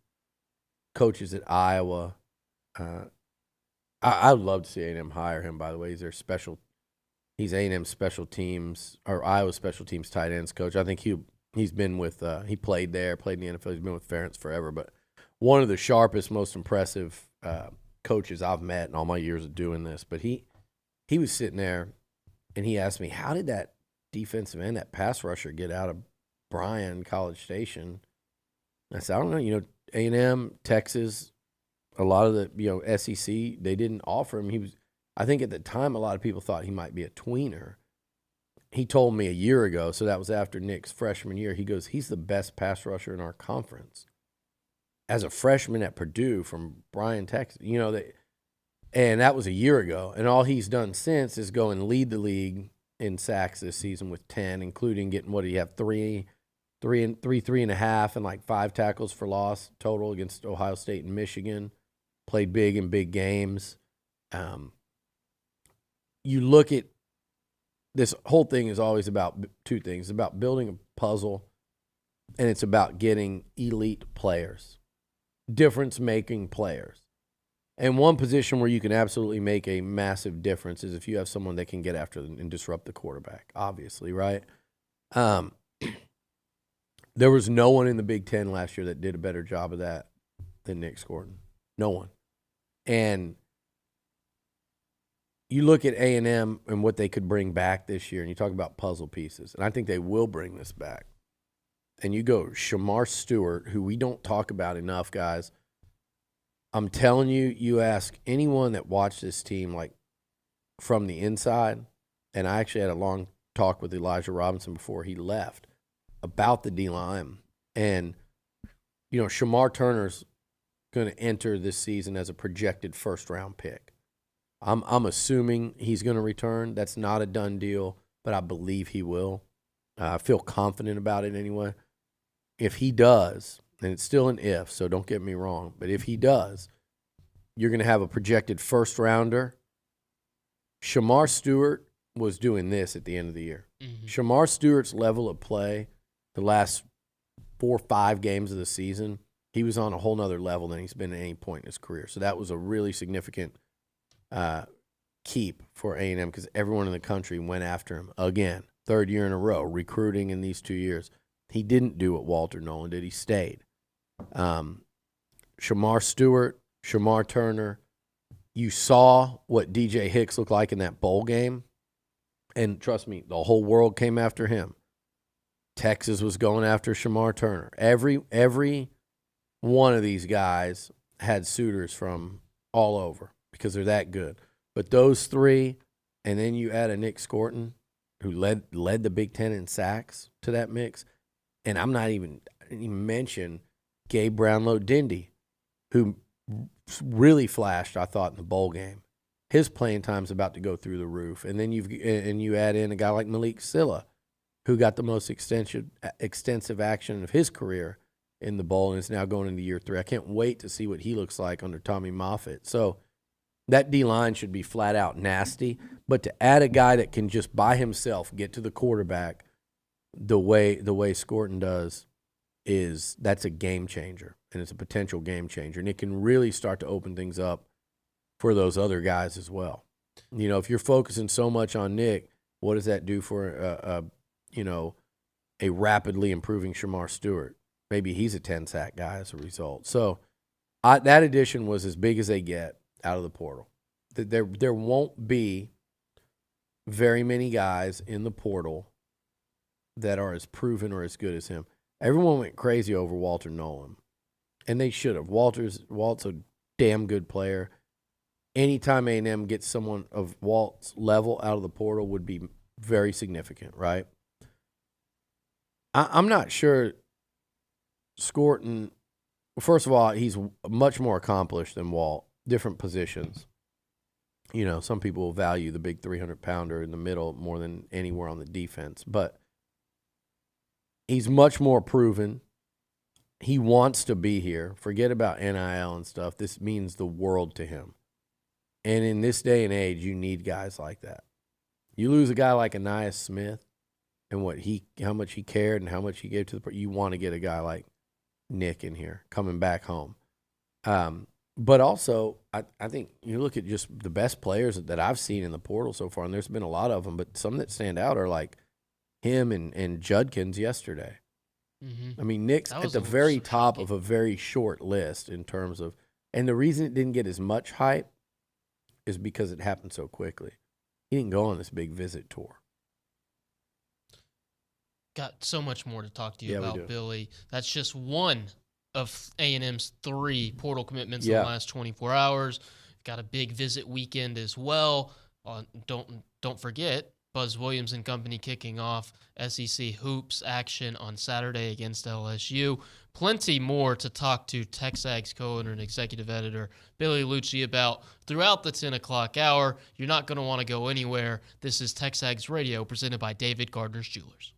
I: coaches at Iowa. I would love to see A&M hire him, by the way. He's A&M special teams, or Iowa special teams tight ends coach. I think he's been with, he played there, played in the NFL. He's been with Ferentz forever. But one of the sharpest, most impressive coaches I've met in all my years of doing this. But he was sitting there, and he asked me, how did that defensive end, that pass rusher, get out of Bryan, College Station? I said, I don't know. A&M, Texas, a lot of the SEC, they didn't offer him. I think at the time a lot of people thought he might be a tweener. He told me a year ago, so that was after Nick's freshman year. He goes, he's the best pass rusher in our conference. As a freshman at Purdue from Bryan, Texas, and that was a year ago. And all he's done since is go and lead the league in sacks this season with 10, including getting, what did he have, three and a half, and like 5 tackles for loss total against Ohio State and Michigan. Played big in big games. You look at this whole thing is always about 2 things. It's about building a puzzle, and it's about getting elite players, difference-making players. And one position where you can absolutely make a massive difference is if you have someone that can get after and disrupt the quarterback, obviously, right? There was no one in the Big Ten last year that did a better job of that than Nick Scorton. No one. And you look at A&M and what they could bring back this year, and you talk about puzzle pieces, and I think they will bring this back. And you go Shamar Stewart, who we don't talk about enough, guys. I'm telling you, you ask anyone that watched this team, like, from the inside, and I actually had a long talk with Elijah Robinson before he left about the D-line. And, Shamar Turner's going to enter this season as a projected first-round pick. I'm assuming he's going to return. That's not a done deal, but I believe he will. I feel confident about it anyway. If he does, and it's still an if, so don't get me wrong, but if he does, you're going to have a projected first-rounder. Shamar Stewart was doing this at the end of the year. Mm-hmm. Shamar Stewart's level of play the last 4 or 5 games of the season, he was on a whole nother level than he's been at any point in his career. So that was a really significant keep for A&M because everyone in the country went after him again, 3rd year in a row, recruiting in these 2 years. He didn't do what Walter Nolan did. He stayed. Shamar Stewart, Shamar Turner, you saw what DJ Hicks looked like in that bowl game. And trust me, the whole world came after him. Texas was going after Shamar Turner. Every one of these guys had suitors from all over because they're that good. But those three, and then you add a Nick Scorton, who led the Big Ten in sacks to that mix. And I didn't even mention Gabe Brownlow-Dindy, who really flashed, I thought, in the bowl game. His playing time's about to go through the roof. And then you add in a guy like Malik Silla, who got the most extensive action of his career in the bowl and is now going into year 3. I can't wait to see what he looks like under Tommy Moffitt. So that D-line should be flat out nasty. But to add a guy that can just by himself get to the quarterback the way Scorton does, that's a game changer, and it's a potential game changer. And it can really start to open things up for those other guys as well. You know, if you're focusing so much on Nick, what does that do for a rapidly improving Shamar Stewart? Maybe he's a 10-sack guy as a result. So that addition was as big as they get out of the portal. There won't be very many guys in the portal that are as proven or as good as him. Everyone went crazy over Walter Nolan, and they should have. Walt's a damn good player. Anytime A&M gets someone of Walt's level out of the portal would be very significant, right? I'm not sure Scorton, first of all, he's much more accomplished than Walt, different positions. You know, some people will value the big 300-pounder in the middle more than anywhere on the defense, but he's much more proven. He wants to be here. Forget about NIL and stuff. This means the world to him. And in this day and age, you need guys like that. You lose a guy like Anais Smith and how much he cared and how much he gave to the – you want to get a guy like Nick in here coming back home. But also, I think you look at just the best players that I've seen in the portal so far, and there's been a lot of them, but some that stand out are like him and Judkins yesterday. Mm-hmm. I mean, Nick's at the very top of a very short list in terms of – and the reason it didn't get as much hype is because it happened so quickly. He didn't go on this big visit tour.
G: Got so much more to talk to you about, Billy. That's just one of A&M's 3 portal commitments in the last 24 hours. Got a big visit weekend as well. Don't forget, Buzz Williams and company kicking off SEC hoops action on Saturday against LSU. Plenty more to talk to TexAgs co-owner and executive editor Billy Liucci about throughout the 10 o'clock hour. You're not going to want to go anywhere. This is TexAgs Radio presented by David Gardner's Jewelers.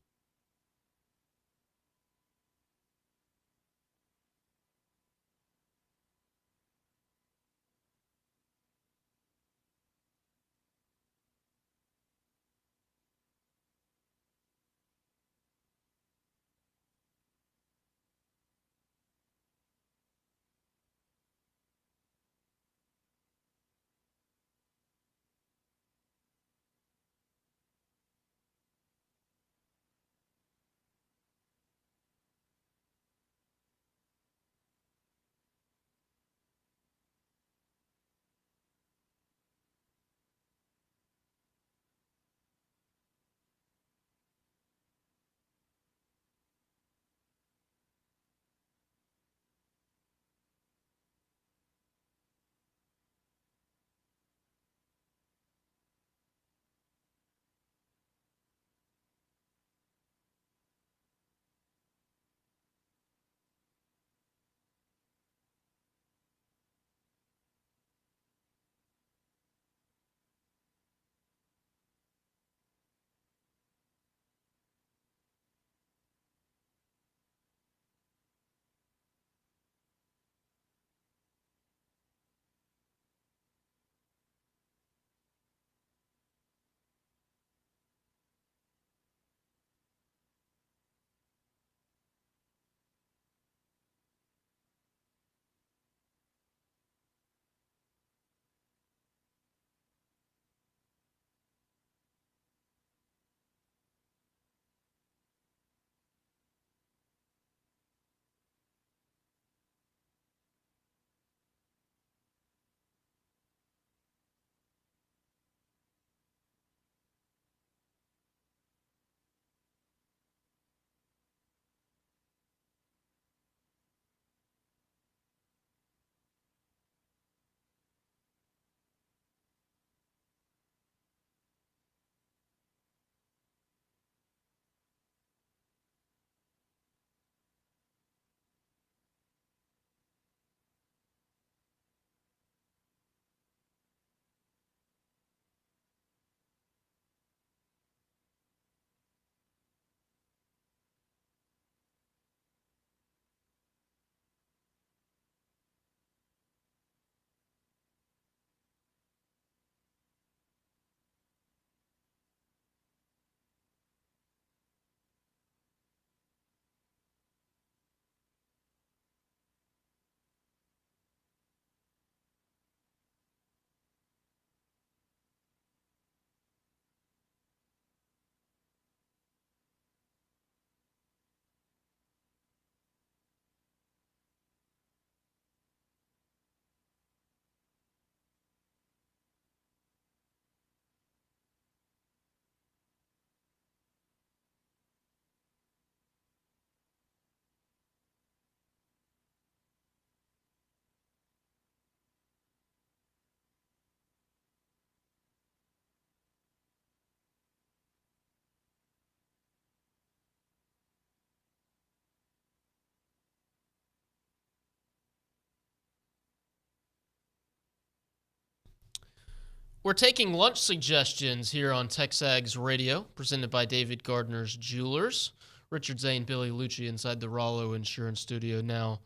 G: We're taking lunch suggestions here on TexAgs Radio, presented by David Gardner's Jewelers. Richard Zane, Billy Liucci inside the Rollo Insurance Studio. Now,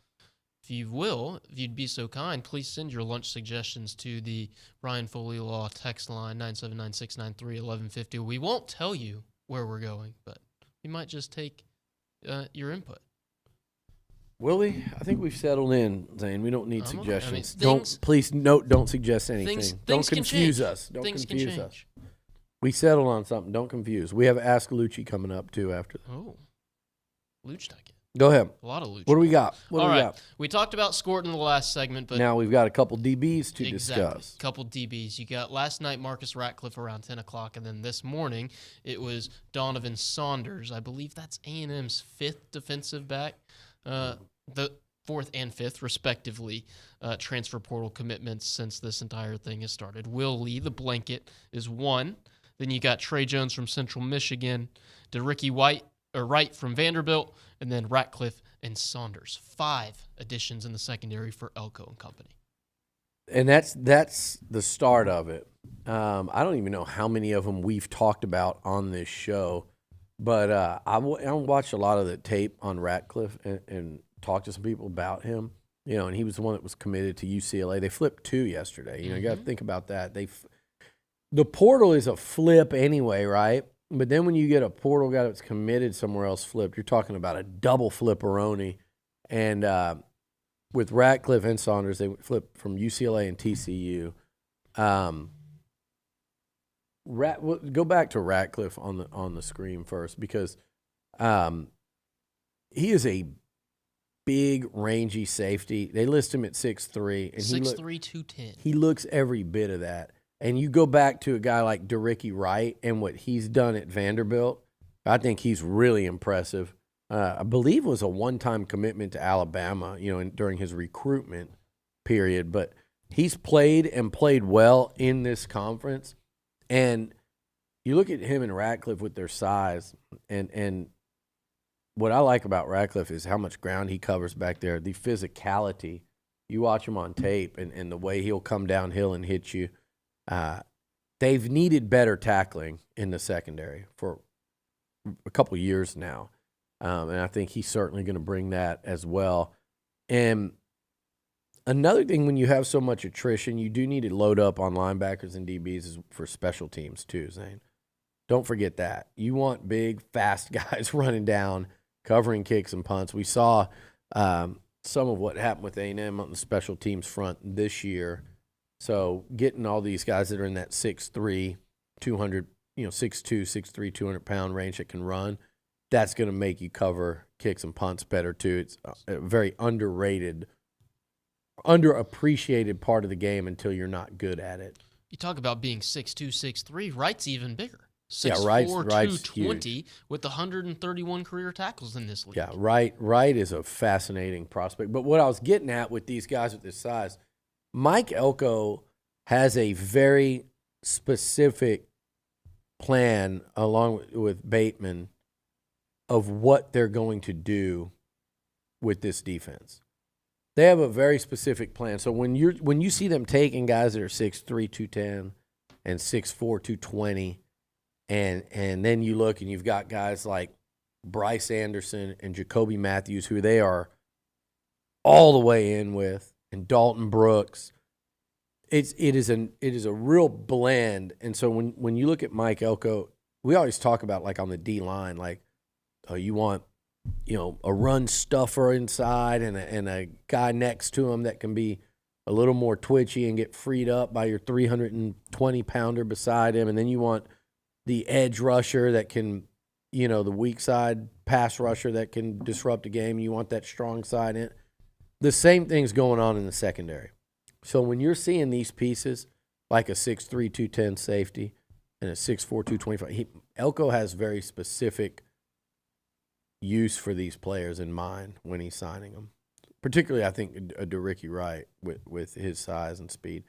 G: if you'd be so kind, please send your lunch suggestions to the Brian Foley Law text line, 979-693-1150. We won't tell you where we're going, but we might just take your input.
I: Willie, I think we've settled in, Zane. We don't need suggestions.
G: Okay. I mean,
I: Don't suggest anything. Don't confuse us. Don't confuse us. We settled on something. Don't confuse. We have Ask Liucci coming up, too, after that.
G: Oh. Liucci again.
I: Go ahead.
G: A lot of Liucci.
I: What do we got?
G: All right. We talked about Scourt in the last segment, but
I: now we've got a couple DBs to discuss.
G: A couple DBs. You got last night Marcus Ratcliffe around 10 o'clock, and then this morning it was Donovan Saunders. I believe that's A&M's fifth defensive back. The fourth and fifth, respectively, transfer portal commitments since this entire thing has started. Will Lee, the blanket, is one. Then you got Trey Jones from Central Michigan, DeRicky Wright from Vanderbilt, and then Ratcliffe and Saunders. 5 additions in the secondary for Elko and company.
I: And that's the start of it. I don't even know how many of them we've talked about on this show, but I watched a lot of the tape on Ratcliffe and talked to some people about him. You know, and he was the one that was committed to UCLA. They flipped 2 yesterday. You know, you got to think about that. The portal is a flip anyway, right? But then when you get a portal guy that's committed somewhere else flipped, you're talking about a double flipperoni. And with Ratcliffe and Saunders, they flipped from UCLA and TCU. Go back to Ratcliffe on the screen first, because he is a big, rangy safety. They list him at 6'3".
G: 6'3", 210.
I: He looks every bit of that. And you go back to a guy like DeRicky Wright and what he's done at Vanderbilt, I think he's really impressive. I believe it was a one-time commitment to Alabama, during his recruitment period. But he's played and played well in this conference. And you look at him and Ratcliffe with their size, and what I like about Ratcliffe is how much ground he covers back there, the physicality. You watch him on tape and the way he'll come downhill and hit you. They've needed better tackling in the secondary for a couple years now. And I think he's certainly going to bring that as well. And another thing, when you have so much attrition, you do need to load up on linebackers and DBs for special teams too, Zane. Don't forget that. You want big, fast guys running down, covering kicks and punts. We saw some of what happened with A&M on the special teams front this year. So getting all these guys that are in that 6'3", 200, 6'2", 6'3", 200-pound range that can run, that's going to make you cover kicks and punts better too. It's a very underappreciated part of the game until you're not good at it.
G: You talk about being 6'2", 6'3", Wright's even bigger.
I: 6'4",
G: Wright's 220
I: huge.
G: with 131 career tackles in this league.
I: Yeah, Wright is a fascinating prospect. But what I was getting at with these guys with this size, Mike Elko has a very specific plan, along with Bateman, of what they're going to do with this defense. They have a very specific plan. So when you see them taking guys that are 6'3", 210 and 6'4", 220, and then you look and you've got guys like Bryce Anderson and Jacoby Matthews, who they are all the way in with, and Dalton Brooks. It is a real blend. And so when you look at Mike Elko, we always talk about, like, on the D line, like, you want, a run stuffer inside and a guy next to him that can be a little more twitchy and get freed up by your 320-pounder beside him. And then you want the edge rusher that can, the weak side pass rusher that can disrupt a game. You want that strong side in. The same thing's going on in the secondary. So when you're seeing these pieces, like a 6'3", 210 safety and a 6'4", 225, Elko has very specific use for these players in mind when he's signing them. Particularly, I think, a DeRicky Wright with his size and speed.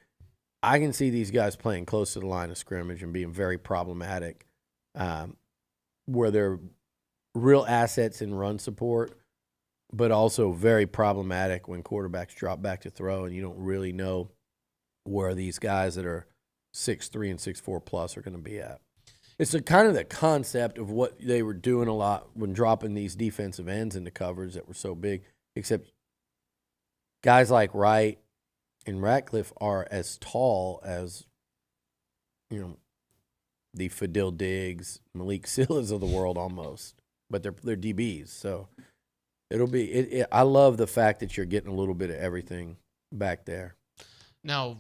I: I can see these guys playing close to the line of scrimmage and being very problematic, where they're real assets in run support, but also very problematic when quarterbacks drop back to throw and you don't really know where these guys that are 6'3" and 6'4" plus are going to be at. It's kind of the concept of what they were doing a lot when dropping these defensive ends into covers that were so big, except guys like Wright and Ratcliffe are as tall as, the Fadil Diggs, Malik Sillas of the world almost, but they're DBs. So it'll be. I love the fact that you're getting a little bit of everything back there.
G: Now,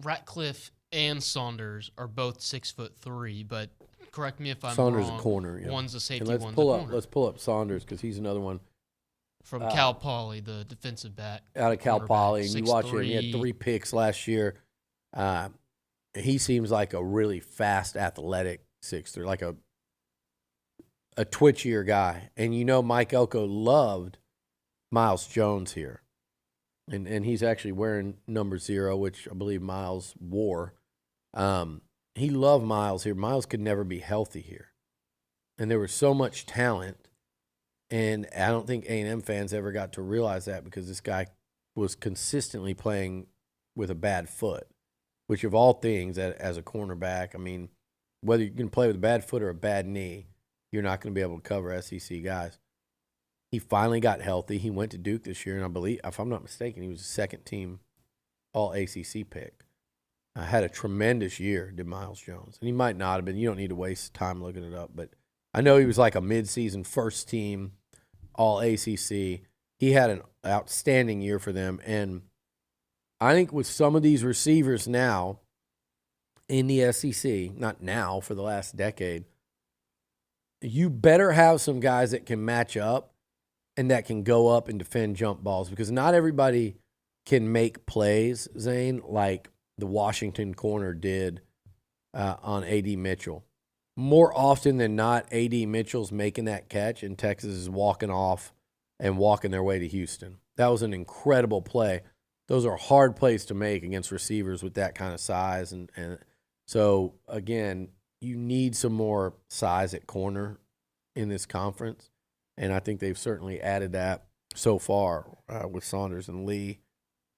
G: Ratcliffe and Saunders are both 6'3", but correct me if I'm
I: Saunders
G: wrong.
I: a corner. Yeah.
G: One's a safety,
I: and
G: one's a corner.
I: Let's pull up Saunders because he's another one.
G: From Cal Poly, the defensive back.
I: Out of Cal Poly, and you watch him. He had
G: 6'3".
I: 3 picks last year. He seems like a really fast, athletic 6'3", like a twitchier guy. And Mike Elko loved Miles Jones here. And he's actually wearing number 0, which I believe Miles wore. He loved Miles here. Miles could never be healthy here. And there was so much talent. And I don't think A&M fans ever got to realize that because this guy was consistently playing with a bad foot, which of all things, as a cornerback, I mean, whether you can play with a bad foot or a bad knee, you're not going to be able to cover SEC guys. He finally got healthy. He went to Duke this year, and I believe, if I'm not mistaken, he was a second-team All-ACC pick. Had a tremendous year, did Miles Jones. And he might not have been. You don't need to waste time looking it up, but I know he was like a midseason first-team All-ACC. He had an outstanding year for them, and I think with some of these receivers now in the SEC, not now, for the last decade, you better have some guys that can match up and that can go up and defend jump balls because not everybody can make plays, Zane, like the Washington corner did on A.D. Mitchell. More often than not, A.D. Mitchell's making that catch and Texas is walking off and walking their way to Houston. That was an incredible play. Those are hard plays to make against receivers with that kind of size. And so, again, you need some more size at corner in this conference. And I think they've certainly added that so far with Saunders and Lee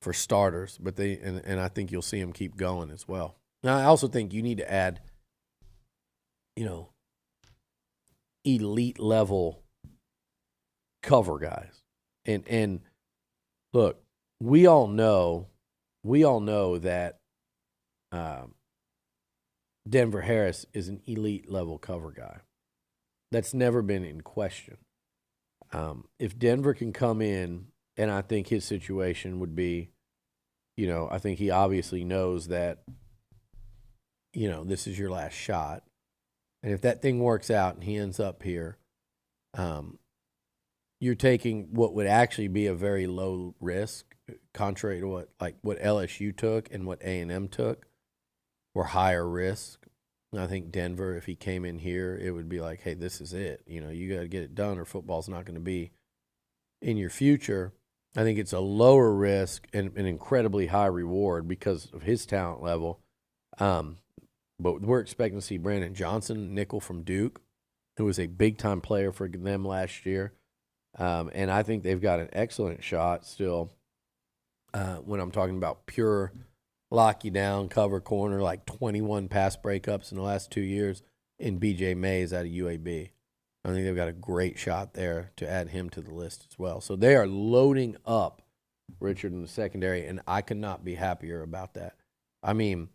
I: for starters. But and I think you'll see them keep going as well. Now, I also think you need to add, elite level cover guys. And look, we all know that Denver Harris is an elite level cover guy. That's never been in question. If Denver can come in, and I think his situation would be, I think he obviously knows that, this is your last shot. And if that thing works out and he ends up here, you're taking what would actually be a very low risk, contrary to what LSU took and what A&M took, were higher risk. And I think Denver, if he came in here, it would be like, hey, this is it. You got to get it done or football's not going to be in your future. I think it's a lower risk and an incredibly high reward because of his talent level. But we're expecting to see Brandon Johnson, nickel from Duke, who was a big-time player for them last year. And I think they've got an excellent shot still when I'm talking about pure lock you down, cover corner, like 21 pass breakups in the last 2 years in B.J. Mays out of UAB. I think they've got a great shot there to add him to the list as well. So they are loading up Richard in the secondary, and I could not be happier about that. I mean,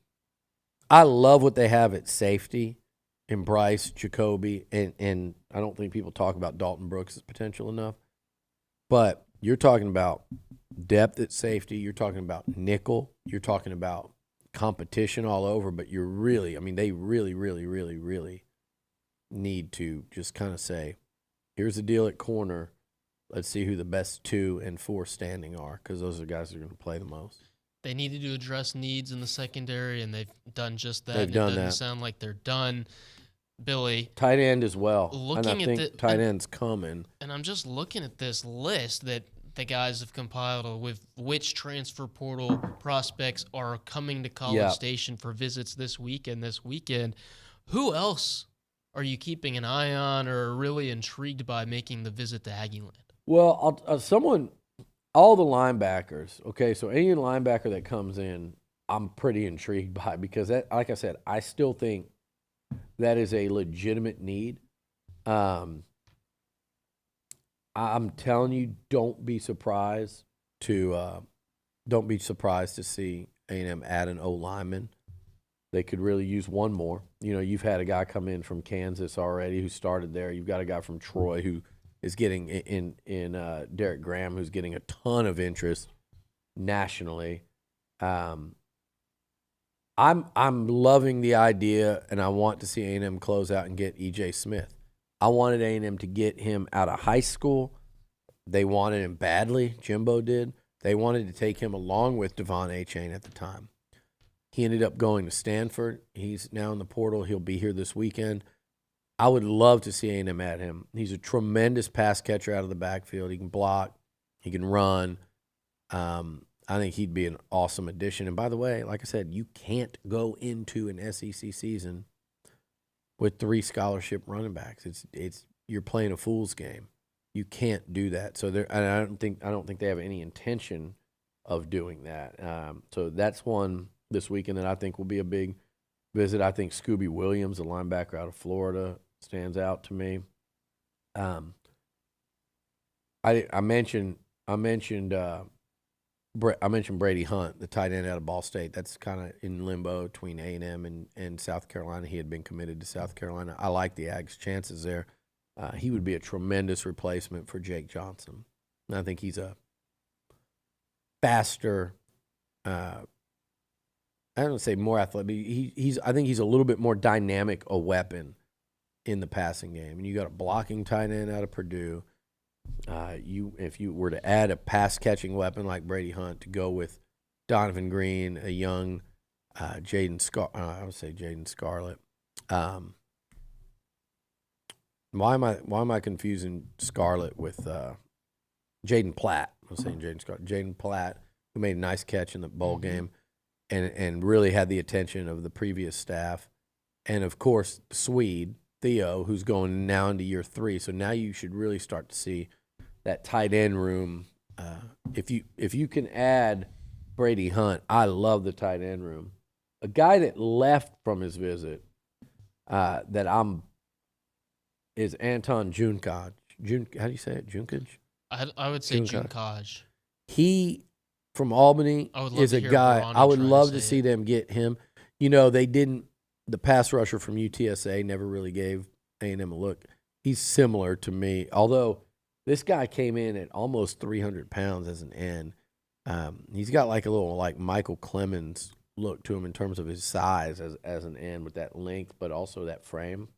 I: I love what they have at safety in Bryce, Jacoby, and I don't think people talk about Dalton Brooks' potential enough. But you're talking about depth at safety. You're talking about nickel. You're talking about competition all over. But they really, really, really, really, really need to just kind of say, here's the deal at corner. Let's see who the best 2 and 4 standing are, because those are the guys that are going to play the most.
G: They needed to address needs in the secondary, and they've done just that.
I: They've done
G: it doesn't
I: that.
G: sound like they're done. Billy.
I: Tight end as well.
G: Looking
I: and I think tight end's coming.
G: And I'm just looking at this list that the guys have compiled with which transfer portal prospects are coming to College Station for visits this weekend. Who else are you keeping an eye on or really intrigued by making the visit to Aggieland?
I: Well, all the linebackers. Okay, so any linebacker that comes in, I'm pretty intrigued by, because that, like I said, I still think that is a legitimate need. I'm telling you, don't be surprised to see A&M add an O lineman. They could really use one more. You know, you've had a guy come in from Kansas already who started there. You've got a guy from Troy who is getting in Derek Graham, who's getting a ton of interest nationally. I'm loving the idea, and I want to see A&M close out and get E.J. Smith. I wanted A&M to get him out of high school. They wanted him badly. Jimbo did. They wanted to take him along with Devon Achane at the time. He ended up going to Stanford. He's now in the portal. He'll be here this weekend. I would love to see A&M add him. He's a tremendous pass catcher out of the backfield. He can block. He can run. I think he'd be an awesome addition. And by the way, like I said, you can't go into an SEC season with 3 scholarship running backs. It's you're playing a fool's game. You can't do that. So I don't think they have any intention of doing that. So that's one this weekend that I think will be a big visit. I think Scooby Williams, a linebacker out of Florida, stands out to me. I mentioned Brady Hunt, the tight end out of Ball State. That's kind of in limbo between A&M and South Carolina. He had been committed to South Carolina. I like the Aggies' chances there. He would be a tremendous replacement for Jake Johnson. And I think he's a faster, I don't say more athletic, but I think he's a little bit more dynamic a weapon in the passing game. And you got a blocking tight end out of Purdue. If you were to add a pass-catching weapon like Brady Hunt to go with Donovan Green, a young Jaden Scarlett. Why am I confusing Scarlett with Jaden Platt? I was saying Jaden Scarlett. Jaden Platt, who made a nice catch in the bowl game and really had the attention of the previous staff. And, of course, Swede, Theo, who's going now into year 3. So now you should really start to see that tight end room. If you can add Brady Hunt, I love the tight end room. A guy that left from his visit is Anton Junkaj. How do you say it? Junkaj?
G: I would say Junkaj.
I: He, from Albany, is a guy. I would love to see them get him. You know, they didn't. The pass rusher from UTSA never really gave A&M a look. He's similar to me, although this guy came in at almost 300 pounds as an end. He's got like a little like Michael Clemens look to him in terms of his size as an end with that length, but also that frame.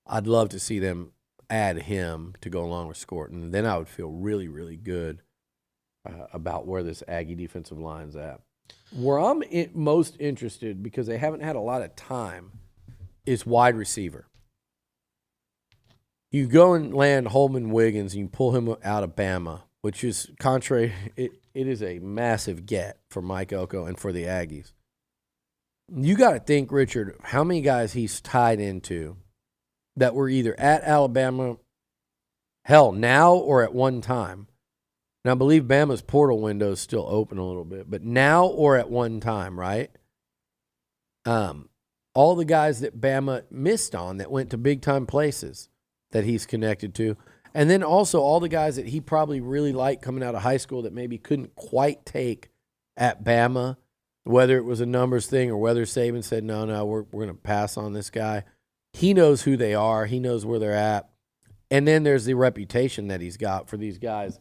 I: I'd love to see them add him to go along with Scorton. Then I would feel really, really good about where this Aggie defensive line's at. Where I'm most interested, because they haven't had a lot of time, is wide receiver. You go and land Holman Wiggins and you pull him out of Bama, which is contrary. It is a massive get for Mike Elko and for the Aggies. You got to think, Richard, how many guys he's tied into that were either at Alabama, hell, now or at one time. Now, I believe Bama's portal window is still open a little bit, but now or at one time, right? All the guys that Bama missed on that went to big-time places that he's connected to, and then also all the guys that he probably really liked coming out of high school that maybe couldn't quite take at Bama, whether it was a numbers thing or whether Saban said, no, we're going to pass on this guy. He knows who they are. He knows where they're at. And then there's the reputation that he's got for these guys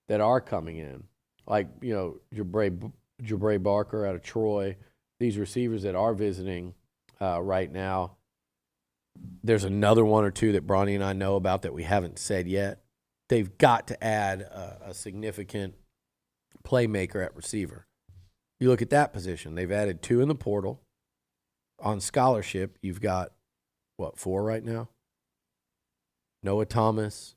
I: that are coming in. Like, you know, Jabre Barker out of Troy, these receivers that are visiting right now. There's another one or two that Bronny and I know about that we haven't said yet. They've got to add a significant playmaker at receiver. You look at that position. They've added 2 in the portal. On scholarship, you've got 4 right now? Noah Thomas,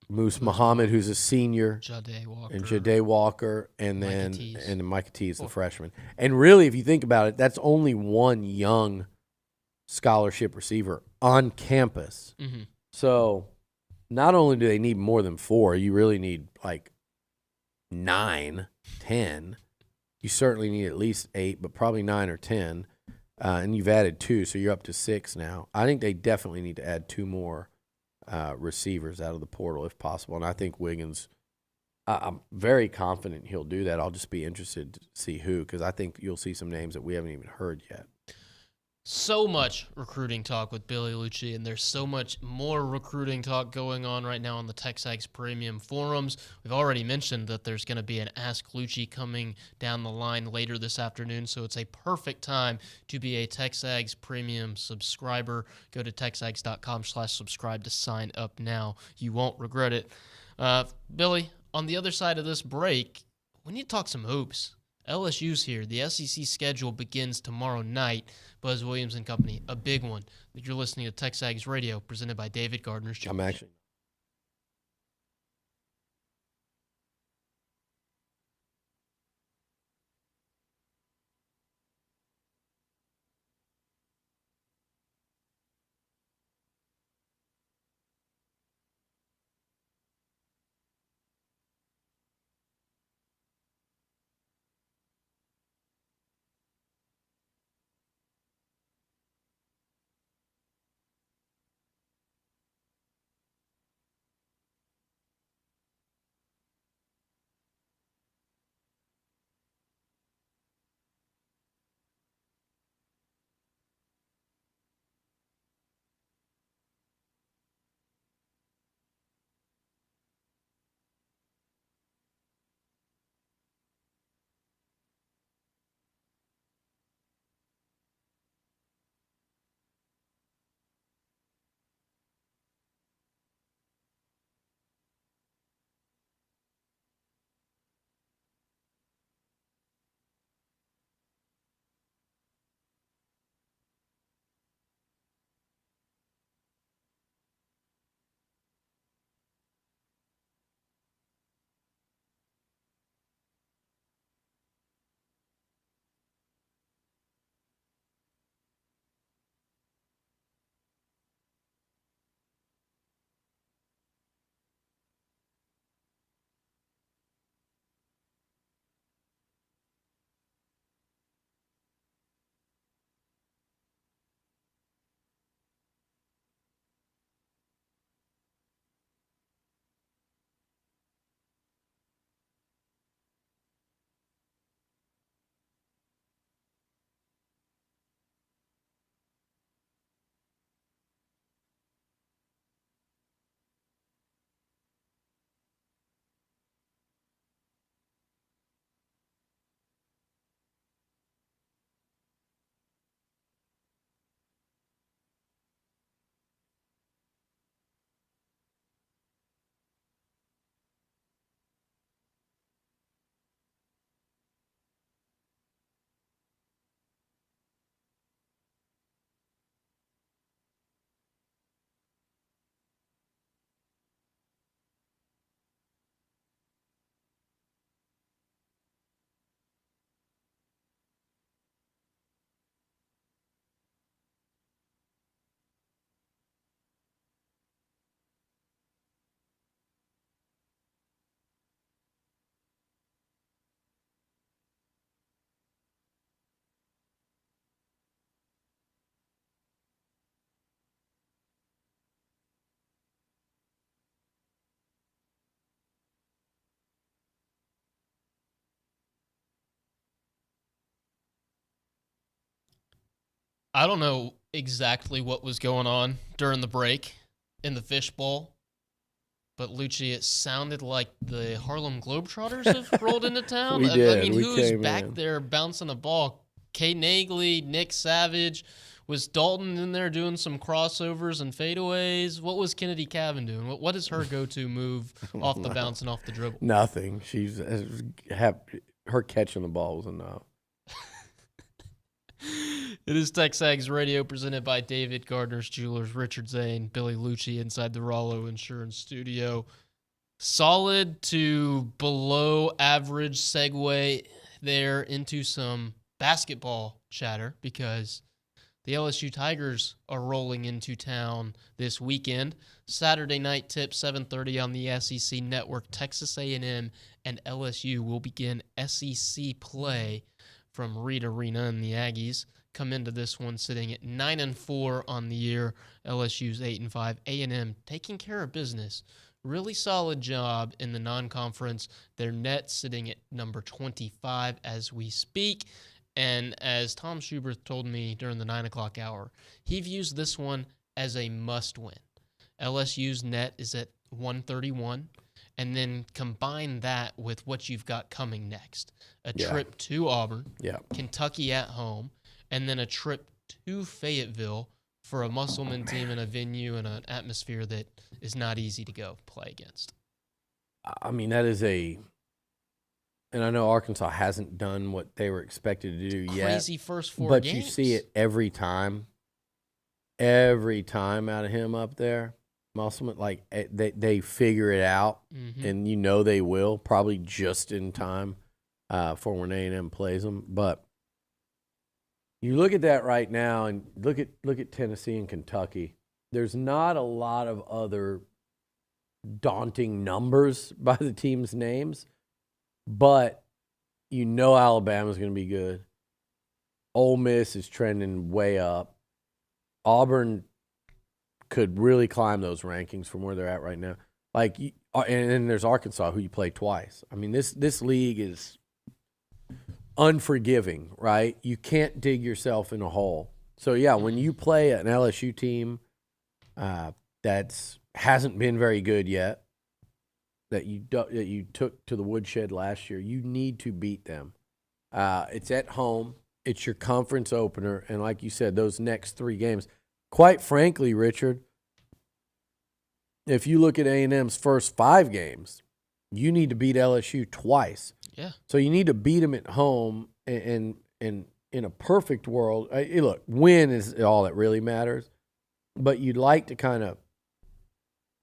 I: Moose Muhammad, who's a senior, Jade Walker, and then Micah Tease, the freshman. And really, if you think about it, that's only one young scholarship receiver on campus.
G: Mm-hmm.
I: So not only do they need more than 4, you really need like 9, 10. you certainly need at least 8, but probably 9 or 10. And you've added 2, so you're up to 6 now. I think they definitely need to add 2 more receivers out of the portal if possible. And I think Wiggins, I'm very confident he'll do that. I'll just be interested to see who, because I think you'll see some names that we haven't even heard yet.
G: So much recruiting talk with Billy Liucci, and there's so much more recruiting talk going on right now on the TexAgs Premium forums. We've already mentioned that there's going to be an Ask Liucci coming down the line later this afternoon, so it's a perfect time to be a TexAgs Premium subscriber. Go to texags.com/subscribe to sign up now. You won't regret it. Billy, on the other side of this break, we need to talk some hoops. LSU's here. The SEC schedule begins tomorrow night. Buzz Williams and company, a big one. You're listening to TexAgs Radio, presented by David Gardner's Jewelers.
I: I'm actually.
G: I don't know exactly what was going on during the break in the fishbowl, but Liucci, it sounded like the Harlem Globetrotters have rolled into town.
I: We did.
G: I mean,
I: We
G: who's
I: came
G: back
I: in.
G: there bouncing the ball? Kay Naegeli, Nick Savage. Was Dalton in there doing some crossovers and fadeaways? What was Kennedy Cavan doing? What is her go-to move off the bounce and off the dribble?
I: Nothing. She's her catching the ball was enough.
G: It is TexAgs Radio, presented by David Gardner's Jewelers, Richard Zane, Billy Liucci inside the Rollo Insurance Studio. Solid to below average segue there into some basketball chatter, because The LSU Tigers are rolling into town this weekend. Saturday night tip, 7:30 on the SEC Network. Texas A&M and LSU will begin SEC play from Reed Arena, and the Aggies come into this one sitting at 9-4 on the year. LSU's 8-5. A&M taking care of business. Really solid job in the non-conference. Their net sitting at number 25 as we speak. And as Tom Schuberth told me during the 9 o'clock hour, he views this one as a must-win. LSU's net is at 131, and then combine that with what you've got coming next. A trip to Auburn, Kentucky at home, and then a trip to Fayetteville for a Musselman team in a venue and an atmosphere that is not easy to go play against.
I: I mean, that is and I know Arkansas hasn't done what they were expected to do yet.
G: Crazy first 4
I: but
G: games.
I: You see it every time out of him up there. Musselman, like they figure it out, and you know they will, probably just in time for when A&M plays them. But you look at that right now, and look at Tennessee and Kentucky. There's not a lot of other daunting numbers by the team's names, but you know Alabama's going to be good. Ole Miss is trending way up. Auburn could really climb those rankings from where they're at right now. Like, and then there's Arkansas, who you play twice. I mean, this league is unforgiving, right? You can't dig yourself in a hole. So yeah, when you play an LSU team that's hasn't been very good yet, that you took to the woodshed last year, you need to beat them. It's at home. It's your conference opener, and like you said, those next 3 games. Quite frankly, Richard, if you look at A&M's first 5 games, you need to beat LSU twice.
G: Yeah.
I: So you need to beat them at home, and in a perfect world, look, win is all that really matters, but you'd like to kind of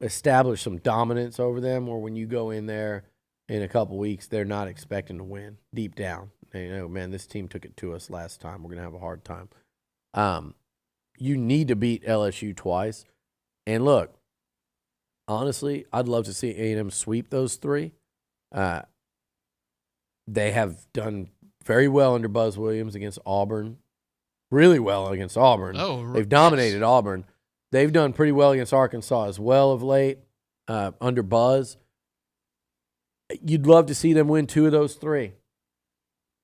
I: establish some dominance over them, or when you go in there in a couple weeks, they're not expecting to win deep down. They know, man, this team took it to us last time. We're going to have a hard time. You need to beat LSU twice. And look, honestly, I'd love to see A&M sweep those 3. They have done very well under Buzz Williams against Auburn. Really well against Auburn. They've dominated Auburn. They've done pretty well against Arkansas as well of late under Buzz. You'd love to see them win 2 of those 3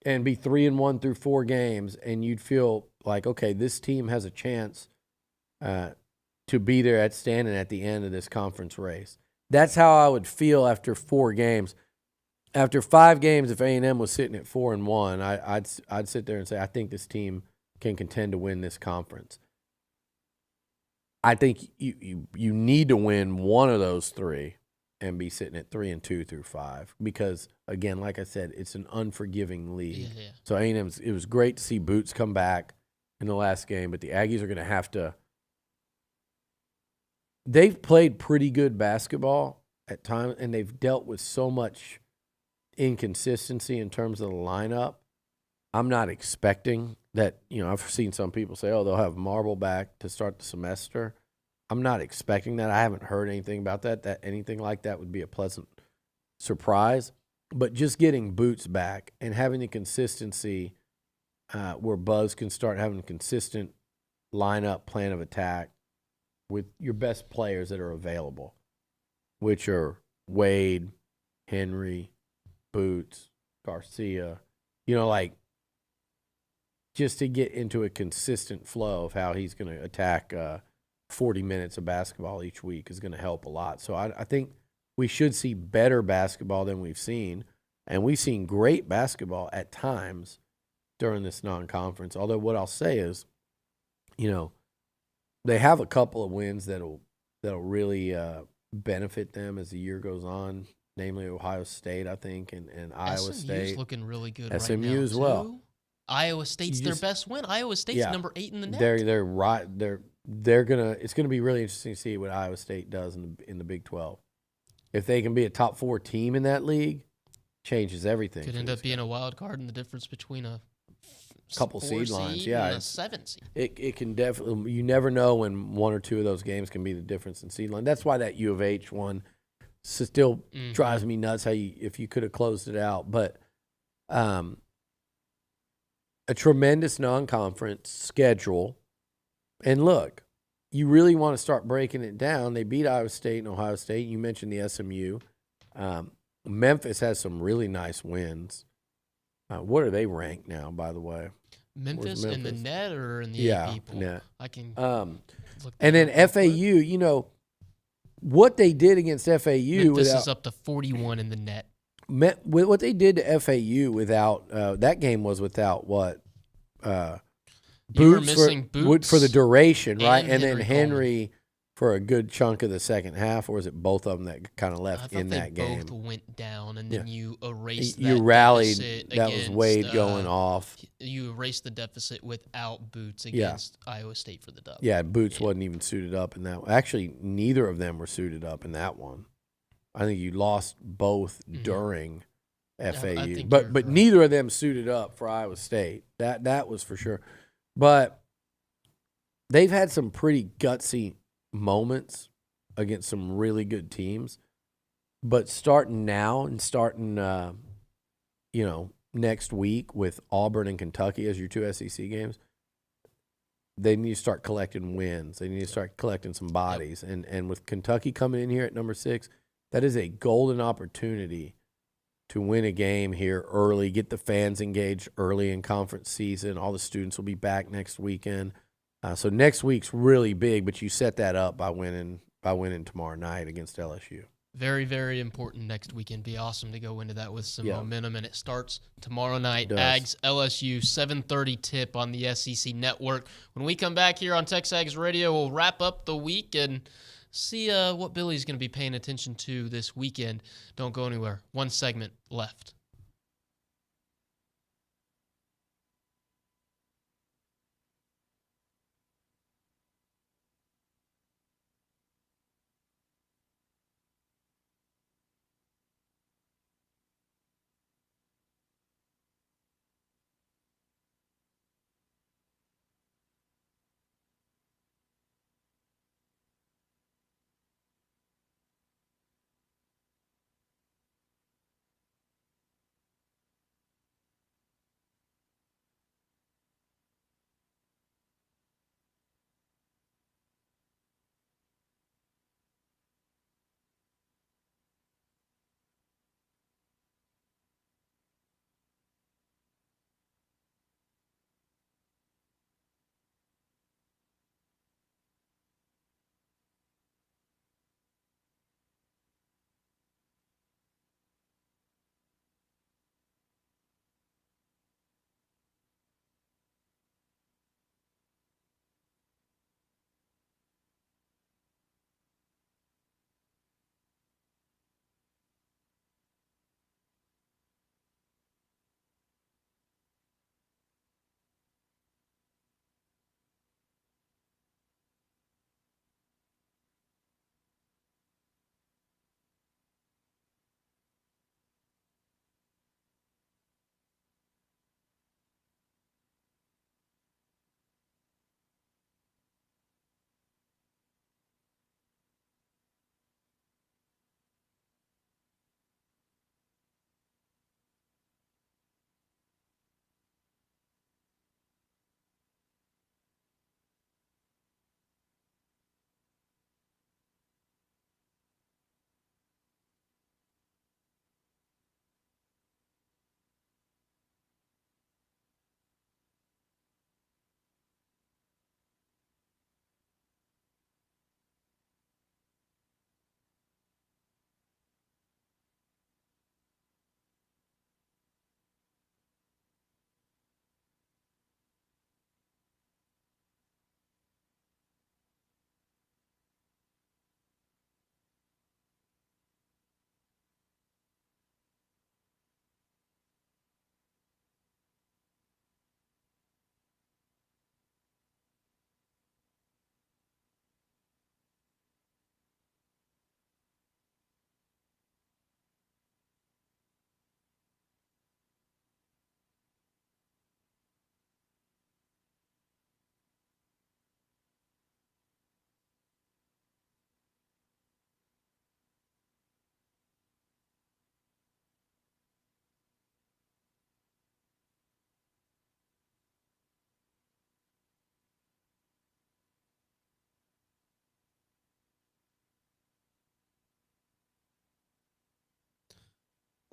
I: and be 3-1 through 4 games, and you'd feel like, okay, this team has a chance to be there at standing at the end of this conference race. That's how I would feel after 4 games. After 5 games, if A&M was sitting at 4-1, I'd sit there and say, I think this team can contend to win this conference. I think you need to win 1 of those 3 and be sitting at 3-2 through 5 because, again, like I said, it's an unforgiving league.
G: Yeah.
I: So A&M's, it was great to see Boots come back in the last game, but the Aggies are going to have to – they've played pretty good basketball at times, and they've dealt with so much inconsistency in terms of the lineup. I'm not expecting that, I've seen some people say, they'll have Marble back to start the semester. I'm not expecting that. I haven't heard anything about that anything like that would be a pleasant surprise. But just getting Boots back and having the consistency where Buzz can start having a consistent lineup plan of attack with your best players that are available, which are Wade, Henry, Boots, Garcia, just to get into a consistent flow of how he's going to attack 40 minutes of basketball each week is going to help a lot. So I think we should see better basketball than we've seen, and we've seen great basketball at times during this non-conference. Although what I'll say is, they have a couple of wins that'll really benefit them as the year goes on, namely Ohio State, I think, and Iowa State.
G: SMU's looking really good right now,
I: SMU as well.
G: too. Iowa State's their best win. Iowa State's number 8 in the net.
I: They're right. They're gonna. It's gonna be really interesting to see what Iowa State does in the Big 12. If they can be a top 4 team in that league, changes everything.
G: Could end up being a wild card, and the difference between a
I: couple
G: 4
I: seed lines.
G: seed
I: Yeah,
G: and a 7 seed.
I: It can definitely. You never know when one or two of those games can be the difference in seed line. That's why that U of H one still drives me nuts. If you could have closed it out, but a tremendous non-conference schedule. And look, you really want to start breaking it down. They beat Iowa State and Ohio State. You mentioned the SMU. Memphis has some really nice wins. What are they ranked now, by the way?
G: Memphis in the net or in the AP poll?
I: Net.
G: I can look
I: and then FAU, what they did against FAU.
G: Memphis is up to 41 in the net.
I: What they did to FAU without that game was without what?
G: You were missing Boots
I: for the duration, right? And
G: Henry
I: then Henry for a good chunk of the second half, or was it both of them that kind of left in that game?
G: Both went down, and then you erased.
I: You
G: that
I: rallied.
G: Deficit
I: That was Wade going off.
G: You erased the deficit without Boots against Iowa State for the dub.
I: Yeah, Boots wasn't even suited up in that one. Actually, neither of them were suited up in that one. I think you lost both during FAU, but neither of them suited up for Iowa State. That was for sure. But they've had some pretty gutsy moments against some really good teams. But starting now and starting, next week with Auburn and Kentucky as your two SEC games, they need to start collecting wins. They need to start collecting some bodies. And with Kentucky coming in here at number 6, that is a golden opportunity to win a game here early, get the fans engaged early in conference season. All the students will be back next weekend. So next week's really big, but you set that up by winning tomorrow night against LSU.
G: Very, very important next weekend. Be awesome to go into that with some momentum, and it starts tomorrow night. Ags LSU 7:30 tip on the SEC Network. When we come back here on TexAgs Radio, we'll wrap up the week and see what Billy's going to be paying attention to this weekend. Don't go anywhere. One segment left.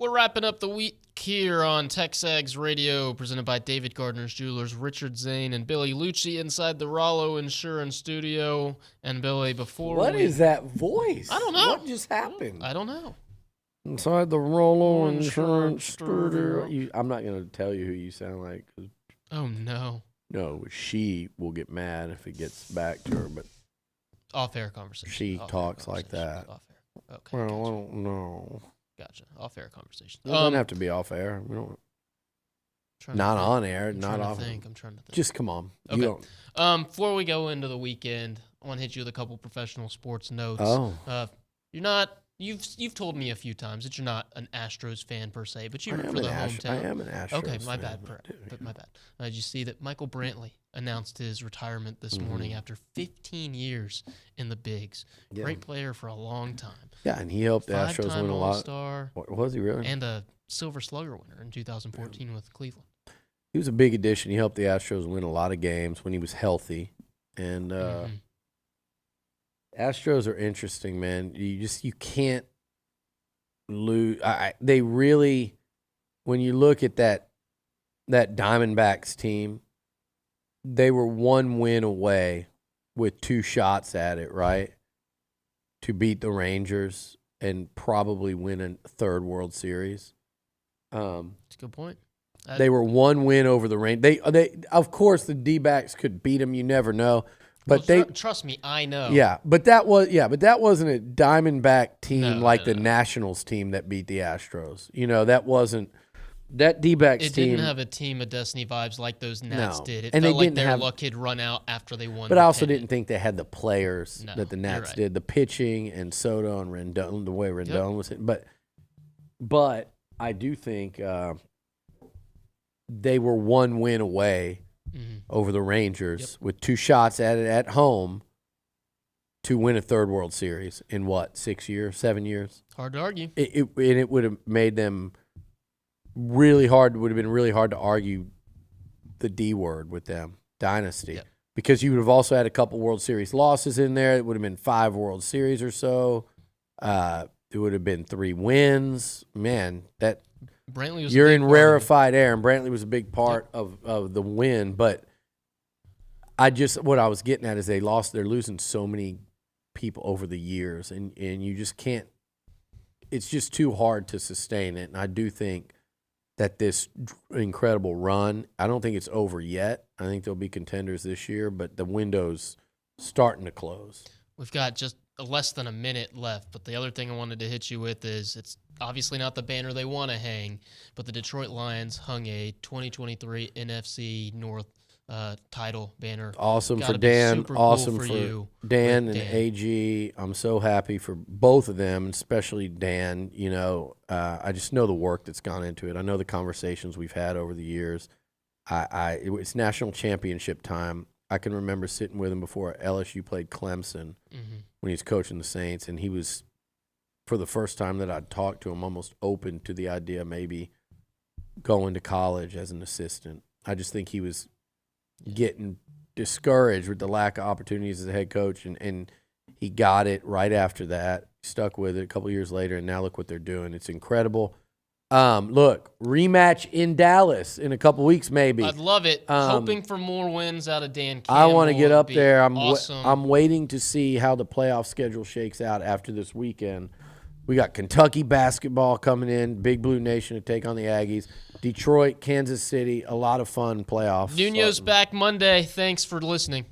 G: We're wrapping up the week here on TexAgs Radio, presented by David Gardner's Jewelers, Richard Zane, and Billy Liucci inside the Rollo Insurance Studio. And Billy, before
I: What is that voice?
G: I don't know.
I: What just happened?
G: I don't know.
I: Inside the Rollo Insurance Studio. I'm not going to tell you who you sound like. 'Cause
G: Oh, no.
I: no, she will get mad if it gets back to her, but
G: Off-air conversation.
I: she
G: Off-air
I: talks like
G: conversation.
I: that.
G: Off-air. Okay.
I: Well,
G: gotcha.
I: I don't know.
G: Gotcha. Off-air conversation.
I: It doesn't have to be off air. We don't. Not on air. Not off.
G: I'm trying to think.
I: Just come on.
G: Okay.
I: You don't.
G: Before we go into the weekend, I want to hit you with a couple professional sports notes.
I: Oh.
G: You're not. You've told me a few times that you're not an Astros fan per se, but you root for the hometown.
I: I am an Astros
G: Okay, my
I: fan,
G: bad.
I: but
G: My bad. Did you see that Michael Brantley announced his retirement this morning after 15 years in the bigs?
I: Yeah.
G: Great player for a long time.
I: Yeah, and he helped the Astros
G: Five-time
I: win a lot.
G: All-Star.
I: Was he really?
G: And a Silver Slugger winner in 2014 with Cleveland.
I: He was a big addition. He helped the Astros win a lot of games when he was healthy. And Astros are interesting, man. You can't lose. They really, when you look at that Diamondbacks team, they were one win away with 2 shots at it, right? To beat the Rangers and probably win a 3rd World Series.
G: That's a good point.
I: They were 1 win over the Rangers. They of course the D-backs could beat them. You never know. But
G: trust me, I know.
I: Yeah, but that wasn't a Diamondback team like the Nationals team that beat the Astros. You know, that wasn't that D-backs team.
G: It didn't have a team of destiny vibes like those Nats did. It
I: and
G: felt
I: they
G: like
I: didn't
G: their luck had run out after they won.
I: But I also didn't think they had the players that the Nats
G: right.
I: did. The pitching and Soto and Rendon, the way Rendon was hitting. But I do think they were 1 win away over the Rangers with 2 shots at it at home to win a 3rd World Series in 6 years, 7 years?
G: Hard to argue.
I: It would have made them really hard. Would have been really hard to argue the D word with them, dynasty, because you would have also had a couple World Series losses in there. It would have been 5 World Series or so. It would have been 3 wins. Man, that.
G: Brantley was
I: You're in rarefied air, and Brantley was a big part of the win. But what I was getting at is they're losing so many people over the years, and you just can't. It's just too hard to sustain it. And I do think that this incredible run, I don't think it's over yet. I think they'll be contenders this year, but the window's starting to close.
G: We've got just less than a minute left, but the other thing I wanted to hit you with is it's obviously not the banner they want to hang, but the Detroit Lions hung a 2023 NFC North title banner.
I: Awesome
G: Gotta
I: for
G: be
I: Dan.
G: super cool
I: Awesome
G: for
I: for
G: you,
I: Dan
G: Rick
I: and AG. I'm so happy for both of them, especially Dan. You know, I just know the work that's gone into it. I know the conversations we've had over the years. It's national championship time. I can remember sitting with him before LSU played Clemson when he was coaching the Saints, and he was, for the first time that I'd talked to him, almost open to the idea of maybe going to college as an assistant. I just think he was getting discouraged with the lack of opportunities as a head coach, and he got it right after that, stuck with it a couple years later, and now look what they're doing. It's incredible. Look, rematch in Dallas in a couple weeks, maybe.
G: I'd love it. Hoping for more wins out of Dan Campbell.
I: I want to get up there.
G: Awesome.
I: I'm waiting to see how the playoff schedule shakes out after this weekend. We got Kentucky basketball coming in, Big Blue Nation to take on the Aggies. Detroit, Kansas City, a lot of fun playoffs.
G: Nuno's back Monday. Thanks for listening.